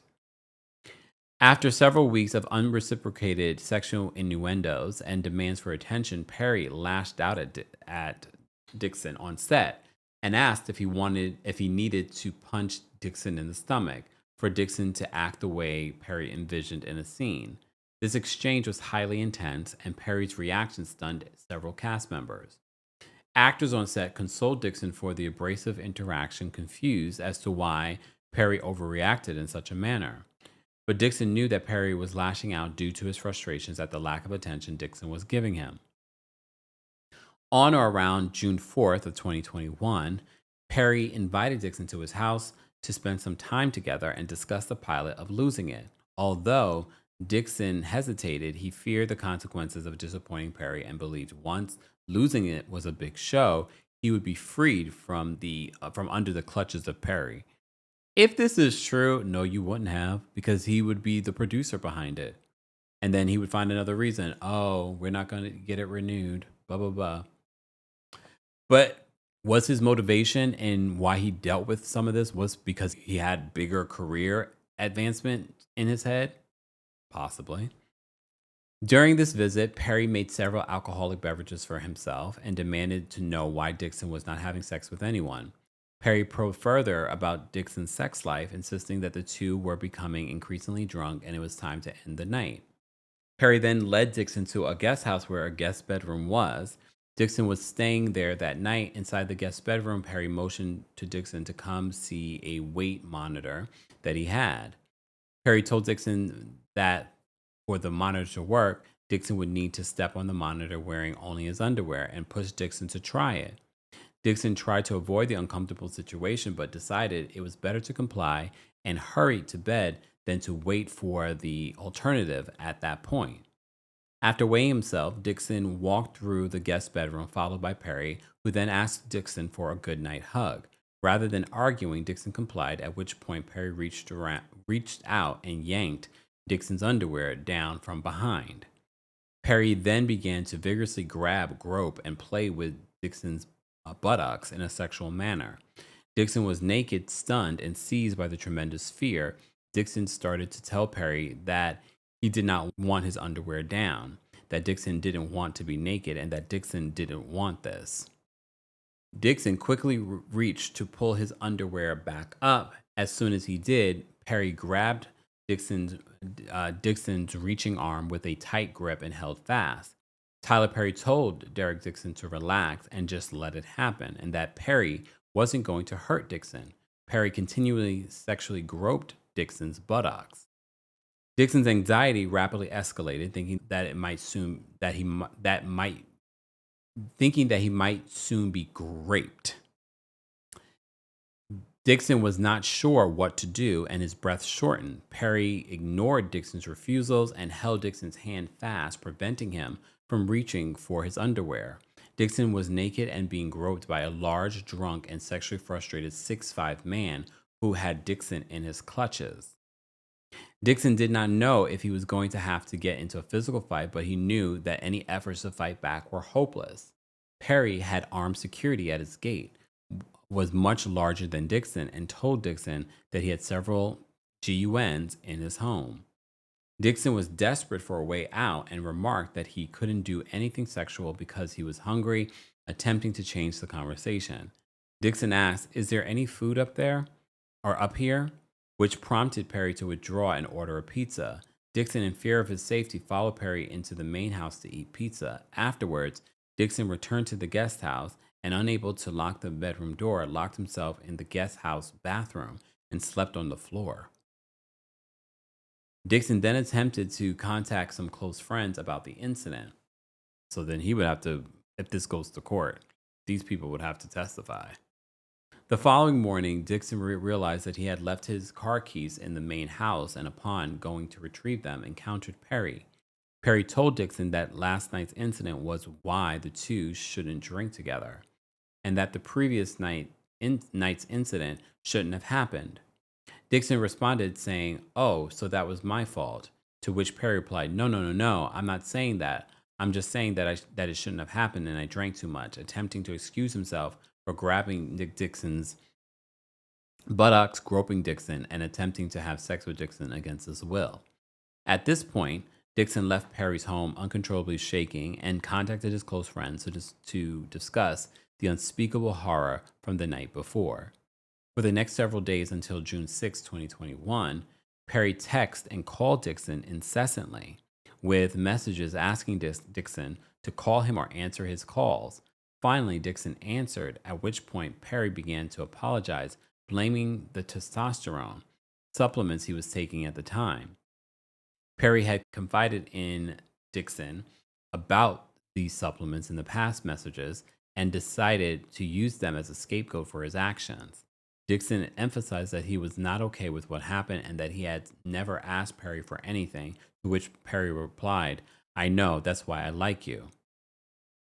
After several weeks of unreciprocated sexual innuendos and demands for attention, Perry lashed out at Dixon on set and asked if he needed to punch Dixon in the stomach for Dixon to act the way Perry envisioned in a scene. This exchange was highly intense, and Perry's reaction stunned several cast members. Actors on set consoled Dixon for the abrasive interaction, confused as to why Perry overreacted in such a manner. But Dixon knew that Perry was lashing out due to his frustrations at the lack of attention Dixon was giving him. On or around June 4th of 2021, Perry invited Dixon to his house to spend some time together and discuss the pilot of Losing It. Although Dixon hesitated, he feared the consequences of disappointing Perry and believed once Losing It was a big show, he would be freed from under the clutches of Perry. If this is true, no, you wouldn't have, because he would be the producer behind it. And then he would find another reason. Oh, we're not going to get it renewed, blah, blah, blah. But was his motivation and why he dealt with some of this was because he had bigger career advancement in his head? Possibly. During this visit, Perry made several alcoholic beverages for himself and demanded to know why Dixon was not having sex with anyone. Perry probed further about Dixon's sex life, insisting that the two were becoming increasingly drunk and it was time to end the night. Perry then led Dixon to a guest house where a guest bedroom was. Dixon was staying there that night. Inside the guest bedroom, Perry motioned to Dixon to come see a weight monitor that he had. Perry told Dixon that for the monitor to work, Dixon would need to step on the monitor wearing only his underwear and push Dixon to try it. Dixon tried to avoid the uncomfortable situation, but decided it was better to comply and hurried to bed than to wait for the alternative at that point. After weighing himself, Dixon walked through the guest bedroom, followed by Perry, who then asked Dixon for a goodnight hug. Rather than arguing, Dixon complied, at which point Perry reached out and yanked Dixon's underwear down from behind. Perry then began to vigorously grab, grope, and play with Dixon's buttocks in a sexual manner. Dixon was naked, stunned, and seized by the tremendous fear. Dixon started to tell Perry that he did not want his underwear down, that Dixon didn't want to be naked, and that Dixon didn't want this. Dixon quickly reached to pull his underwear back up. As soon as he did, Perry grabbed Dixon's reaching arm with a tight grip and held fast. Tyler Perry told Derek Dixon to relax and just let it happen, and that Perry wasn't going to hurt Dixon. Perry continually sexually groped Dixon's buttocks. Dixon's anxiety rapidly escalated, thinking that he might soon be raped. Dixon was not sure what to do, and his breath shortened. Perry ignored Dixon's refusals and held Dixon's hand fast, preventing him from reaching for his underwear. Dixon was naked and being groped by a large, drunk, and sexually frustrated 6'5" man who had Dixon in his clutches. Dixon did not know if he was going to have to get into a physical fight, but he knew that any efforts to fight back were hopeless. Perry had armed security at his gate, was much larger than Dixon, and told Dixon that he had several GUNs in his home. Dixon was desperate for a way out and remarked that he couldn't do anything sexual because he was hungry, attempting to change the conversation. Dixon asked, "Is there any food up there or up here?" which prompted Perry to withdraw and order a pizza. Dixon, in fear of his safety, followed Perry into the main house to eat pizza. Afterwards, Dixon returned to the guest house and, unable to lock the bedroom door, locked himself in the guest house bathroom and slept on the floor. Dixon then attempted to contact some close friends about the incident. So then he would have to, if this goes to court, these people would have to testify. The following morning, Dixon realized that he had left his car keys in the main house, and upon going to retrieve them, encountered Perry. Perry told Dixon that last night's incident was why the two shouldn't drink together. and that the previous night's incident shouldn't have happened. Dixon responded saying, "Oh, so that was my fault." To which Perry replied, "No, no, no, no. I'm not saying that. I'm just saying that it shouldn't have happened and I drank too much," attempting to excuse himself for grabbing Dixon's buttocks, groping Dixon, and attempting to have sex with Dixon against his will. At this point, Dixon left Perry's home uncontrollably shaking and contacted his close friends to discuss the unspeakable horror from the night before. For the next several days until June 6, 2021, Perry texted and called Dixon incessantly with messages asking Dixon to call him or answer his calls. Finally, Dixon answered, at which point Perry began to apologize, blaming the testosterone supplements he was taking at the time. Perry had confided in Dixon about these supplements in the past messages and decided to use them as a scapegoat for his actions. Dixon emphasized that he was not okay with what happened and that he had never asked Perry for anything, to which Perry replied, "I know, that's why I like you."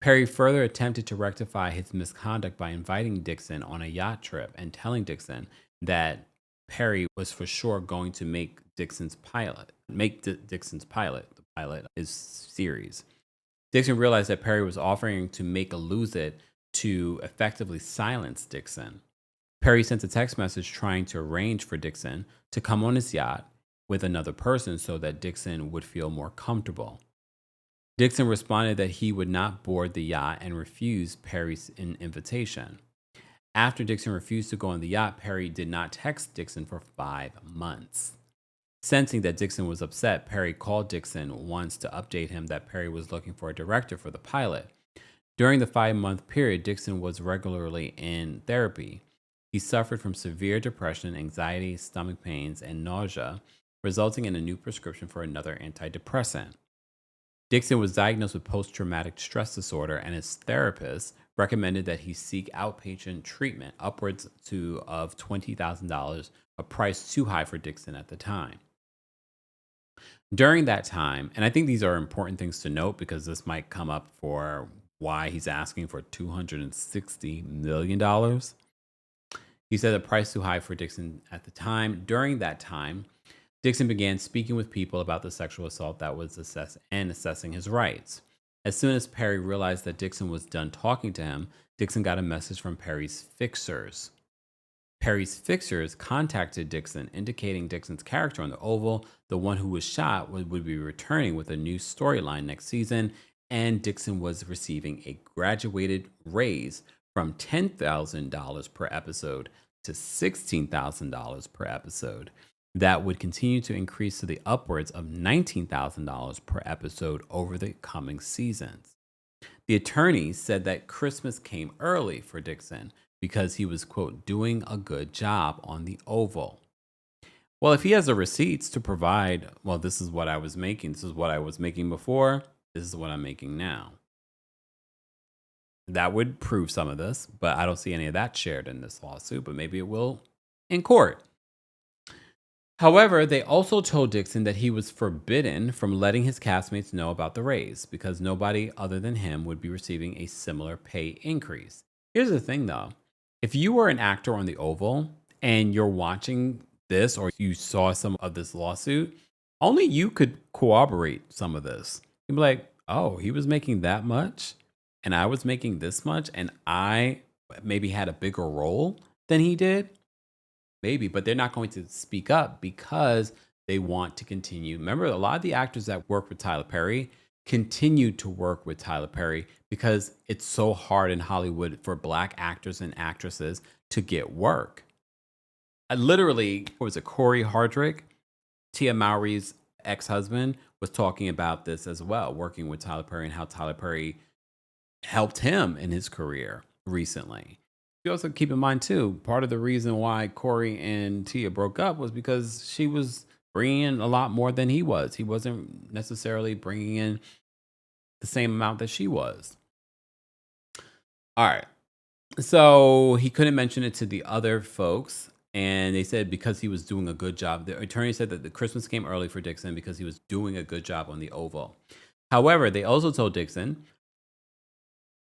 Perry further attempted to rectify his misconduct by inviting Dixon on a yacht trip and telling Dixon that Perry was for sure going to make Dixon's pilot, the pilot of his series. Dixon realized that Perry was offering to make a lose it to effectively silence Dixon. Perry sent a text message trying to arrange for Dixon to come on his yacht with another person so that Dixon would feel more comfortable. Dixon responded that he would not board the yacht and refused Perry's invitation. After Dixon refused to go on the yacht, Perry did not text Dixon for 5 months. Sensing that Dixon was upset, Perry called Dixon once to update him that Perry was looking for a director for the pilot. During the 5-month period, Dixon was regularly in therapy. He suffered from severe depression, anxiety, stomach pains, and nausea, resulting in a new prescription for another antidepressant. Dixon was diagnosed with post-traumatic stress disorder, and his therapist recommended that he seek outpatient treatment upwards of $20,000, a price too high for Dixon at the time. During that time, and I think these are important things to note because this might come up for why he's asking for $260 million. He said the price too high for Dixon at the time. During that time, Dixon began speaking with people about the sexual assault that was assessing his rights. As soon as Perry realized that Dixon was done talking to him, Dixon got a message from Perry's fixers. Perry's fixers contacted Dixon, indicating Dixon's character on the Oval, the one who was shot, would be returning with a new storyline next season, and Dixon was receiving a graduated raise from $10,000 per episode to $16,000 per episode. That would continue to increase to the upwards of $19,000 per episode over the coming seasons. The attorney said that Christmas came early for Dixon because he was, quote, doing a good job on the Oval. Well, if he has the receipts to provide, well, this is what I was making. This is what I was making before. This is what I'm making now. That would prove some of this, but I don't see any of that shared in this lawsuit, but maybe it will in court. However, they also told Dixon that he was forbidden from letting his castmates know about the raise because nobody other than him would be receiving a similar pay increase. Here's the thing though. If you were an actor on the Oval and you're watching this or you saw some of this lawsuit, only you could corroborate some of this. You'd be like, oh, he was making that much and I was making this much and I maybe had a bigger role than he did. Maybe, but they're not going to speak up because they want to continue. Remember, a lot of the actors that work with Tyler Perry continue to work with Tyler Perry because it's so hard in Hollywood for Black actors and actresses to get work. I literally, was it Corey Hardrick, Tia Mowry's ex-husband, was talking about this as well, working with Tyler Perry and how Tyler Perry helped him in his career recently. You also keep in mind too, part of the reason why Corey and Tia broke up was because she was bringing in a lot more than he was. He wasn't necessarily bringing in the same amount that she was. All right. So he couldn't mention it to the other folks. And they said because he was doing a good job. The attorney said that the Christmas came early for Dixon because he was doing a good job on the Oval. However, they also told Dixon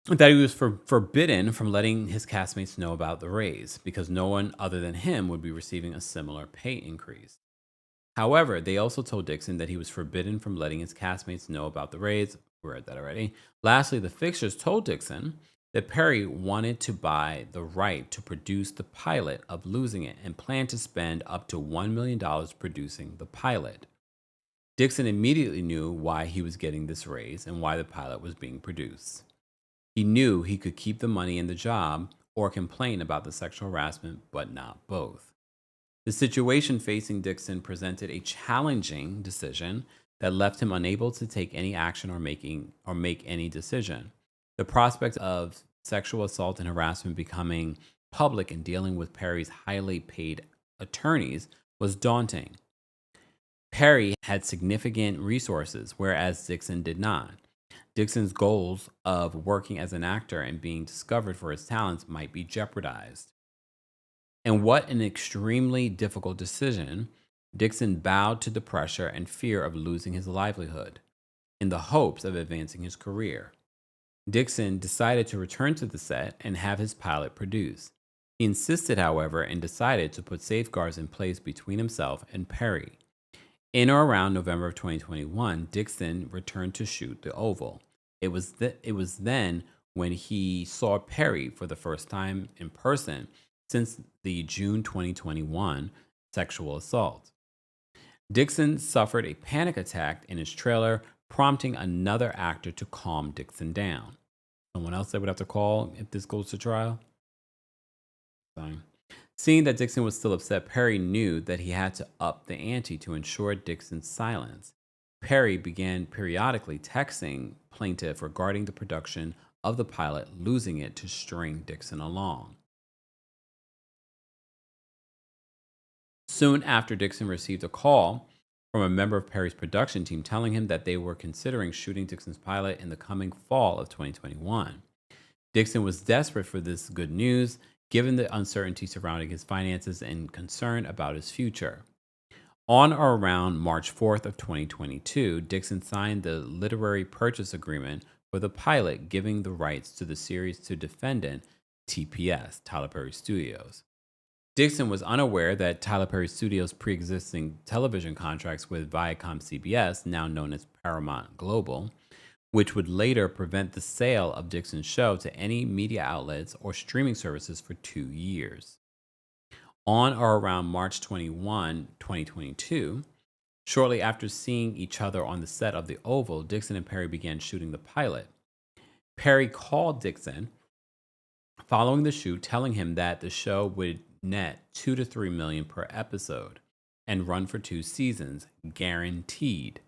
that he was forbidden from letting his castmates know about the raise because no one other than him would be receiving a similar pay increase. However, they also told Dixon that he was forbidden from letting his castmates know about the raids. We read that already. Lastly, the fixtures told Dixon that Perry wanted to buy the right to produce the pilot of Losing It and planned to spend up to $1 million producing the pilot. Dixon immediately knew why he was getting this raise and why the pilot was being produced. He knew he could keep the money in the job or complain about the sexual harassment, but not both. The situation facing Dixon presented a challenging decision that left him unable to take any action or make any decision. The prospect of sexual assault and harassment becoming public and dealing with Perry's highly paid attorneys was daunting. Perry had significant resources, whereas Dixon did not. Dixon's goals of working as an actor and being discovered for his talents might be jeopardized. And what an extremely difficult decision. Dixon bowed to the pressure and fear of losing his livelihood in the hopes of advancing his career. Dixon decided to return to the set and have his pilot produced. He insisted, however, and decided to put safeguards in place between himself and Perry. In or around November of 2021, Dixon returned to shoot the Oval. It was then when he saw Perry for the first time in person since the June 2021 sexual assault. Dixon suffered a panic attack in his trailer, prompting another actor to calm Dixon down. Someone else they would have to call if this goes to trial? Fine. Seeing that Dixon was still upset, Perry knew that he had to up the ante to ensure Dixon's silence. Perry began periodically texting plaintiff regarding the production of the pilot, Losing It, to string Dixon along. Soon after, Dixon received a call from a member of Perry's production team telling him that they were considering shooting Dixon's pilot in the coming fall of 2021. Dixon was desperate for this good news, given the uncertainty surrounding his finances and concern about his future. On or around March 4th of 2022, Dixon signed the literary purchase agreement for the pilot, giving the rights to the series to defendant TPS, Tyler Perry Studios. Dixon was unaware that Tyler Perry Studios' pre-existing television contracts with Viacom CBS, now known as Paramount Global, which would later prevent the sale of Dixon's show to any media outlets or streaming services for 2 years. On or around March 21, 2022, shortly after seeing each other on the set of The Oval, Dixon and Perry began shooting the pilot. Perry called Dixon following the shoot, telling him that the show would net $2 to $3 million per episode and run for 2 seasons, guaranteed.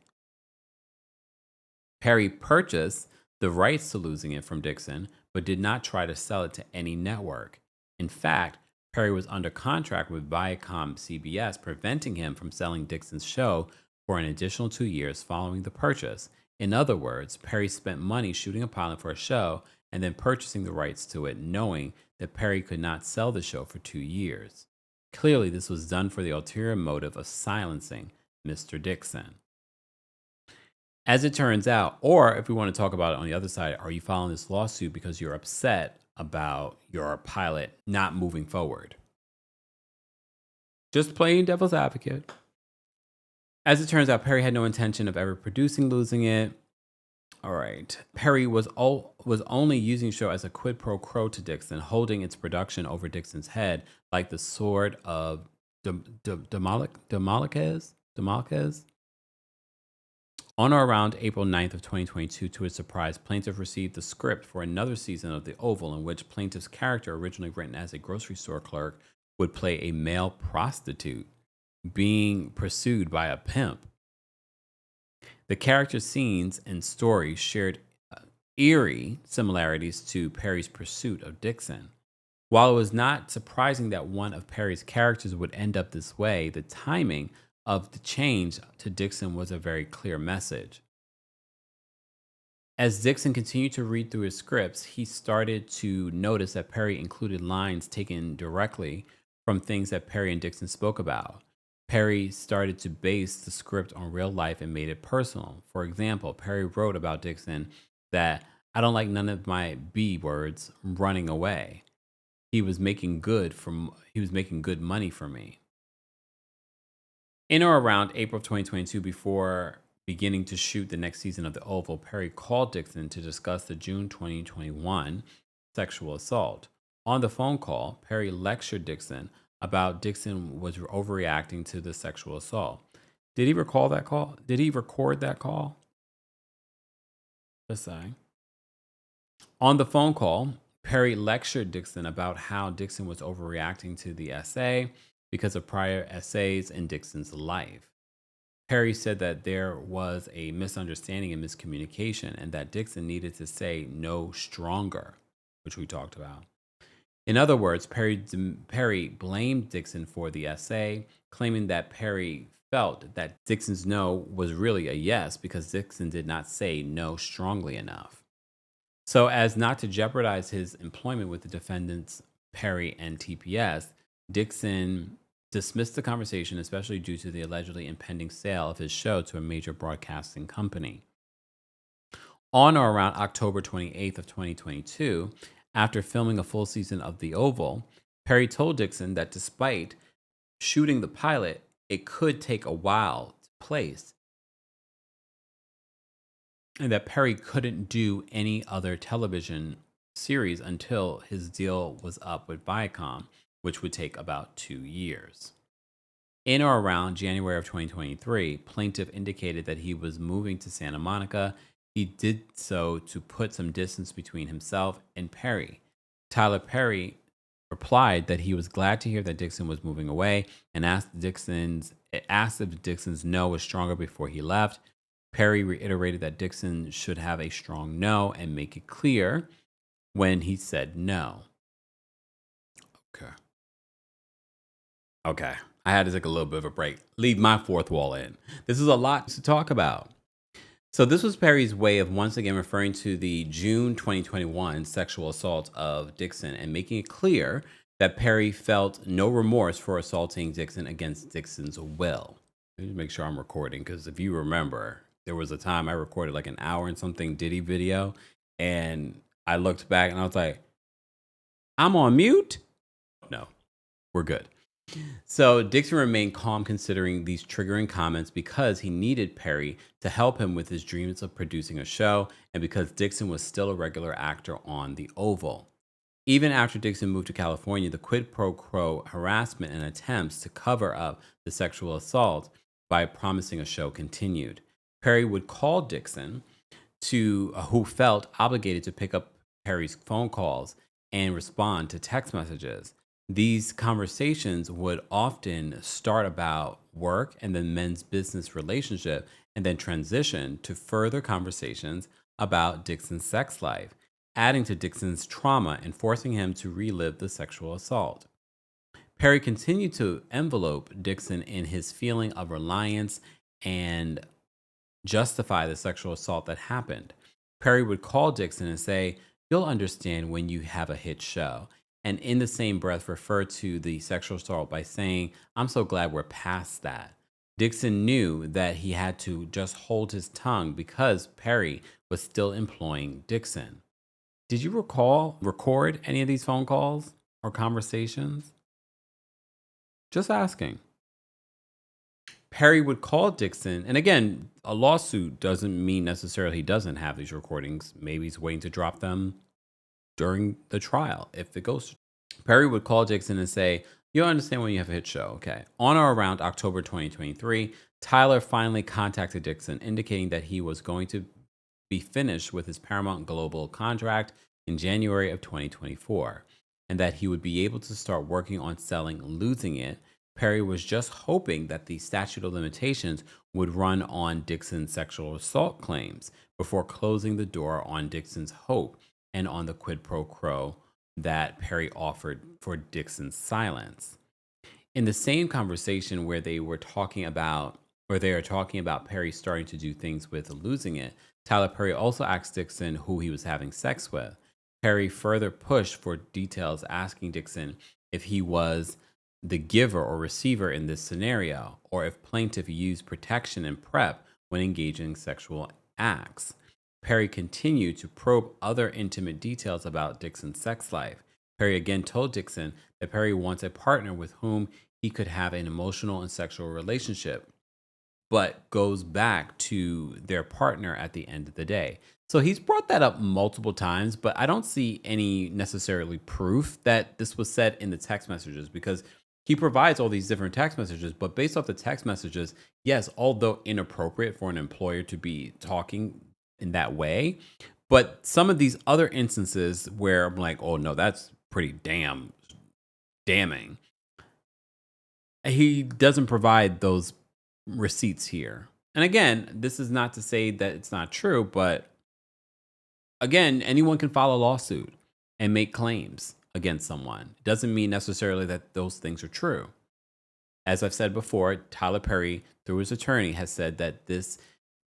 Perry purchased the rights to Losing It from Dixon, but did not try to sell it to any network. In fact, Perry was under contract with Viacom CBS, preventing him from selling Dixon's show for an additional 2 years following the purchase. In other words, Perry spent money shooting a pilot for a show and then purchasing the rights to it, knowing that Perry could not sell the show for 2 years. Clearly, this was done for the ulterior motive of silencing Mr. Dixon. As it turns out, or if we want to talk about it on the other side, are you filing this lawsuit because you're upset about your pilot not moving forward? Just playing devil's advocate. As it turns out, Perry had no intention of ever producing Losing It. All right. Perry was only using the show as a quid pro quo to Dixon, holding its production over Dixon's head like the sword of Damocles. On or around April 9th of 2022, to his surprise, plaintiff received the script for another season of The Oval, in which plaintiff's character, originally written as a grocery store clerk, would play a male prostitute being pursued by a pimp. The character's scenes and story shared eerie similarities to Perry's pursuit of Dixon. While it was not surprising that one of Perry's characters would end up this way, the timing of the change to Dixon was a very clear message. As Dixon continued to read through his scripts, he started to notice that Perry included lines taken directly from things that Perry and Dixon spoke about. Perry started to base the script on real life and made it personal. For example, Perry wrote about Dixon that I don't like none of my B words running away. He was making good money for me. In or around April 2022, before beginning to shoot the next season of The Oval, Perry called Dixon to discuss the June 2021 sexual assault. On the phone call, Perry lectured Dixon about Dixon was overreacting to the sexual assault. Did he recall that call? Did he record that call? Just saying. On the phone call, Perry lectured Dixon about how Dixon was overreacting to the essay because of prior essays in Dixon's life. Perry said that there was a misunderstanding and miscommunication and that Dixon needed to say no stronger, which we talked about. In other words, Perry blamed Dixon for the essay, claiming that Perry felt that Dixon's no was really a yes because Dixon did not say no strongly enough. So, as not to jeopardize his employment with the defendants, Perry and TPS, Dixon dismissed the conversation, especially due to the allegedly impending sale of his show to a major broadcasting company. On or around October 28th of 2022, after filming a full season of The Oval, Perry told Dixon that despite shooting the pilot, it could take a while to place, and that Perry couldn't do any other television series until his deal was up with Viacom, which would take about 2 years. In or around January of 2023, plaintiff indicated that he was moving to Santa Monica. He did so to put some distance between himself and Perry. Tyler Perry replied that he was glad to hear that Dixon was moving away and asked if Dixon's no was stronger before he left. Perry reiterated that Dixon should have a strong no and make it clear when he said no. Okay. I had to take a little bit of a break. Leave my fourth wall in. This is a lot to talk about. So this was Perry's way of once again referring to the June 2021 sexual assault of Dixon and making it clear that Perry felt no remorse for assaulting Dixon against Dixon's will. Let me make sure I'm recording, because if you remember, there was a time I recorded like an hour and something Diddy video, and I looked back and I was like, I'm on mute? No, we're good. So Dixon remained calm considering these triggering comments because he needed Perry to help him with his dreams of producing a show and because Dixon was still a regular actor on The Oval. Even after Dixon moved to California, the quid pro quo harassment and attempts to cover up the sexual assault by promising a show continued. Perry would call Dixon, who felt obligated to pick up Perry's phone calls and respond to text messages. These conversations would often start about work and then men's business relationship and then transition to further conversations about Dixon's sex life, adding to Dixon's trauma and forcing him to relive the sexual assault. Perry continued to envelope Dixon in his feeling of reliance and justify the sexual assault that happened. Perry would call Dixon and say, "You'll understand when you have a hit show." And in the same breath, refer to the sexual assault by saying, "I'm so glad we're past that." Dixon knew that he had to just hold his tongue because Perry was still employing Dixon. Did you record any of these phone calls or conversations? Just asking. Perry would call Dixon, and again, a lawsuit doesn't mean necessarily he doesn't have these recordings. Maybe he's waiting to drop them during the trial if it goes. Perry would call Dixon and say, "You'll understand when you have a hit show." Okay. On or around October 2023, Tyler finally contacted Dixon, indicating that he was going to be finished with his Paramount Global contract in January of 2024, and that he would be able to start working on selling Losing It. Perry was just hoping that the statute of limitations would run on Dixon's sexual assault claims before closing the door on Dixon's hope and on the quid pro quo that Perry offered for Dixon's silence. In the same conversation where they are talking about Perry starting to do things with Losing It, Tyler Perry also asked Dixon who he was having sex with. Perry further pushed for details, asking Dixon if he was the giver or receiver in this scenario, or if plaintiff used protection and prep when engaging sexual acts. Perry continued to probe other intimate details about Dixon's sex life. Perry again told Dixon that Perry wants a partner with whom he could have an emotional and sexual relationship, but goes back to their partner at the end of the day. So he's brought that up multiple times, but I don't see any necessarily proof that this was said in the text messages, because he provides all these different text messages. But based off the text messages, yes, although inappropriate for an employer to be talking in that way, but some of these other instances where I'm like, oh no, that's pretty damning. He doesn't provide those receipts here. And again, this is not to say that it's not true, but again, anyone can file a lawsuit and make claims against someone. It doesn't mean necessarily that those things are true. As I've said before, Tyler Perry, through his attorney, has said that this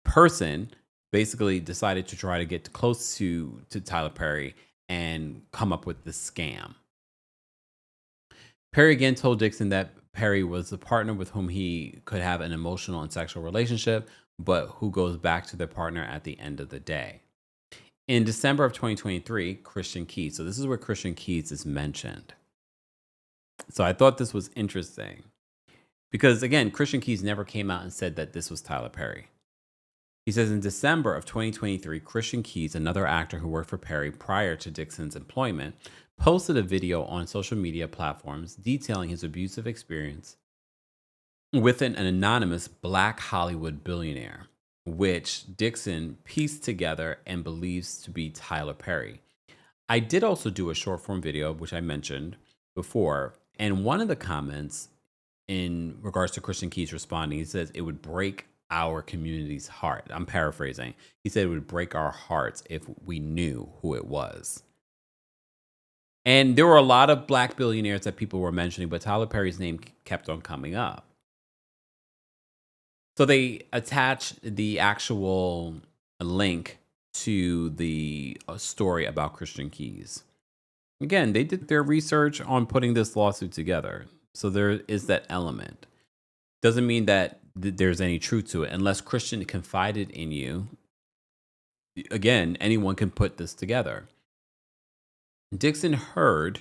person basically decided to try to get close to Tyler Perry and come up with this scam. Perry again told Dixon that Perry was the partner with whom he could have an emotional and sexual relationship, but who goes back to their partner at the end of the day. In December of 2023, Christian Keys. So this is where Christian Keys is mentioned. So I thought this was interesting because, again, Christian Keys never came out and said that this was Tyler Perry. He says in December of 2023, Christian Keys, another actor who worked for Perry prior to Dixon's employment, posted a video on social media platforms detailing his abusive experience with an anonymous Black Hollywood billionaire, which Dixon pieced together and believes to be Tyler Perry. I did also do a short form video, which I mentioned before, and one of the comments in regards to Christian Keys responding, he says it would break our community's heart. I'm paraphrasing. He said it would break our hearts if we knew who it was. And there were a lot of Black billionaires that people were mentioning, but Tyler Perry's name kept on coming up. So they attached the actual link to the story about Christian Keys. Again, they did their research on putting this lawsuit together. So there is that element. Doesn't mean that there's any truth to it. Unless Christian confided in you, again, anyone can put this together. Dixon heard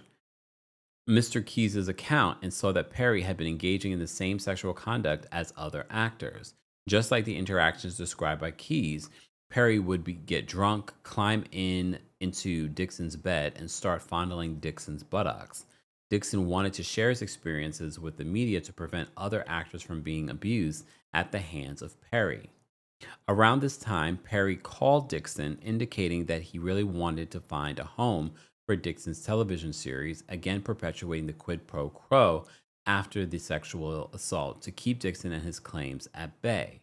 Mr. Keys' account and saw that Perry had been engaging in the same sexual conduct as other actors. Just like the interactions described by Keys, Perry would get drunk, climb into Dixon's bed, and start fondling Dixon's buttocks. Dixon wanted to share his experiences with the media to prevent other actors from being abused at the hands of Perry. Around this time, Perry called Dixon, indicating that he really wanted to find a home for Dixon's television series, again perpetuating the quid pro quo after the sexual assault to keep Dixon and his claims at bay.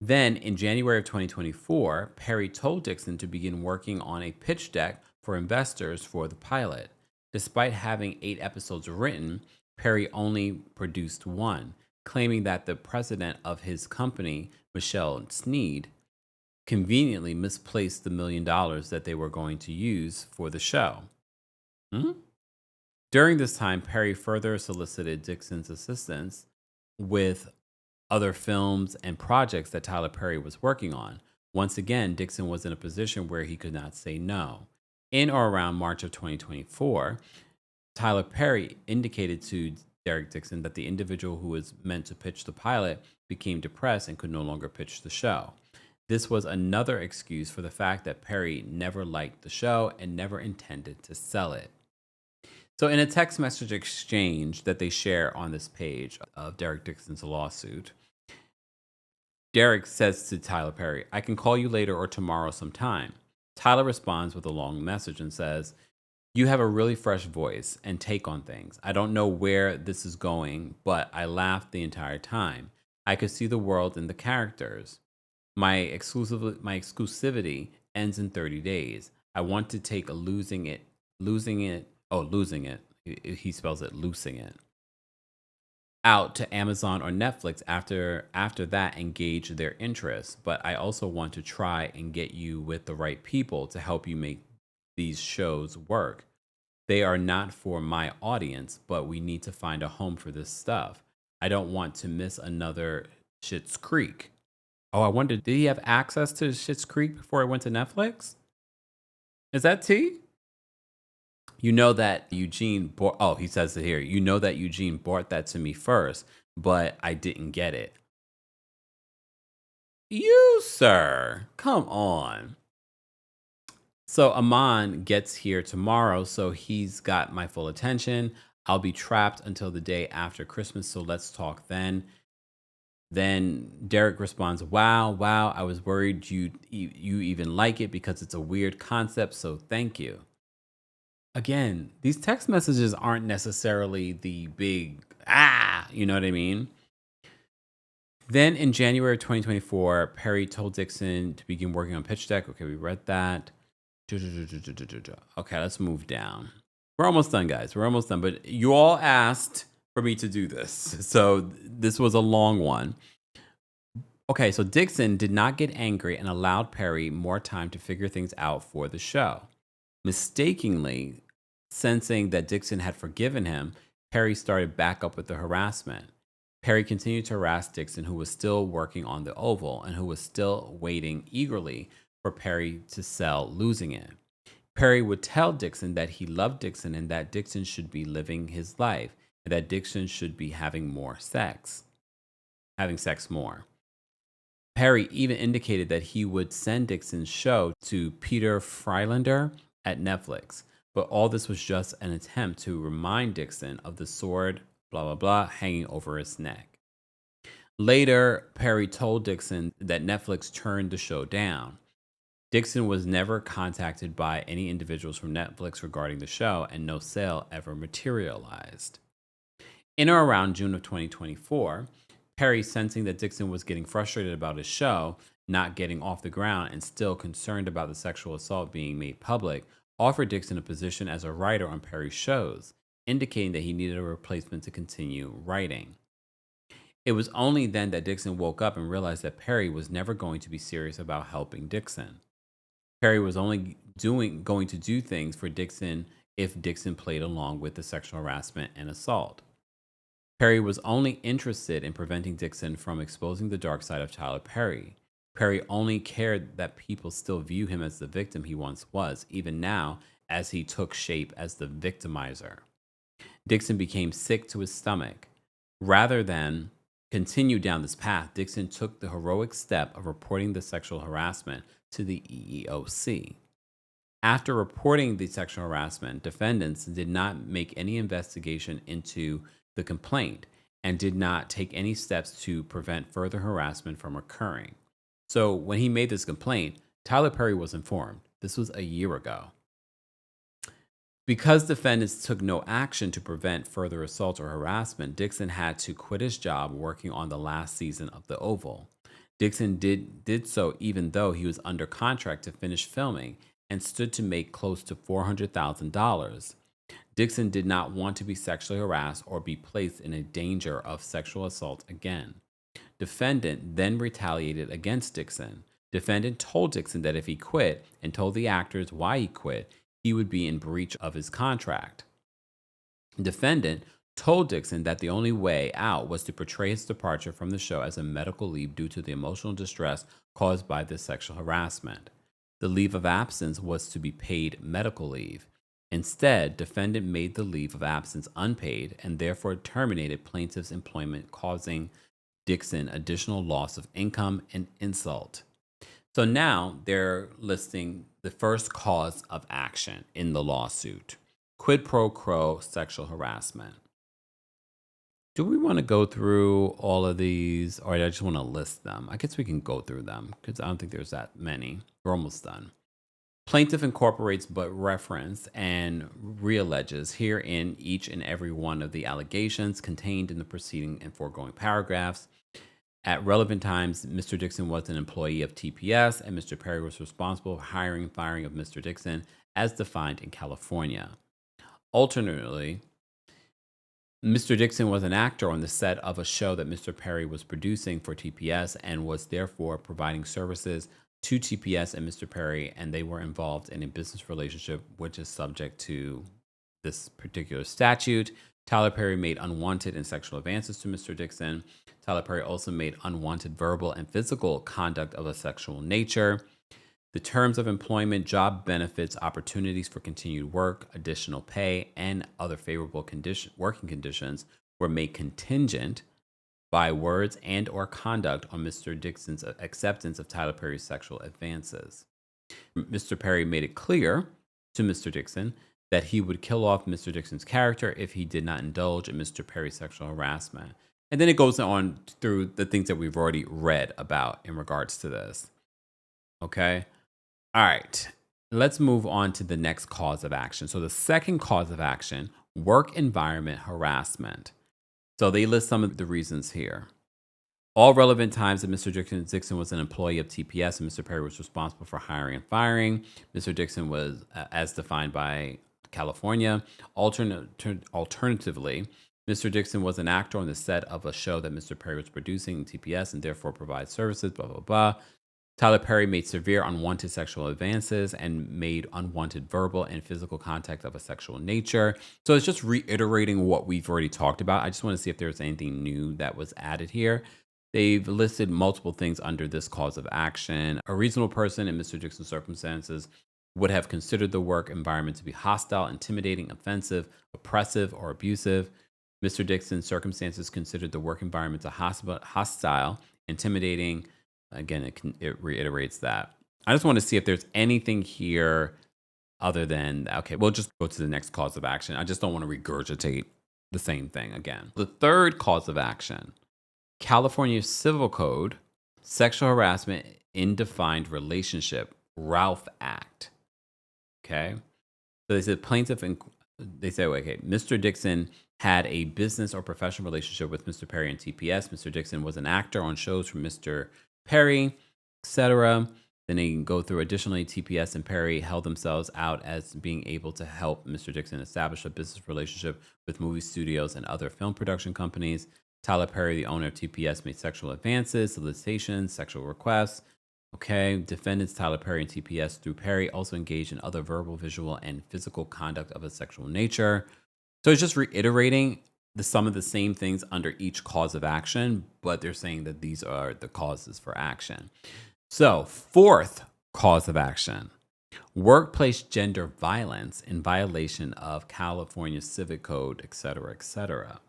Then, in January of 2024, Perry told Dixon to begin working on a pitch deck for investors for the pilot. Despite having 8 episodes written, Perry only produced 1, claiming that the president of his company, Michelle Sneed, conveniently misplaced the $1 million that they were going to use for the show. During this time, Perry further solicited Dixon's assistance with other films and projects that Tyler Perry was working on. Once again, Dixon was in a position where he could not say no. In or around March of 2024, Tyler Perry indicated to Derek Dixon that the individual who was meant to pitch the pilot became depressed and could no longer pitch the show. This was another excuse for the fact that Perry never liked the show and never intended to sell it. So in a text message exchange that they share on this page of Derek Dixon's lawsuit, Derek says to Tyler Perry, "I can call you later or tomorrow sometime." Tyler responds with a long message and says, "You have a really fresh voice and take on things. I don't know where this is going, but I laughed the entire time. I could see the world in the characters. My exclusivity ends in 30 days. I want to take losing it. He spells it losing it. Out to Amazon or Netflix after that engage their interests. But I also want to try and get you with the right people to help you make these shows work. They are not for my audience, but we need to find a home for this stuff. I don't want to miss another Schitt's Creek. Oh, I wonder, did he have access to Schitt's Creek before it went to Netflix? Is that T? You know that Eugene bought, oh, he says it here. You know that Eugene bought that to me first, but I didn't get it. You, sir. Come on. So Amon gets here tomorrow, so he's got my full attention. I'll be trapped until the day after Christmas, so let's talk then. Then Derek responds, "Wow, wow, I was worried you even like it because it's a weird concept, so thank you." Again, these text messages aren't necessarily the big you know what I mean? Then in January of 2024, Perry told Dixon to begin working on pitch deck. Okay, we read that. Okay, let's move down. We're almost done, guys. We're almost done. But you all asked for me to do this. So this was a long one. Okay, so Dixon did not get angry and allowed Perry more time to figure things out for the show. Mistakenly sensing that Dixon had forgiven him, Perry started back up with the harassment. Perry continued to harass Dixon, who was still working on the Oval and who was still waiting eagerly for Perry to sell losing it. Perry would tell Dixon that he loved Dixon and that Dixon should be living his life and that Dixon should be having sex more. Perry even indicated that he would send Dixon's show to Peter Freilander at Netflix, but all this was just an attempt to remind Dixon of the sword, blah, blah, blah, hanging over his neck. Later, Perry told Dixon that Netflix turned the show down. Dixon was never contacted by any individuals from Netflix regarding the show, and no sale ever materialized. In or around June of 2024, Perry, sensing that Dixon was getting frustrated about his show not getting off the ground and still concerned about the sexual assault being made public, offered Dixon a position as a writer on Perry's shows, indicating that he needed a replacement to continue writing. It was only then that Dixon woke up and realized that Perry was never going to be serious about helping Dixon. Perry was only going to do things for Dixon if Dixon played along with the sexual harassment and assault. Perry was only interested in preventing Dixon from exposing the dark side of Tyler Perry. Perry only cared that people still view him as the victim he once was, even now as he took shape as the victimizer. Dixon became sick to his stomach. Rather than continue down this path, Dixon took the heroic step of reporting the sexual harassment to the EEOC. After reporting the sexual harassment, defendants did not make any investigation into the complaint and did not take any steps to prevent further harassment from occurring. So when he made this complaint, Tyler Perry was informed. This was a year ago. Because defendants took no action to prevent further assault or harassment, Dixon had to quit his job working on the last season of The Oval. Dixon did so even though he was under contract to finish filming and stood to make close to $400,000. Dixon did not want to be sexually harassed or be placed in a danger of sexual assault again. Defendant then retaliated against Dixon. Defendant told Dixon that if he quit and told the actors why he quit, he would be in breach of his contract. Defendant told Dixon that the only way out was to portray his departure from the show as a medical leave due to the emotional distress caused by the sexual harassment. The leave of absence was to be paid medical leave. Instead, defendant made the leave of absence unpaid and therefore terminated plaintiff's employment, causing Dixon additional loss of income and insult. So now they're listing the first cause of action in the lawsuit: quid pro quo sexual harassment. Do we want to go through all of these, or I just want to list them? I guess we can go through them because I don't think there's that many. We're almost done. Plaintiff incorporates but reference and realleges herein each and every one of the allegations contained in the preceding and foregoing paragraphs. At relevant times, Mr. Dixon was an employee of TPS, and Mr. Perry was responsible for hiring and firing of Mr. Dixon as defined in California. Alternately, Mr. Dixon was an actor on the set of a show that Mr. Perry was producing for TPS and was therefore providing services to TPS and Mr. Perry, and they were involved in a business relationship which is subject to this particular statute. Tyler Perry made unwanted and sexual advances to Mr. Dixon. Tyler Perry also made unwanted verbal and physical conduct of a sexual nature. The terms of employment, job benefits, opportunities for continued work, additional pay, and other favorable working conditions were made contingent by words and or conduct on Mr. Dixon's acceptance of Tyler Perry's sexual advances. Mr. Perry made it clear to Mr. Dixon that he would kill off Mr. Dixon's character if he did not indulge in Mr. Perry's sexual harassment. And then it goes on through the things that we've already read about in regards to this. Okay. All right. Let's move on to the next cause of action. So the second cause of action, work environment harassment. So they list some of the reasons here. All relevant times that Mr. Dixon was an employee of TPS and Mr. Perry was responsible for hiring and firing. Mr. Dixon was, as defined by California. Alternatively, Mr. Dixon was an actor on the set of a show that Mr. Perry was producing in TPS and therefore provides services, blah, blah, blah. Tyler Perry made severe unwanted sexual advances and made unwanted verbal and physical contact of a sexual nature. So it's just reiterating what we've already talked about. I just want to see if there's anything new that was added here. They've listed multiple things under this cause of action. A reasonable person in Mr. Dixon's circumstances would have considered the work environment to be hostile, intimidating, offensive, oppressive, or abusive. Mr. Dixon's circumstances considered the work environment to hostile, intimidating. Again, it reiterates that. I just want to see if there's anything here other than, okay, we'll just go to the next cause of action. I just don't want to regurgitate the same thing again. The third cause of action, California Civil Code, Sexual Harassment in Defined Relationship, Ralph Act. Okay. So they said okay, Mr. Dixon had a business or professional relationship with Mr. Perry and TPS. Mr. Dixon was an actor on shows for Mr. Perry, etc. Then they can go through. Additionally, TPS and Perry held themselves out as being able to help Mr. Dixon establish a business relationship with movie studios and other film production companies. Tyler Perry, the owner of TPS, made sexual advances, solicitations, sexual requests. Okay, defendants Tyler Perry and TPS through Perry also engaged in other verbal, visual, and physical conduct of a sexual nature. So it's just reiterating some of the same things under each cause of action, but they're saying that these are the causes for action. So, fourth cause of action, workplace gender violence in violation of California Civic Code, et cetera, et cetera.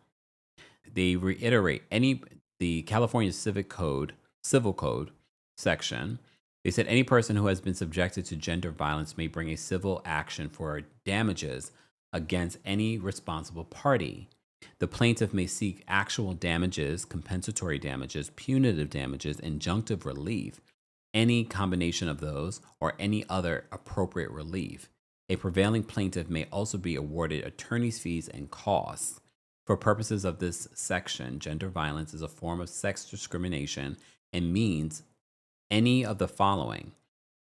They reiterate the California Civil Code section. They said any person who has been subjected to gender violence may bring a civil action for damages against any responsible party. The plaintiff may seek actual damages, compensatory damages, punitive damages, injunctive relief, any combination of those, or any other appropriate relief. A prevailing plaintiff may also be awarded attorney's fees and costs. For purposes of this section, gender violence is a form of sex discrimination and means any of the following: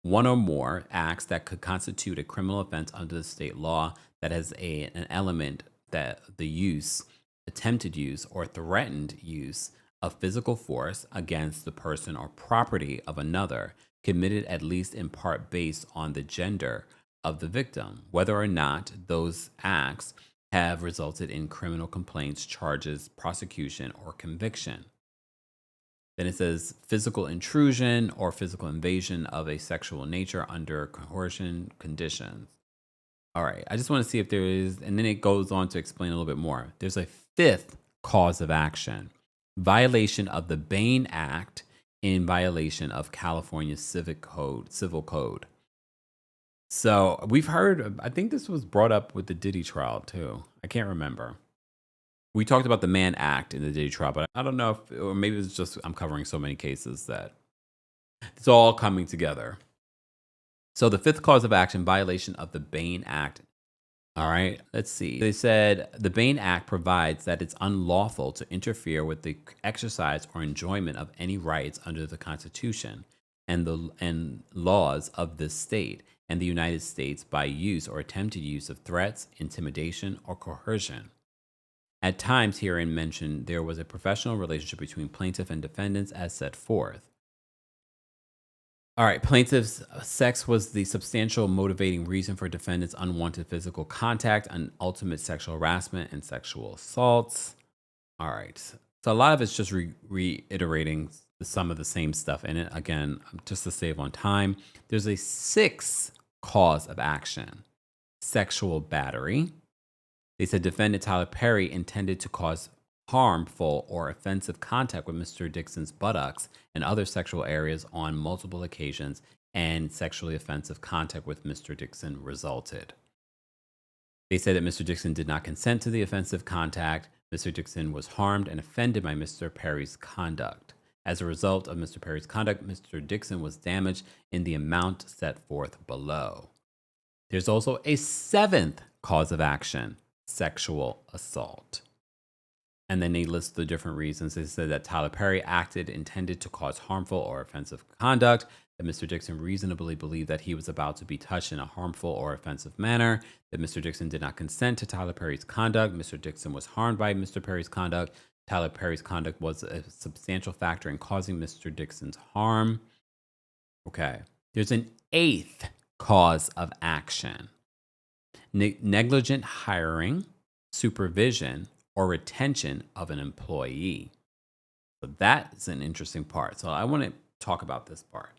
one or more acts that could constitute a criminal offense under the state law that has an element that the use, attempted use, or threatened use of physical force against the person or property of another, committed at least in part based on the gender of the victim, whether or not those acts have resulted in criminal complaints, charges, prosecution, or conviction. Then it says physical intrusion or physical invasion of a sexual nature under coercion conditions. All right, I just want to see if there is, and then it goes on to explain a little bit more. There's a fifth cause of action, violation of the Bain Act in violation of California Civil Code. So we've heard, I think this was brought up with the Diddy trial too. I can't remember. We talked about the Mann Act in the Diddy trial, but I don't know if, or maybe it's just I'm covering so many cases that it's all coming together. So the fifth cause of action, violation of the Bain Act. All right, let's see. They said the Bain Act provides that it's unlawful to interfere with the exercise or enjoyment of any rights under the Constitution and laws of this state and the United States by use or attempted use of threats, intimidation, or coercion. At times herein mentioned, there was a professional relationship between plaintiff and defendants as set forth. All right, plaintiff's sex was the substantial motivating reason for defendant's unwanted physical contact and ultimate sexual harassment and sexual assaults. All right. So a lot of it's just reiterating some of the same stuff in it. Again, just to save on time, there's a sixth cause of action: sexual battery. They said defendant Tyler Perry intended to cause harmful or offensive contact with Mr. Dixon's buttocks and other sexual areas on multiple occasions, and sexually offensive contact with Mr. Dixon resulted. They said that Mr. Dixon did not consent to the offensive contact. Mr. Dixon was harmed and offended by Mr. Perry's conduct. As a result of Mr. Perry's conduct, Mr. Dixon was damaged in the amount set forth below. There's also a seventh cause of action: sexual assault. And then they list the different reasons. They said that Tyler Perry acted intended to cause harmful or offensive conduct, that Mr. Dixon reasonably believed that he was about to be touched in a harmful or offensive manner, that Mr. Dixon did not consent to Tyler Perry's conduct, Mr. Dixon was harmed by Mr. Perry's conduct, Tyler Perry's conduct was a substantial factor in causing Mr. Dixon's harm. Okay. There's an eighth cause of action: negligent hiring, supervision, or retention of an employee. So that's an interesting part. So I want to talk about this part.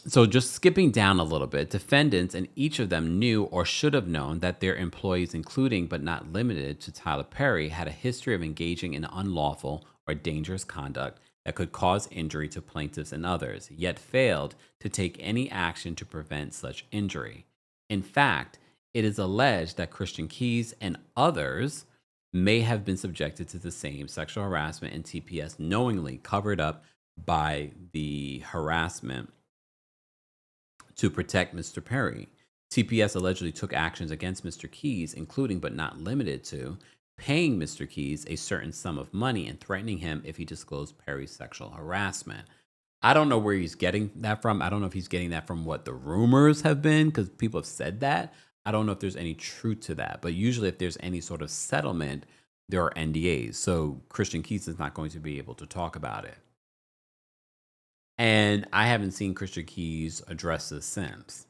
So just skipping down a little bit, defendants and each of them knew or should have known that their employees, including but not limited to Tyler Perry, had a history of engaging in unlawful or dangerous conduct that could cause injury to plaintiffs and others, yet failed to take any action to prevent such injury. In fact, it is alleged that Christian Keys and others may have been subjected to the same sexual harassment, and TPS knowingly covered up by the harassment to protect Mr. Perry. TPS allegedly took actions against Mr. Keys, including but not limited to paying Mr. Keys a certain sum of money and threatening him if he disclosed Perry's sexual harassment. I don't know where he's getting that from. I don't know if he's getting that from what the rumors have been, because people have said that. I don't know if there's any truth to that. But usually if there's any sort of settlement, there are NDAs. So Christian Keys is not going to be able to talk about it. And I haven't seen Christian Keys address this since.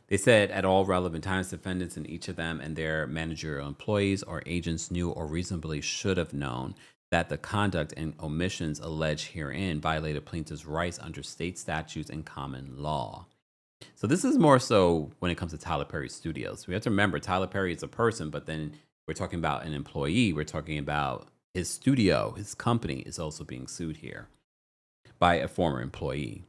They said at all relevant times, defendants and each of them and their managerial employees or agents knew or reasonably should have known that the conduct and omissions alleged herein violated plaintiff's rights under state statutes and common law. So this is more so when it comes to Tyler Perry Studios. We have to remember Tyler Perry is a person, but then we're talking about an employee. We're talking about his studio, his company is also being sued here by a former employee.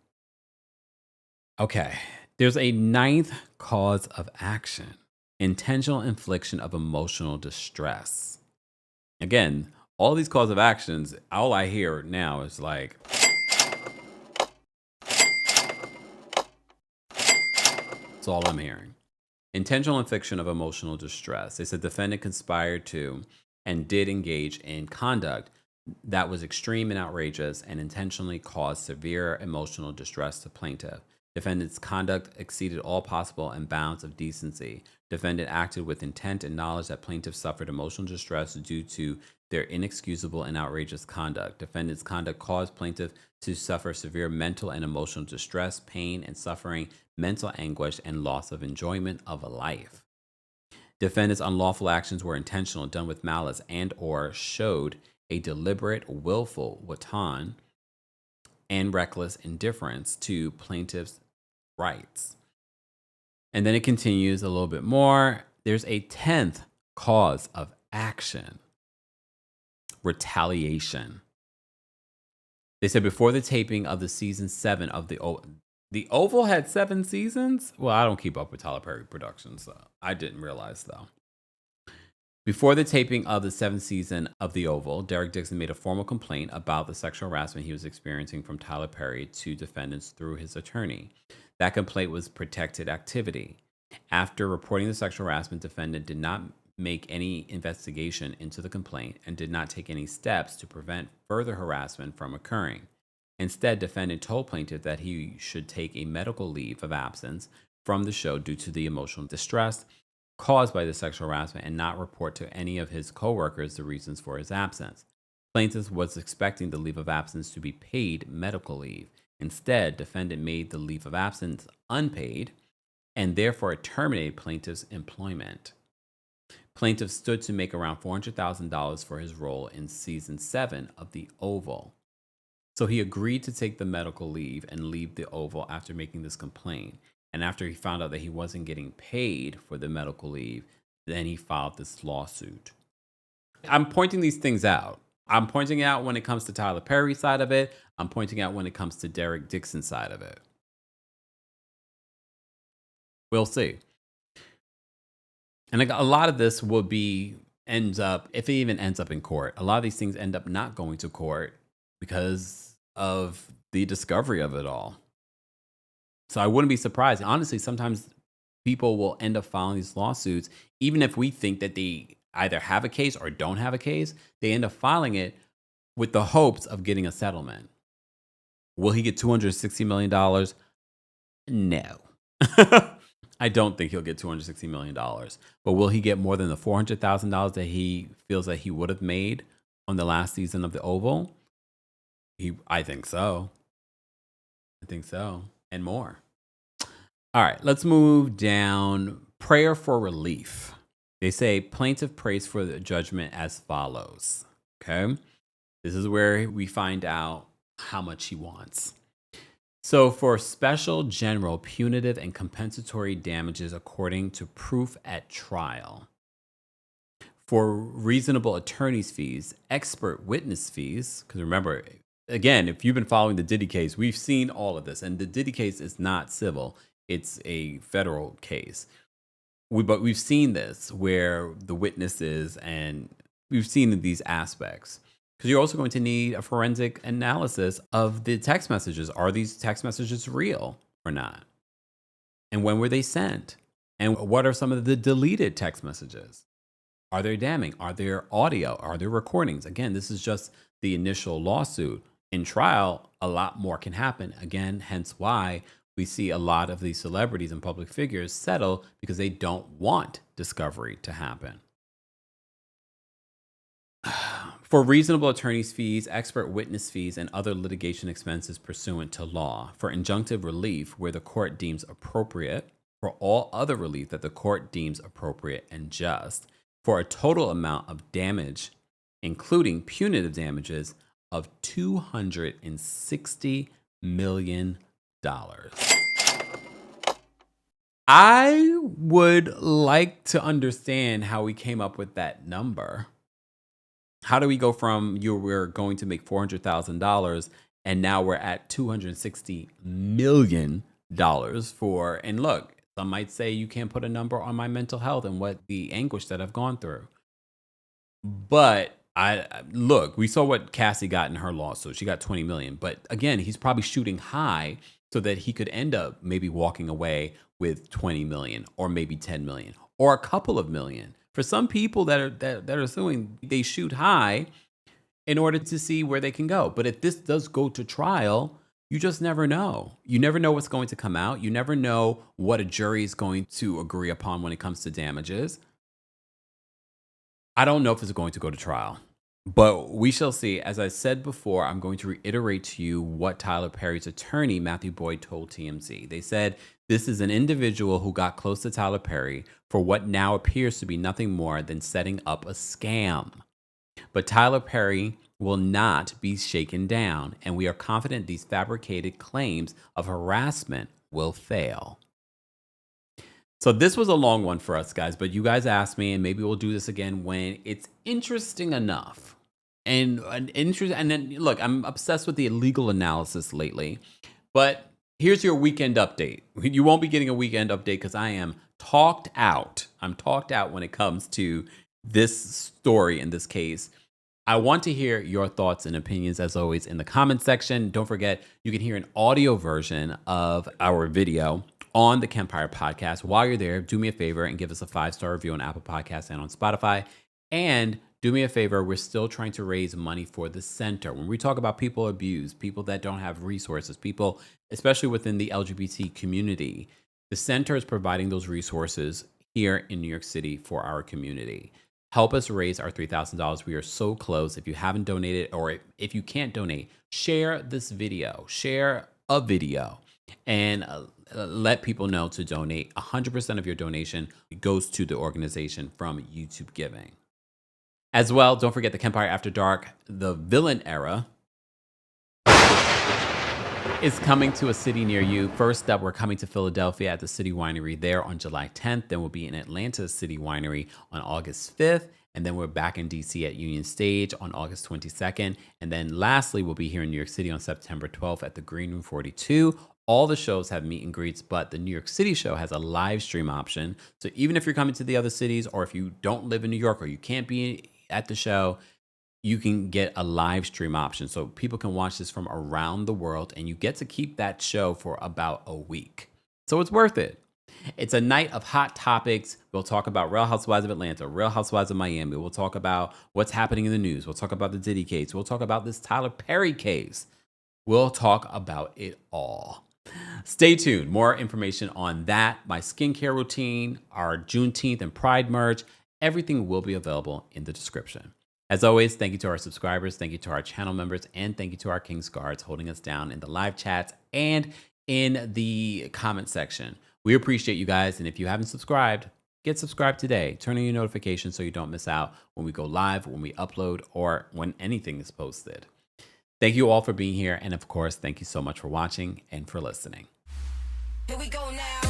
Okay, there's a ninth cause of action: intentional infliction of emotional distress. Again, all these cause of actions, all I hear now is like, that's all I'm hearing. Intentional infliction of emotional distress. They said defendant conspired to and did engage in conduct that was extreme and outrageous and intentionally caused severe emotional distress to plaintiff. Defendant's conduct exceeded all possible and bounds of decency. Defendant acted with intent and knowledge that plaintiff suffered emotional distress due to their inexcusable and outrageous conduct. Defendant's conduct caused plaintiff to suffer severe mental and emotional distress, pain and suffering, mental anguish, and loss of enjoyment of life. Defendant's unlawful actions were intentional, done with malice, and or showed a deliberate, willful wanton and reckless indifference to plaintiff's rights. And then it continues a little bit more. There's a 10th cause of action: retaliation. They said before the taping of the season 7 of the Oval had 7 seasons. Well, I don't keep up with Tyler Perry Productions, so I didn't realize though. Before the taping of the 7th season of The Oval, Derek Dixon made a formal complaint about the sexual harassment he was experiencing from Tyler Perry to defendants through his attorney. That complaint was protected activity. After reporting the sexual harassment, defendant did not make any investigation into the complaint and did not take any steps to prevent further harassment from occurring. Instead, defendant told plaintiff that he should take a medical leave of absence from the show due to the emotional distress caused by the sexual harassment and not report to any of his coworkers the reasons for his absence. Plaintiff was expecting the leave of absence to be paid medical leave. Instead, defendant made the leave of absence unpaid and therefore terminated plaintiff's employment. Plaintiff stood to make around $400,000 for his role in season 7 of The Oval. So he agreed to take the medical leave and leave The Oval after making this complaint. And after he found out that he wasn't getting paid for the medical leave, then he filed this lawsuit. I'm pointing these things out. I'm pointing out when it comes to Tyler Perry's side of it. I'm pointing out when it comes to Derek Dixon's side of it. We'll see. And a lot of this will ends up, if it even ends up in court, a lot of these things end up not going to court because of the discovery of it all. So I wouldn't be surprised. Honestly, sometimes people will end up filing these lawsuits, even if we think that they either have a case or don't have a case, they end up filing it with the hopes of getting a settlement. Will he get $260 million? No. I don't think he'll get $260 million. But will he get more than the $400,000 that he feels that he would have made on the last season of The Oval? I think so. I think so. And more. All right, let's move down. Prayer for relief. They say plaintiff prays for the judgment as follows. Okay. This is where we find out how much he wants. So for special, general, punitive, and compensatory damages according to proof at trial. For reasonable attorney's fees, expert witness fees, because remember, again, if you've been following the Diddy case, we've seen all of this. And the Diddy case is not civil. It's a federal case. But we've seen this where the witnesses, and we've seen these aspects. Because you're also going to need a forensic analysis of the text messages. Are these text messages real or not? And when were they sent? And what are some of the deleted text messages? Are they damning? Are there audio? Are there recordings? Again, this is just the initial lawsuit. In trial, a lot more can happen. Again, hence why we see a lot of these celebrities and public figures settle because they don't want discovery to happen. For reasonable attorney's fees, expert witness fees, and other litigation expenses pursuant to law. For injunctive relief where the court deems appropriate. For all other relief that the court deems appropriate and just. For a total amount of damage, including punitive damages, of $260 million. I would like to understand how we came up with that number. How do we go from we're going to make $400,000 and now we're at $260 million for, and look, some might say you can't put a number on my mental health and what the anguish that I've gone through. But look, we saw what Cassie got in her lawsuit. She got 20 million. But again, he's probably shooting high so that he could end up maybe walking away with 20 million or maybe 10 million or a couple of million. For some people that are suing, they shoot high in order to see where they can go. But if this does go to trial, you just never know. You never know what's going to come out. You never know what a jury is going to agree upon when it comes to damages. I don't know if it's going to go to trial, but we shall see. As I said before, I'm going to reiterate to you what Tyler Perry's attorney, Matthew Boyd, told TMZ. They said, this is an individual who got close to Tyler Perry for what now appears to be nothing more than setting up a scam. But Tyler Perry will not be shaken down, and we are confident these fabricated claims of harassment will fail. So this was a long one for us, guys, but you guys asked me, and maybe we'll do this again when it's interesting enough. And then look, I'm obsessed with the legal analysis lately, but here's your weekend update. You won't be getting a weekend update because I am talked out. I'm talked out when it comes to this story in this case. I want to hear your thoughts and opinions, as always, in the comment section. Don't forget, you can hear an audio version of our video on the Kempire podcast. While you're there, do me a favor and give us a 5-star review on Apple Podcasts and on Spotify. And do me a favor, we're still trying to raise money for the center. When we talk about people abused, people that don't have resources, people, especially within the LGBT community, the center is providing those resources here in New York City for our community. Help us raise our $3,000. We are so close. If you haven't donated, or if you can't donate, share this video, share a video, and let people know to donate. 100% of your donation goes to the organization from YouTube Giving. As well, don't forget the Kempire After Dark, the villain era, is coming to a city near you. First up, we're coming to Philadelphia at the City Winery there on July 10th. Then we'll be in Atlanta City Winery on August 5th. And then we're back in DC at Union Stage on August 22nd. And then lastly, we'll be here in New York City on September 12th at the Green Room 42. All the shows have meet and greets, but the New York City show has a live stream option. So even if you're coming to the other cities, or if you don't live in New York, or you can't be at the show, you can get a live stream option. So people can watch this from around the world, and you get to keep that show for about a week. So it's worth it. It's a night of hot topics. We'll talk about Real Housewives of Atlanta, Real Housewives of Miami. We'll talk about what's happening in the news. We'll talk about the Diddy case. We'll talk about this Tyler Perry case. We'll talk about it all. Stay tuned. More information on that, my skincare routine, our Juneteenth and Pride merch, everything will be available in the description. As always, thank you to our subscribers, thank you to our channel members, and thank you to our King's Guards holding us down in the live chats and in the comment section. We appreciate you guys, and if you haven't subscribed, get subscribed today. Turn on your notifications so you don't miss out when we go live, when we upload, or when anything is posted. Thank you all for being here, and of course, thank you so much for watching and for listening. Here we go now.